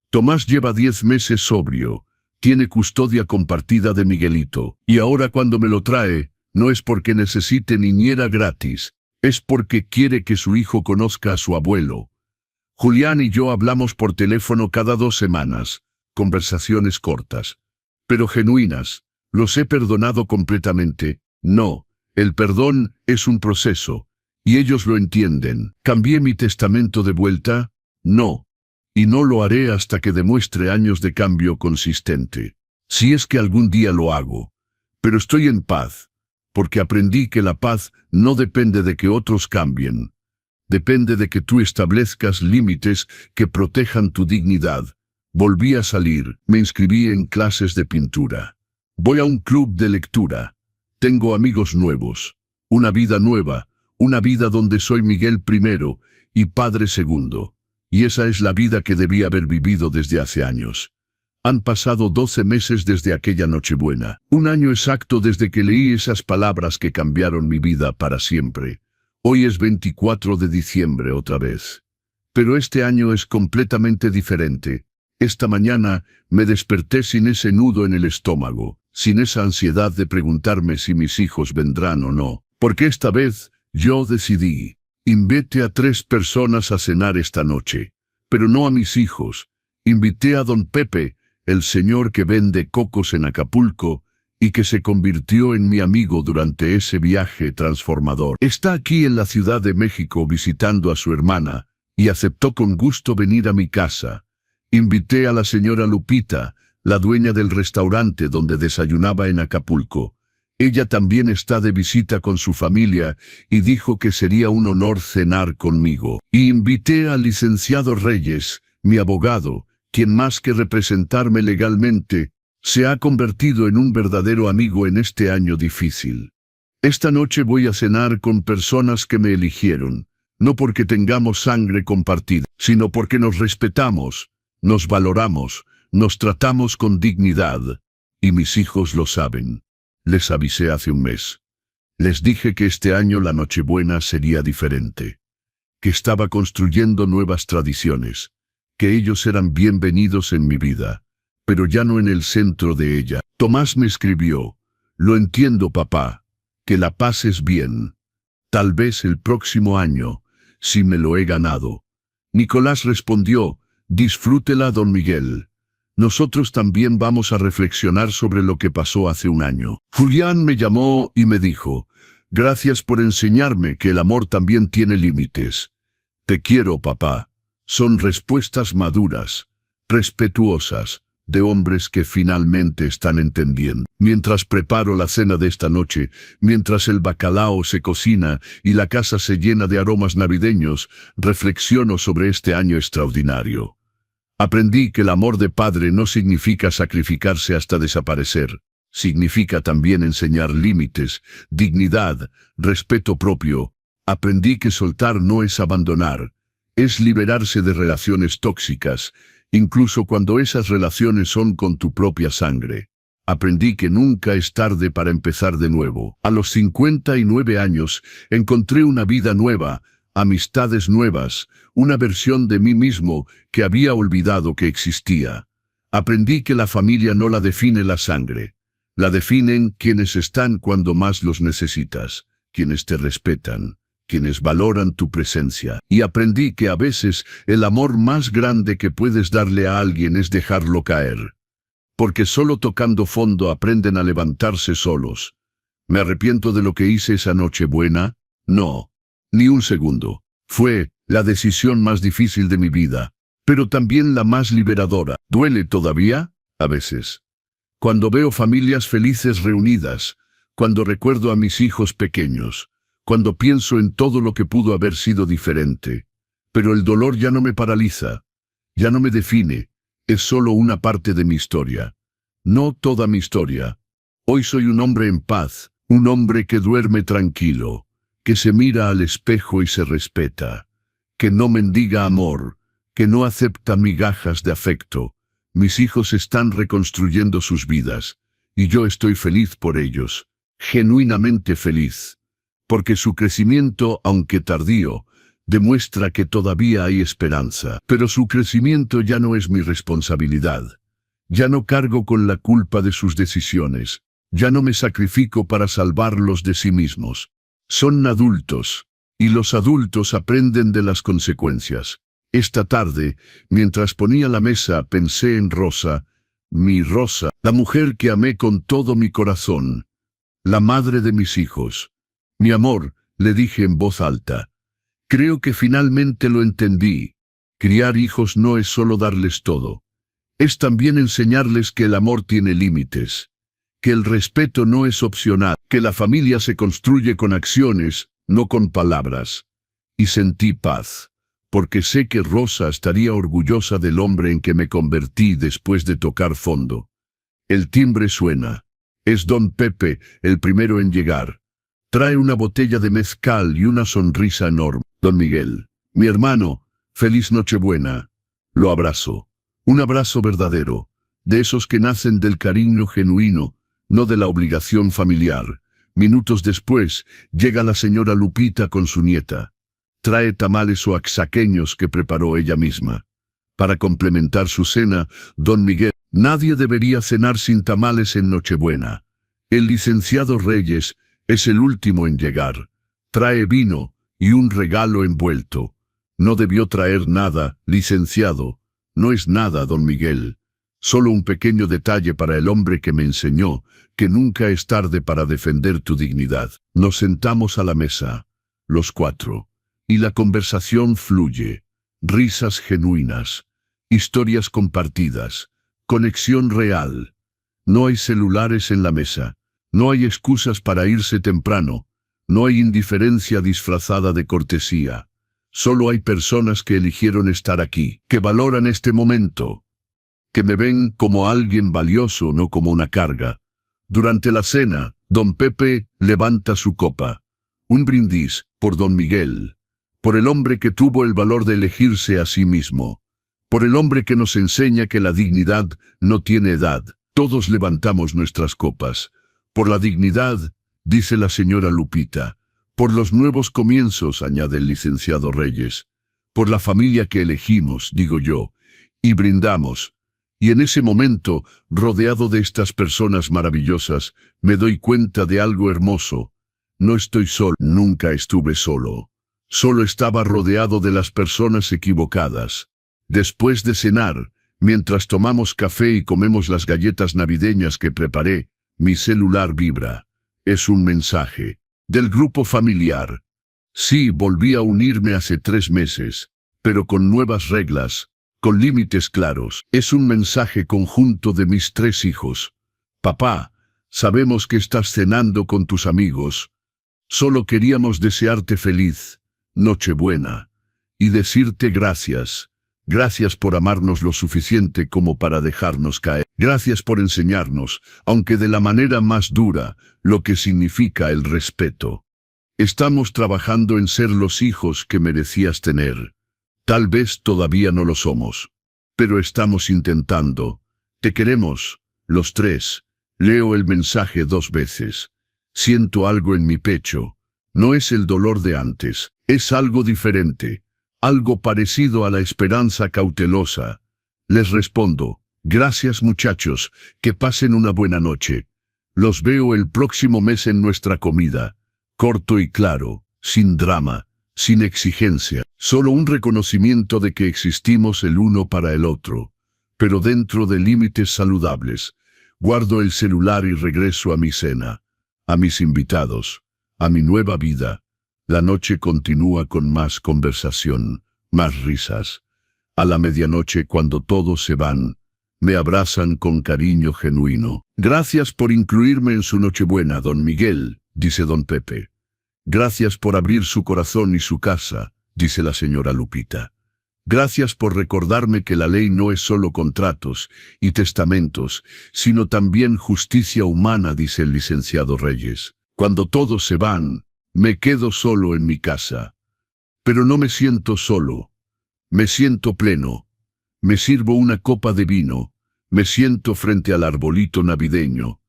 Tomás lleva 10 meses sobrio. Tiene custodia compartida de Miguelito. Y ahora cuando me lo trae, no es porque necesite niñera gratis. Es porque quiere que su hijo conozca a su abuelo. Julián y yo hablamos por teléfono cada 2 semanas. Conversaciones cortas, pero genuinas. ¿Los he perdonado completamente? No. El perdón es un proceso. Y ellos lo entienden. ¿Cambié mi testamento de vuelta? No. Y no lo haré hasta que demuestre años de cambio consistente. Si es que algún día lo hago. Pero estoy en paz, porque aprendí que la paz no depende de que otros cambien. Depende de que tú establezcas límites que protejan tu dignidad. Volví a salir, me inscribí en clases de pintura. Voy a un club de lectura. Tengo amigos nuevos. Una vida nueva, una vida donde soy Miguel primero y padre segundo. Y esa es la vida que debí haber vivido desde hace años. Han pasado 12 meses desde aquella Nochebuena. Un año exacto desde que leí esas palabras que cambiaron mi vida para siempre. Hoy es 24 de diciembre otra vez. Pero este año es completamente diferente. Esta mañana me desperté sin ese nudo en el estómago, sin esa ansiedad de preguntarme si mis hijos vendrán o no. Porque esta vez yo decidí. Invité a 3 personas a cenar esta noche, pero no a mis hijos. Invité a don Pepe, el señor que vende cocos en Acapulco, y que se convirtió en mi amigo durante ese viaje transformador. Está aquí en la Ciudad de México visitando a su hermana, y aceptó con gusto venir a mi casa. Invité a la señora Lupita, la dueña del restaurante donde desayunaba en Acapulco. Ella también está de visita con su familia y dijo que sería un honor cenar conmigo. Y invité al licenciado Reyes, mi abogado, quien más que representarme legalmente, Se ha convertido en un verdadero amigo en este año difícil. Esta noche voy a cenar con personas que me eligieron, no porque tengamos sangre compartida, sino porque nos respetamos, nos valoramos, nos tratamos con dignidad. Y mis hijos lo saben. Les avisé hace un mes. Les dije que este año la Nochebuena sería diferente, que estaba construyendo nuevas tradiciones, que ellos eran bienvenidos en mi vida, pero ya no en el centro de ella. Tomás me escribió: lo entiendo, papá, que la pases bien. Tal vez el próximo año, si me lo he ganado. Nicolás respondió: disfrútela, don Miguel. Nosotros también vamos a reflexionar sobre lo que pasó hace un año. Julián me llamó y me dijo: gracias por enseñarme que el amor también tiene límites. Te quiero, papá. Son respuestas maduras, respetuosas, de hombres que finalmente están entendiendo. Mientras preparo la cena de esta noche, mientras el bacalao se cocina y la casa se llena de aromas navideños, reflexiono sobre este año extraordinario. Aprendí que el amor de padre no significa sacrificarse hasta desaparecer. Significa también enseñar límites, dignidad, respeto propio. Aprendí que soltar no es abandonar, es liberarse de relaciones tóxicas, incluso cuando esas relaciones son con tu propia sangre. Aprendí que nunca es tarde para empezar de nuevo. A los 59 años, encontré una vida nueva, amistades nuevas, una versión de mí mismo que había olvidado que existía. Aprendí que la familia no la define la sangre. La definen quienes están cuando más los necesitas, quienes te respetan, quienes valoran tu presencia. Y aprendí que a veces el amor más grande que puedes darle a alguien es dejarlo caer. Porque solo tocando fondo aprenden a levantarse solos. ¿Me arrepiento de lo que hice esa Nochebuena? No, ni un segundo. Fue la decisión más difícil de mi vida, pero también la más liberadora. ¿Duele todavía? A veces. Cuando veo familias felices reunidas, cuando recuerdo a mis hijos pequeños, cuando pienso en todo lo que pudo haber sido diferente. Pero el dolor ya no me paraliza, ya no me define, es solo una parte de mi historia. No toda mi historia. Hoy soy un hombre en paz, un hombre que duerme tranquilo, que se mira al espejo y se respeta, que no mendiga amor, que no acepta migajas de afecto. Mis hijos están reconstruyendo sus vidas, y yo estoy feliz por ellos, genuinamente feliz. Porque su crecimiento, aunque tardío, demuestra que todavía hay esperanza. Pero su crecimiento ya no es mi responsabilidad. Ya no cargo con la culpa de sus decisiones. Ya no me sacrifico para salvarlos de sí mismos. Son adultos, y los adultos aprenden de las consecuencias. Esta tarde, mientras ponía la mesa, pensé en Rosa, mi Rosa, la mujer que amé con todo mi corazón, la madre de mis hijos. Mi amor, le dije en voz alta. Creo que finalmente lo entendí. Criar hijos no es solo darles todo. Es también enseñarles que el amor tiene límites, que el respeto no es opcional, que la familia se construye con acciones, no con palabras. Y sentí paz, porque sé que Rosa estaría orgullosa del hombre en que me convertí después de tocar fondo. El timbre suena. Es don Pepe, el primero en llegar. Trae una botella de mezcal y una sonrisa enorme. Don Miguel, mi hermano, feliz Nochebuena. Lo abrazo. Un abrazo verdadero, de esos que nacen del cariño genuino, no de la obligación familiar. Minutos después, llega la señora Lupita con su nieta. Trae tamales oaxaqueños que preparó ella misma. Para complementar su cena, don Miguel, nadie debería cenar sin tamales en Nochebuena. El licenciado Reyes es el último en llegar. Trae vino y un regalo envuelto. No debió traer nada, licenciado. No es nada, don Miguel. Solo un pequeño detalle para el hombre que me enseñó que nunca es tarde para defender tu dignidad. Nos sentamos a la mesa, los cuatro, y la conversación fluye. Risas genuinas, historias compartidas, conexión real. No hay celulares en la mesa. No hay excusas para irse temprano, no hay indiferencia disfrazada de cortesía. Solo hay personas que eligieron estar aquí, que valoran este momento. que me ven como alguien valioso, no como una carga. Durante la cena, don Pepe levanta su copa. Un brindis por don Miguel, por el hombre que tuvo el valor de elegirse a sí mismo, por el hombre que nos enseña que la dignidad no tiene edad. Todos levantamos nuestras copas. Por la dignidad, dice la señora Lupita. Por los nuevos comienzos, añade el licenciado Reyes. Por la familia que elegimos, digo yo. Y brindamos. Y en ese momento, rodeado de estas personas maravillosas, me doy cuenta de algo hermoso. No estoy solo, nunca estuve solo. Solo estaba rodeado de las personas equivocadas. Después de cenar, mientras tomamos café y comemos las galletas navideñas que preparé, mi celular vibra. Es un mensaje. Del grupo familiar. Sí, volví a unirme hace 3 meses, pero con nuevas reglas, con límites claros. Es un mensaje conjunto de mis 3 hijos. Papá, sabemos que estás cenando con tus amigos. Solo queríamos desearte feliz Nochebuena y decirte gracias. Gracias por amarnos lo suficiente como para dejarnos caer. Gracias por enseñarnos, aunque de la manera más dura, lo que significa el respeto. Estamos trabajando en ser los hijos que merecías tener. Tal vez todavía no lo somos, pero estamos intentando. Te queremos, los 3. Leo el mensaje 2 veces. Siento algo en mi pecho. No es el dolor de antes, es algo diferente. Algo parecido a la esperanza cautelosa. Les respondo, gracias muchachos, que pasen una buena noche. Los veo el próximo mes en nuestra comida. Corto y claro, sin drama, sin exigencia. Solo un reconocimiento de que existimos el uno para el otro. Pero dentro de límites saludables. Guardo el celular y regreso a mi cena. A mis invitados. A mi nueva vida. La noche continúa con más conversación, más risas. A la medianoche, cuando todos se van, me abrazan con cariño genuino. Gracias por incluirme en su Nochebuena, don Miguel, dice don Pepe. Gracias por abrir su corazón y su casa, dice la señora Lupita. Gracias por recordarme que la ley no es solo contratos y testamentos, sino también justicia humana, dice el licenciado Reyes. Cuando todos se van, me quedo solo en mi casa. Pero no me siento solo. Me siento pleno. Me sirvo una copa de vino. Me siento frente al arbolito navideño.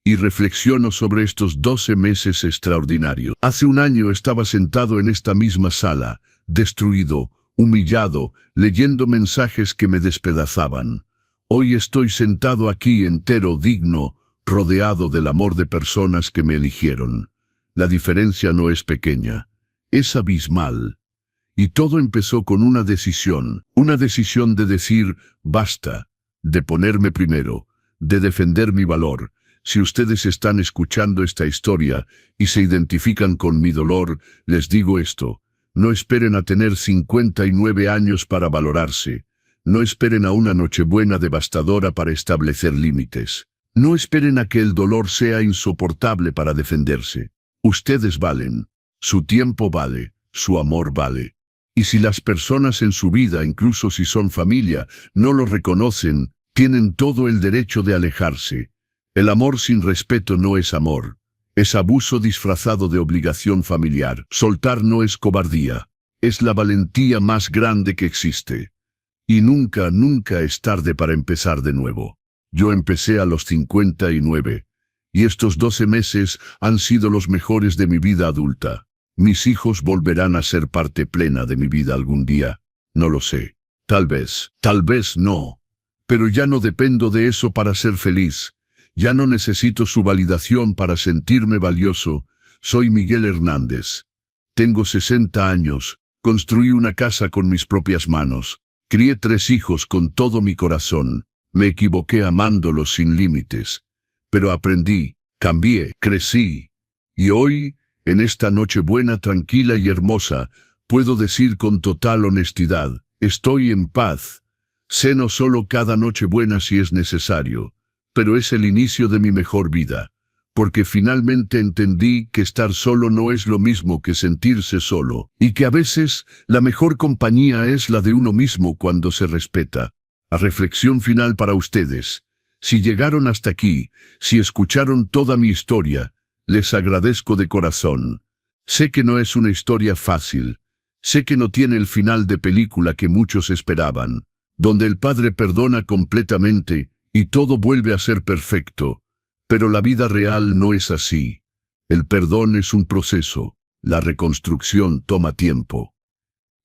Y reflexiono sobre estos 12 meses extraordinarios. Hace un año estaba sentado en esta misma sala, destruido, humillado, leyendo mensajes que me despedazaban. Hoy estoy sentado aquí entero, digno, rodeado del amor de personas que me eligieron. La diferencia no es pequeña, es abismal. Y todo empezó con una decisión de decir, basta, de ponerme primero, de defender mi valor. Si ustedes están escuchando esta historia y se identifican con mi dolor, les digo esto, no esperen a tener 59 años para valorarse, no esperen a una Nochebuena devastadora para establecer límites, no esperen a que el dolor sea insoportable para defenderse. Ustedes valen, su tiempo vale, su amor vale. Y si las personas en su vida, incluso si son familia, no lo reconocen, tienen todo el derecho de alejarse. El amor sin respeto no es amor, es abuso disfrazado de obligación familiar. Soltar no es cobardía, es la valentía más grande que existe. Y nunca, nunca es tarde para empezar de nuevo. Yo empecé a los 59. Y estos 12 meses han sido los mejores de mi vida adulta. Mis hijos volverán a ser parte plena de mi vida algún día. No lo sé. Tal vez no. Pero ya no dependo de eso para ser feliz. Ya no necesito su validación para sentirme valioso. Soy Miguel Hernández. Tengo 60 años. Construí una casa con mis propias manos. Crié 3 hijos con todo mi corazón. Me equivoqué amándolos sin límites. Pero aprendí, cambié, crecí. Y hoy, en esta Nochebuena tranquila y hermosa, puedo decir con total honestidad, estoy en paz. Ceno solo cada Nochebuena si es necesario, pero es el inicio de mi mejor vida, porque finalmente entendí que estar solo no es lo mismo que sentirse solo, y que a veces la mejor compañía es la de uno mismo cuando se respeta. A reflexión final para ustedes. Si llegaron hasta aquí, si escucharon toda mi historia, les agradezco de corazón. Sé que no es una historia fácil. Sé que no tiene el final de película que muchos esperaban, donde el Padre perdona completamente y todo vuelve a ser perfecto. Pero la vida real no es así. El perdón es un proceso. La reconstrucción toma tiempo.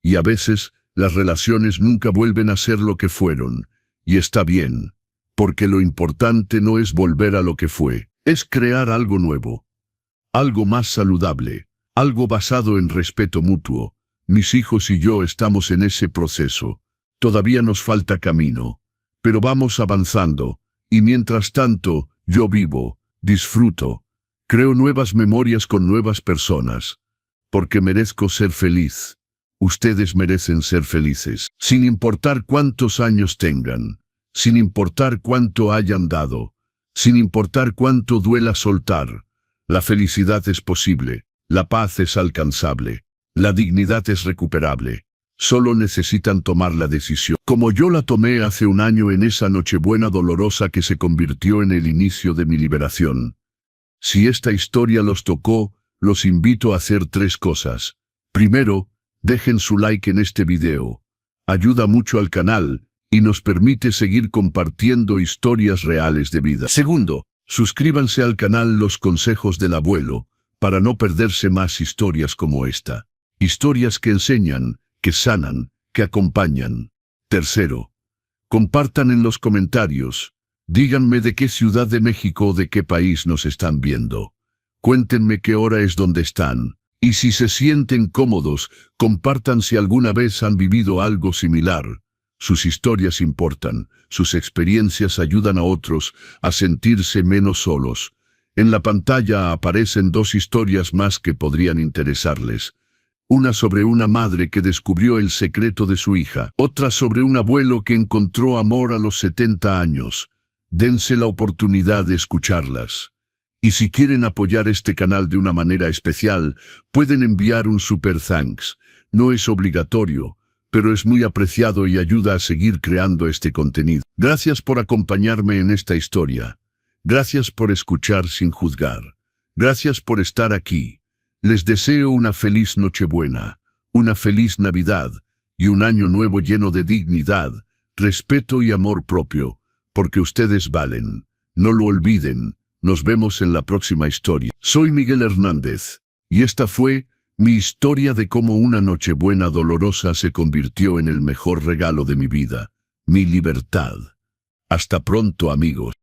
Y a veces, las relaciones nunca vuelven a ser lo que fueron. Y está bien, porque lo importante no es volver a lo que fue, es crear algo nuevo. Algo más saludable, algo basado en respeto mutuo. Mis hijos y yo estamos en ese proceso. Todavía nos falta camino, pero vamos avanzando, y mientras tanto, yo vivo, disfruto, creo nuevas memorias con nuevas personas, porque merezco ser feliz. Ustedes merecen ser felices, sin importar cuántos años tengan, sin importar cuánto hayan dado, sin importar cuánto duela soltar. La felicidad es posible, la paz es alcanzable, la dignidad es recuperable. Solo necesitan tomar la decisión, como yo la tomé hace un año en esa Nochebuena dolorosa que se convirtió en el inicio de mi liberación. Si esta historia los tocó, los invito a hacer 3 cosas. Primero, dejen su like en este video. Ayuda mucho al canal y nos permite seguir compartiendo historias reales de vida. Segundo, suscríbanse al canal Los Consejos del Abuelo, para no perderse más historias como esta. Historias que enseñan, que sanan, que acompañan. Tercero, compartan en los comentarios. Díganme de qué ciudad de México o de qué país nos están viendo. Cuéntenme qué hora es donde están. Y si se sienten cómodos, compartan si alguna vez han vivido algo similar. Sus historias importan, sus experiencias ayudan a otros a sentirse menos solos. En la pantalla aparecen 2 historias más que podrían interesarles. Una sobre una madre que descubrió el secreto de su hija. Otra sobre un abuelo que encontró amor a los 70 años. Dense la oportunidad de escucharlas. Y si quieren apoyar este canal de una manera especial, pueden enviar un super thanks. No es obligatorio, pero es muy apreciado y ayuda a seguir creando este contenido. Gracias por acompañarme en esta historia. Gracias por escuchar sin juzgar. Gracias por estar aquí. Les deseo una feliz Nochebuena, una feliz Navidad y un año nuevo lleno de dignidad, respeto y amor propio, porque ustedes valen. No lo olviden. Nos vemos en la próxima historia. Soy Miguel Hernández, y esta fue mi historia de cómo una Nochebuena dolorosa se convirtió en el mejor regalo de mi vida, mi libertad. Hasta pronto, amigos.